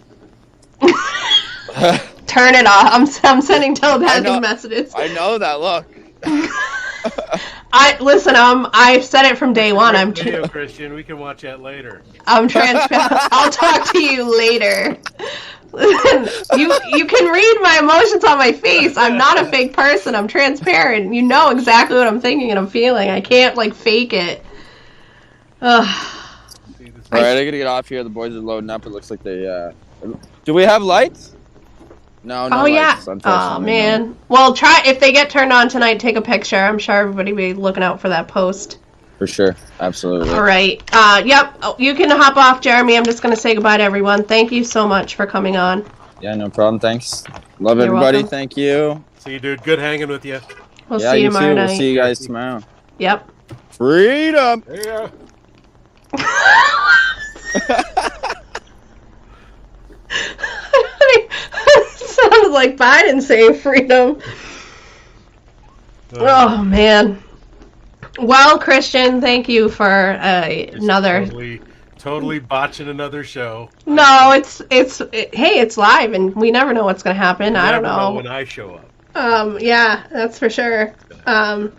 Turn it off. I'm sending telepathic messages. I know that look. Listen. I've said it from day one. I'm video, Christian. We can watch that later. I'm transparent. I'll talk to you later. You can read my emotions on my face. I'm not a fake person. I'm transparent. You know exactly what I'm thinking and I'm feeling. I can't fake it. Ugh. All right, I gotta get off here. The boys are loading up. It looks like they. Do we have lights? No. Oh yeah. Oh man. Well, try if they get turned on tonight. Take a picture. I'm sure everybody will be looking out for that post. For sure. Absolutely. All right. Yep. You can hop off, Jeremy. I'm just going to say goodbye to everyone. Thank you so much for coming on. Yeah, no problem. Thanks. Love You're everybody. welcome. Thank you. See you, dude. Good hanging with you. We'll see you tomorrow night. We'll see you guys tomorrow. Yep. Freedom. Yeah. Sounds like Biden saying freedom. Oh man. Well, Christian, thank you for another. Totally botching another show. No, hey, it's live, and we never know what's gonna happen. I don't know when I show up. Yeah, that's for sure. No,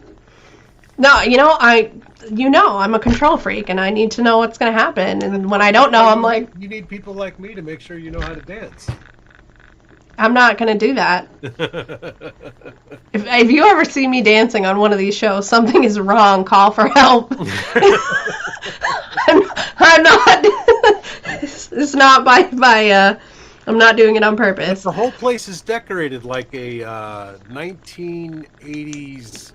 I'm a control freak, and I need to know what's gonna happen. And when I don't know, I'm like, you need people like me to make sure you know how to dance. I'm not gonna do that. If you ever see me dancing on one of these shows, something is wrong. Call for help. I'm not. It's not by. I'm not doing it on purpose. The whole place is decorated like a 1980s.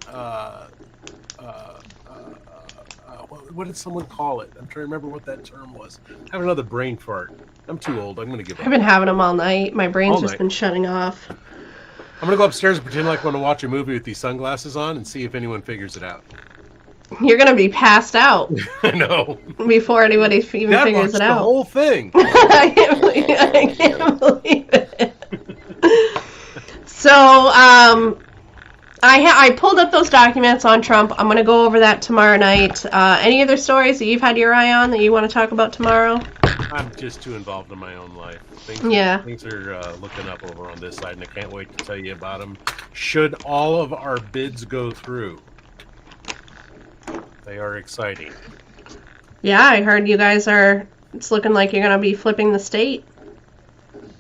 What did someone call it? I'm trying to remember what that term was. I have another brain fart. I'm too old. I'm going to give up. I've been having them all night. My brain's just been shutting off. I'm going to go upstairs and pretend like I want to watch a movie with these sunglasses on and see if anyone figures it out. You're going to be passed out. I know. Before anybody even figures it out. The whole thing. I can't believe it. So, I pulled up those documents on Trump. I'm going to go over that tomorrow night. Any other stories that you've had your eye on that you want to talk about tomorrow? I'm just too involved in my own life. Things are looking up over on this side, and I can't wait to tell you about them. Should all of our bids go through, they are exciting. Yeah, I heard you guys it's looking like you're going to be flipping the state.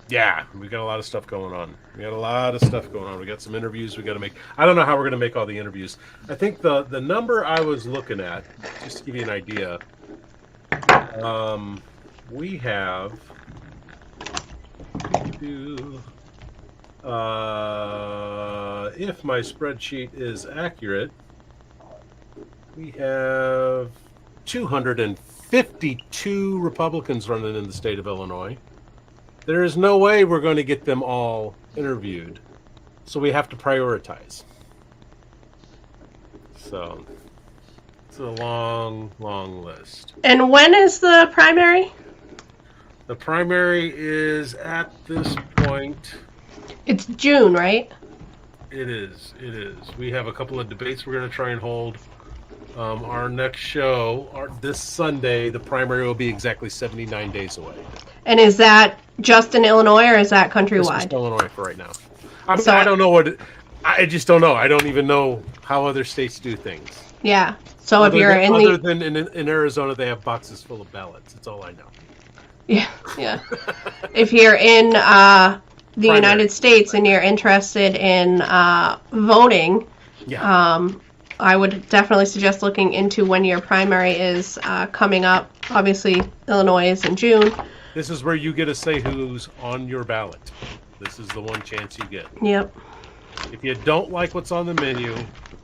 Yeah, we got a lot of stuff going on. We got some interviews we got to make. I don't know how we're going to make all the interviews. I think the number I was looking at, just to give you an idea, we have if my spreadsheet is accurate, we have 252 Republicans running in the state of Illinois. There is no way we're going to get them all interviewed, so we have to prioritize. So it's a long, long list. And when is the primary? The primary is at this point. It's June, right? It is. We have a couple of debates we're going to try and hold. Our next show, this Sunday, the primary will be exactly 79 days away. And is that just in Illinois, or is that countrywide? Just Illinois for right now. I don't know I just don't know. I don't even know how other states do things. Yeah. So other than in Arizona, they have boxes full of ballots. That's all I know. Yeah. If you're in the United States and you're interested in voting, I would definitely suggest looking into when your primary is coming up. Obviously, Illinois is in June. This is where you get to say who's on your ballot. This is the one chance you get. Yep. If you don't like what's on the menu,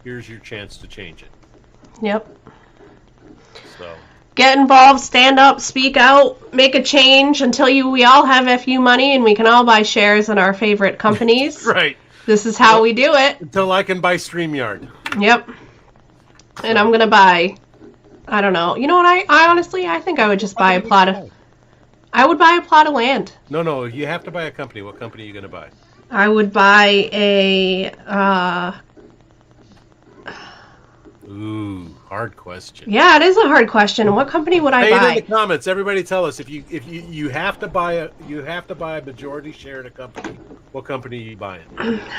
here's your chance to change it. Yep. So get involved, stand up, speak out, make a change until we all have FU money and we can all buy shares in our favorite companies. Right. This is how we do it. Until I can buy StreamYard. Yep. And I'm gonna buy. I don't know. You know what? I honestly, I think I would just buy a plot of. I would buy a plot of land. No, you have to buy a company. What company are you going to buy? I would buy a. Ooh, hard question. Yeah, it is a hard question. What company would I Say buy? it in the comments. Everybody, tell us if you have to buy a majority share in a company. What company are you buying?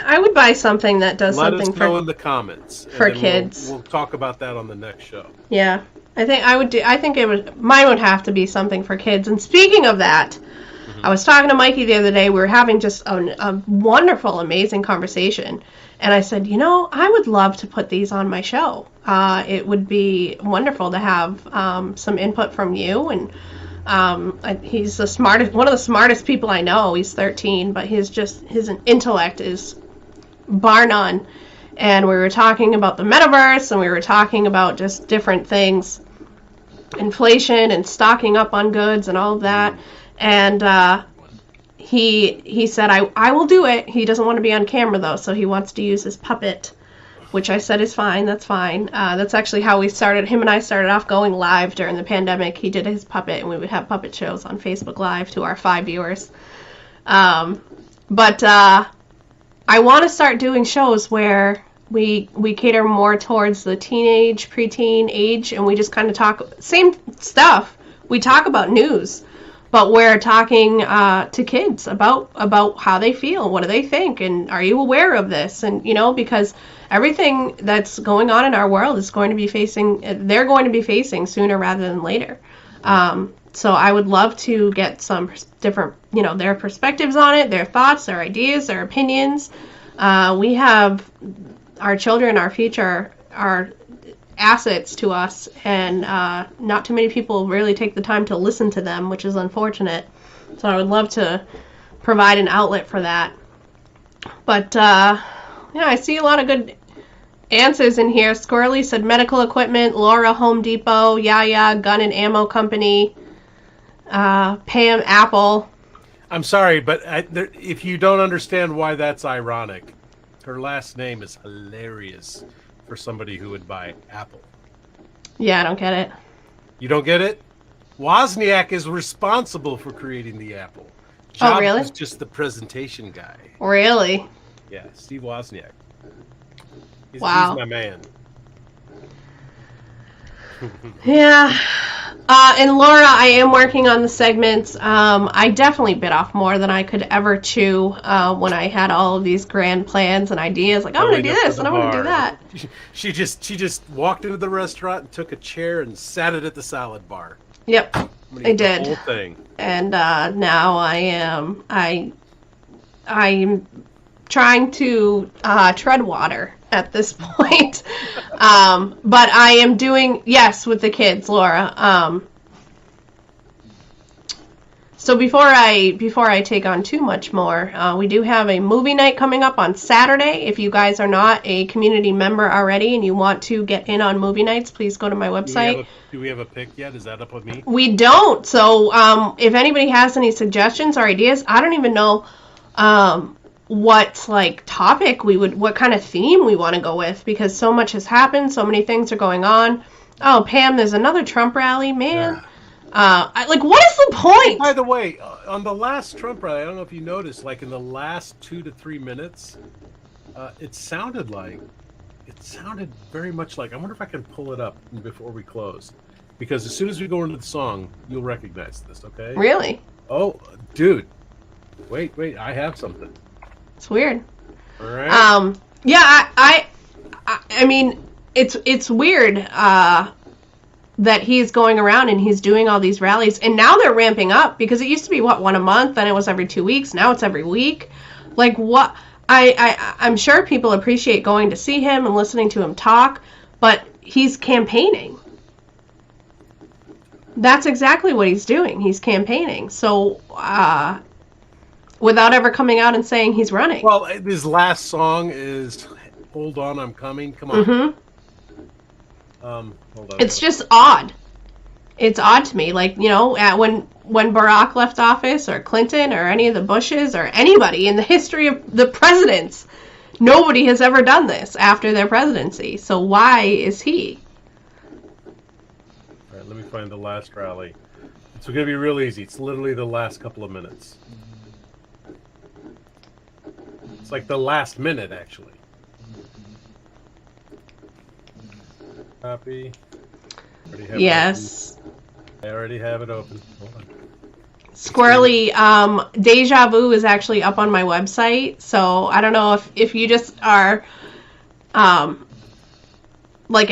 I would buy something that does Let something us know for in the comments for and then kids. We'll talk about that on the next show. Yeah, I think I would do. I think mine would have to be something for kids. And speaking of that, I was talking to Mikey the other day. We were having just a wonderful, amazing conversation. And I said, I would love to put these on my show. It would be wonderful to have some input from you. And he's one of the smartest people I know. He's 13, but his intellect is bar none. And we were talking about the metaverse, and we were talking about just different things, inflation and stocking up on goods and all of that. And he said, I will do it. He doesn't want to be on camera, though, so he wants to use his puppet, which I said is fine. That's fine. That's actually how we started. Him and I started off going live during the pandemic. He did his puppet, and we would have puppet shows on Facebook Live to our 5 viewers. But I want to start doing shows where we cater more towards the teenage, preteen age, and we just kind of talk same stuff. We talk about news, but we're talking to kids about how they feel, what do they think, and are you aware of this? And because everything that's going on in our world is going to be they're going to be facing sooner rather than later. So I would love to get some different, their perspectives on it, their thoughts, their ideas, their opinions. We have our children, our future, are assets to us, and not too many people really take the time to listen to them, which is unfortunate. So I would love to provide an outlet for that. But I see a lot of good answers in here. Squirrely said medical equipment, Laura Home Depot, Yaya Gun and Ammo Company, Pam Apple. I'm sorry, but if you don't understand why that's ironic, her last name is hilarious for somebody who would buy Apple. Yeah, I don't get it. You don't get it? Wozniak is responsible for creating the Apple. Jobs really? is just the presentation guy. Really? Yeah, Steve Wozniak. He's my man. Yeah. And Laura, I am working on the segments. I definitely bit off more than I could ever chew when I had all of these grand plans and ideas. Like, I'm going to do this and I'm going to do that. She just walked into the restaurant and took a chair and sat it at the salad bar. Yep, I did. The whole thing. And now I'm trying to tread water at this point. But I am doing, yes, with the kids, Laura. So before I take on too much more, we do have a movie night coming up on Saturday. If you guys are not a community member already and you want to get in on movie nights, please go to my website. Do we have a pick yet? Is that up with me? We don't. So if anybody has any suggestions or ideas, I don't even know what topic what kind of theme we want to go with, because so much has happened, so many things are going on. Oh, Pam, there's another Trump rally, man. What is the point? By the way, on the last Trump rally, I don't know if you noticed, in the last 2 to 3 minutes, it sounded very much like, I wonder if I can pull it up before we close, because as soon as we go into the song, you'll recognize this, okay? Really? Oh, dude. Wait, I have something. It's weird. All right. Yeah, I mean, it's weird that he's going around and he's doing all these rallies, and now they're ramping up, because it used to be one a month, then it was every 2 weeks, now it's every week. What? I'm sure people appreciate going to see him and listening to him talk, but he's campaigning. That's exactly what he's doing. He's campaigning. So, without ever coming out and saying he's running. Well, his last song is "Hold On, I'm Coming." Come on. Hold on. It's just odd. It's odd to me. Like, you know, when Barack left office, or Clinton, or any of the Bushes, or anybody in the history of the presidents, nobody has ever done this after their presidency. So why is he? All right, let me find the last rally. It's going to be real easy. It's literally the last couple of minutes. It's like the last minute, actually. Copy. Yes. I already have it open. Hold on. Squirrely, Deja Vu is actually up on my website, so I don't know if you just are, like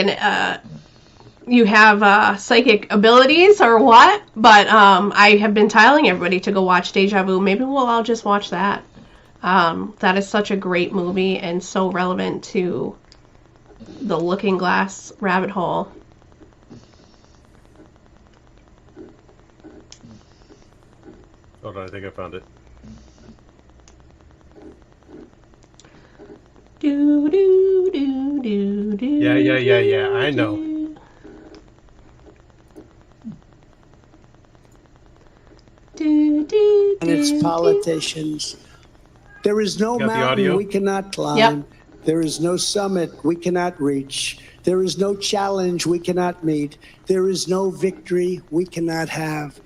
you have psychic abilities or what, but I have been telling everybody to go watch Deja Vu. Maybe we'll all just watch that. That is such a great movie and so relevant to the Looking Glass rabbit hole. Hold on, I think I found it. Do, do, do, do, do, Yeah. I know. Do, do, And its do, politicians. There is no Got the mountain audio? we cannot climb. Yep. There is no summit we cannot reach. There is no challenge we cannot meet. There is no victory we cannot have.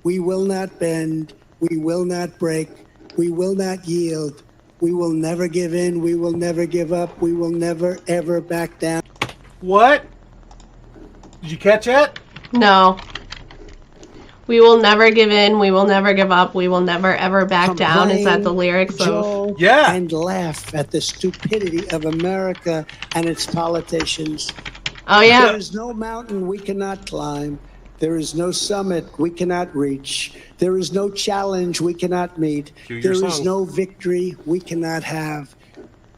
We will not bend. We will not break. We will not yield. We will never give in. We will never give up. We will never, ever back down. What? Did you catch that? No. We will never give in. We will never give up. We will never ever back down. Is that the lyrics of? Joel, Yeah. And laugh at the stupidity of America and its politicians. Oh yeah. There is no mountain we cannot climb. There is no summit we cannot reach. There is no challenge we cannot meet. Cue your There is song. no victory we cannot have.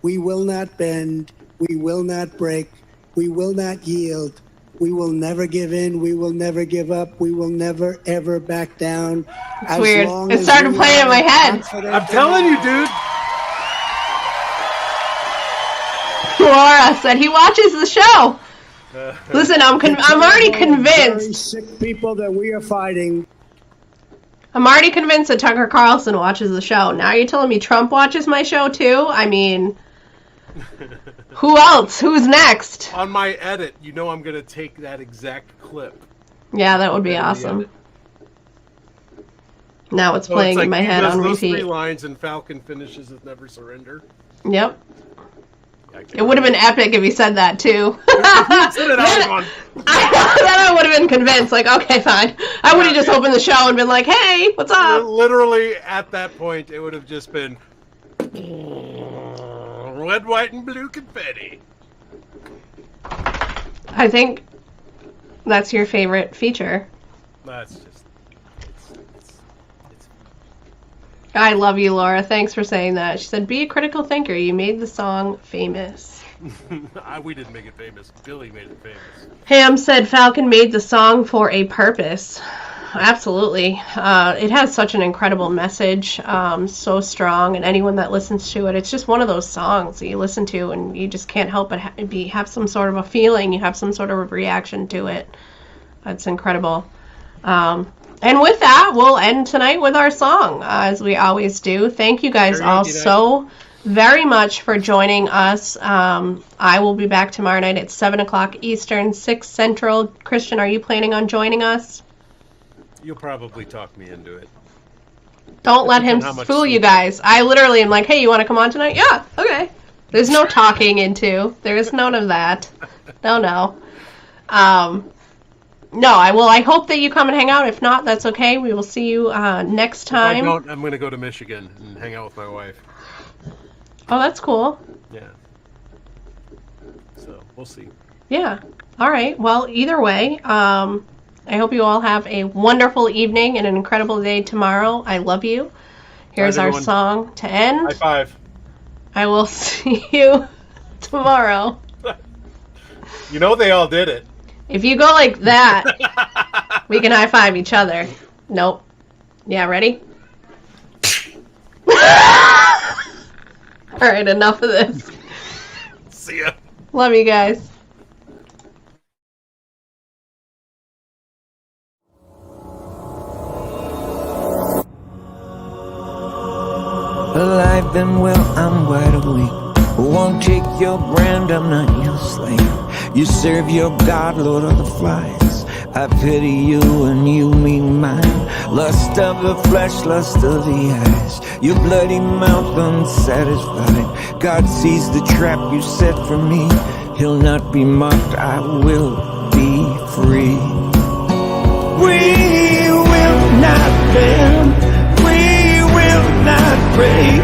We will not bend. We will not break. We will not yield. We will never give in. We will never give up. We will never, ever back down. It's weird. It started playing in my head. I'm telling you, dude. Laura said he watches the show. Listen, I'm already Very convinced. sick people that we are fighting. I'm already convinced that Tucker Carlson watches the show. Now you're telling me Trump watches my show too? I mean, who else? Who's next? On my edit, you know I'm going to take that exact clip. Yeah, that would be awesome. Now it's playing in my head on those repeat. 3 lines and Falcon finishes with "Never Surrender." Yep. It would have been epic if he said that too. Said it, I was on. Then I would have been convinced. Like, okay, fine. I would have just opened the show and been like, "Hey, what's up?" Literally, at that point, it would have just been red, white, and blue confetti. I think that's your favorite feature. That's just. I love you, Laura. Thanks for saying that. She said, "Be a critical thinker. You made the song famous." We didn't make it famous. Billy made it famous. Ham said Falcon made the song for a purpose. Absolutely. It has such an incredible message, so strong, and anyone that listens to it, it's just one of those songs that you listen to and you just can't help but have some sort of a feeling, you have some sort of a reaction to it. That's incredible. And with that, we'll end tonight with our song, as we always do. Thank you guys all so very much for joining us. I will be back tomorrow night at 7 o'clock Eastern, 6 Central. Christian, are you planning on joining us? You'll probably talk me into it. Don't let him fool you guys. I literally am like, "Hey, you want to come on tonight?" Yeah, okay. There's no talking into. There's none of that. No. No, I hope that you come and hang out. If not, that's okay. We will see you next time. If I don't, I'm going to go to Michigan and hang out with my wife. Oh, that's cool. Yeah. So, we'll see. Yeah. All right. Well, either way, I hope you all have a wonderful evening and an incredible day tomorrow. I love you. Here's our song to end. High five. I will see you tomorrow. You know they all did it. If you go like that, we can high five each other. Nope. Yeah, ready? All right, enough of this. See ya. Love you guys. Alive and well, I'm wide awake. Won't take your brand, I'm not your slave. You serve your God, Lord of the flies. I pity you and you mean mine. Lust of the flesh, lust of the eyes. Your bloody mouth unsatisfied. God sees the trap you set for me. He'll not be mocked, I will be free. We will not bend, we will not break.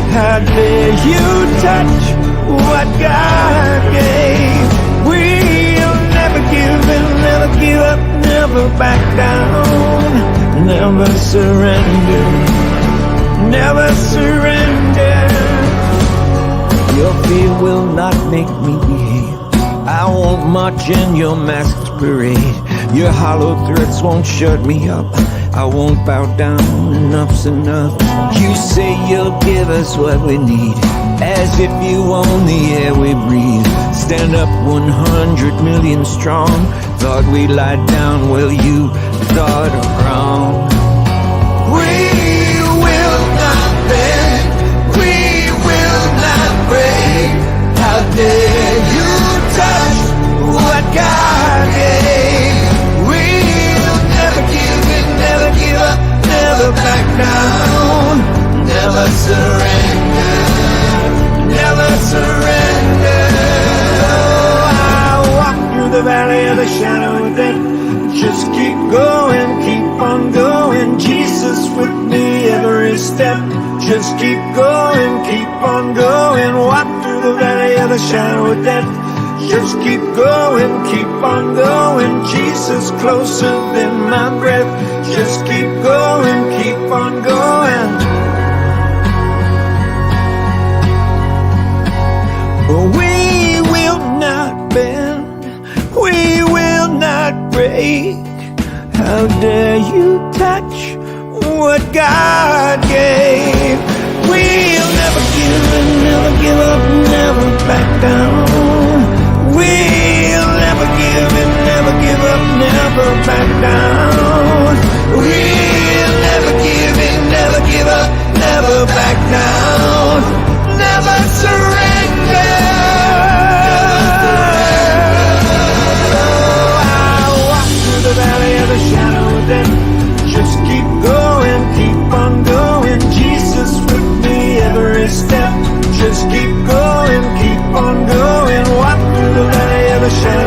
How dare you touch what God gave? We'll never give in, never give up, never back down, never surrender, never surrender. Your fear will not make me behave. I won't march in your masked parade. Your hollow threats won't shut me up. I won't bow down, enough's enough. You say you'll give us what we need, as if you own the air we breathe. Stand up 100 million strong. Thought we'd lie down, well you thought wrong. We will not bend, we will not break. How dare you touch what God gave? We'll never give in, never give up, never back down, never surrender, never surrender. Oh, I walk through the valley of the shadow of death. Just keep going, keep on going. Jesus with me every step. Just keep going, keep on going. Walk through the valley of the shadow of death. Just keep going, keep on going. Jesus closer than my breath. Just keep going, keep on going. We will not bend, we will not break. How dare you touch what God gave? We'll never give in, never give up, never back down. We'll never give in, never give up, never back down. We'll never give in, never give up, never back down. Never surrender. I walk through the valley of the shadow of death. Just keep going, keep on going. Jesus with me every step. Just keep going, keep on going. Walk through the valley of the shadow.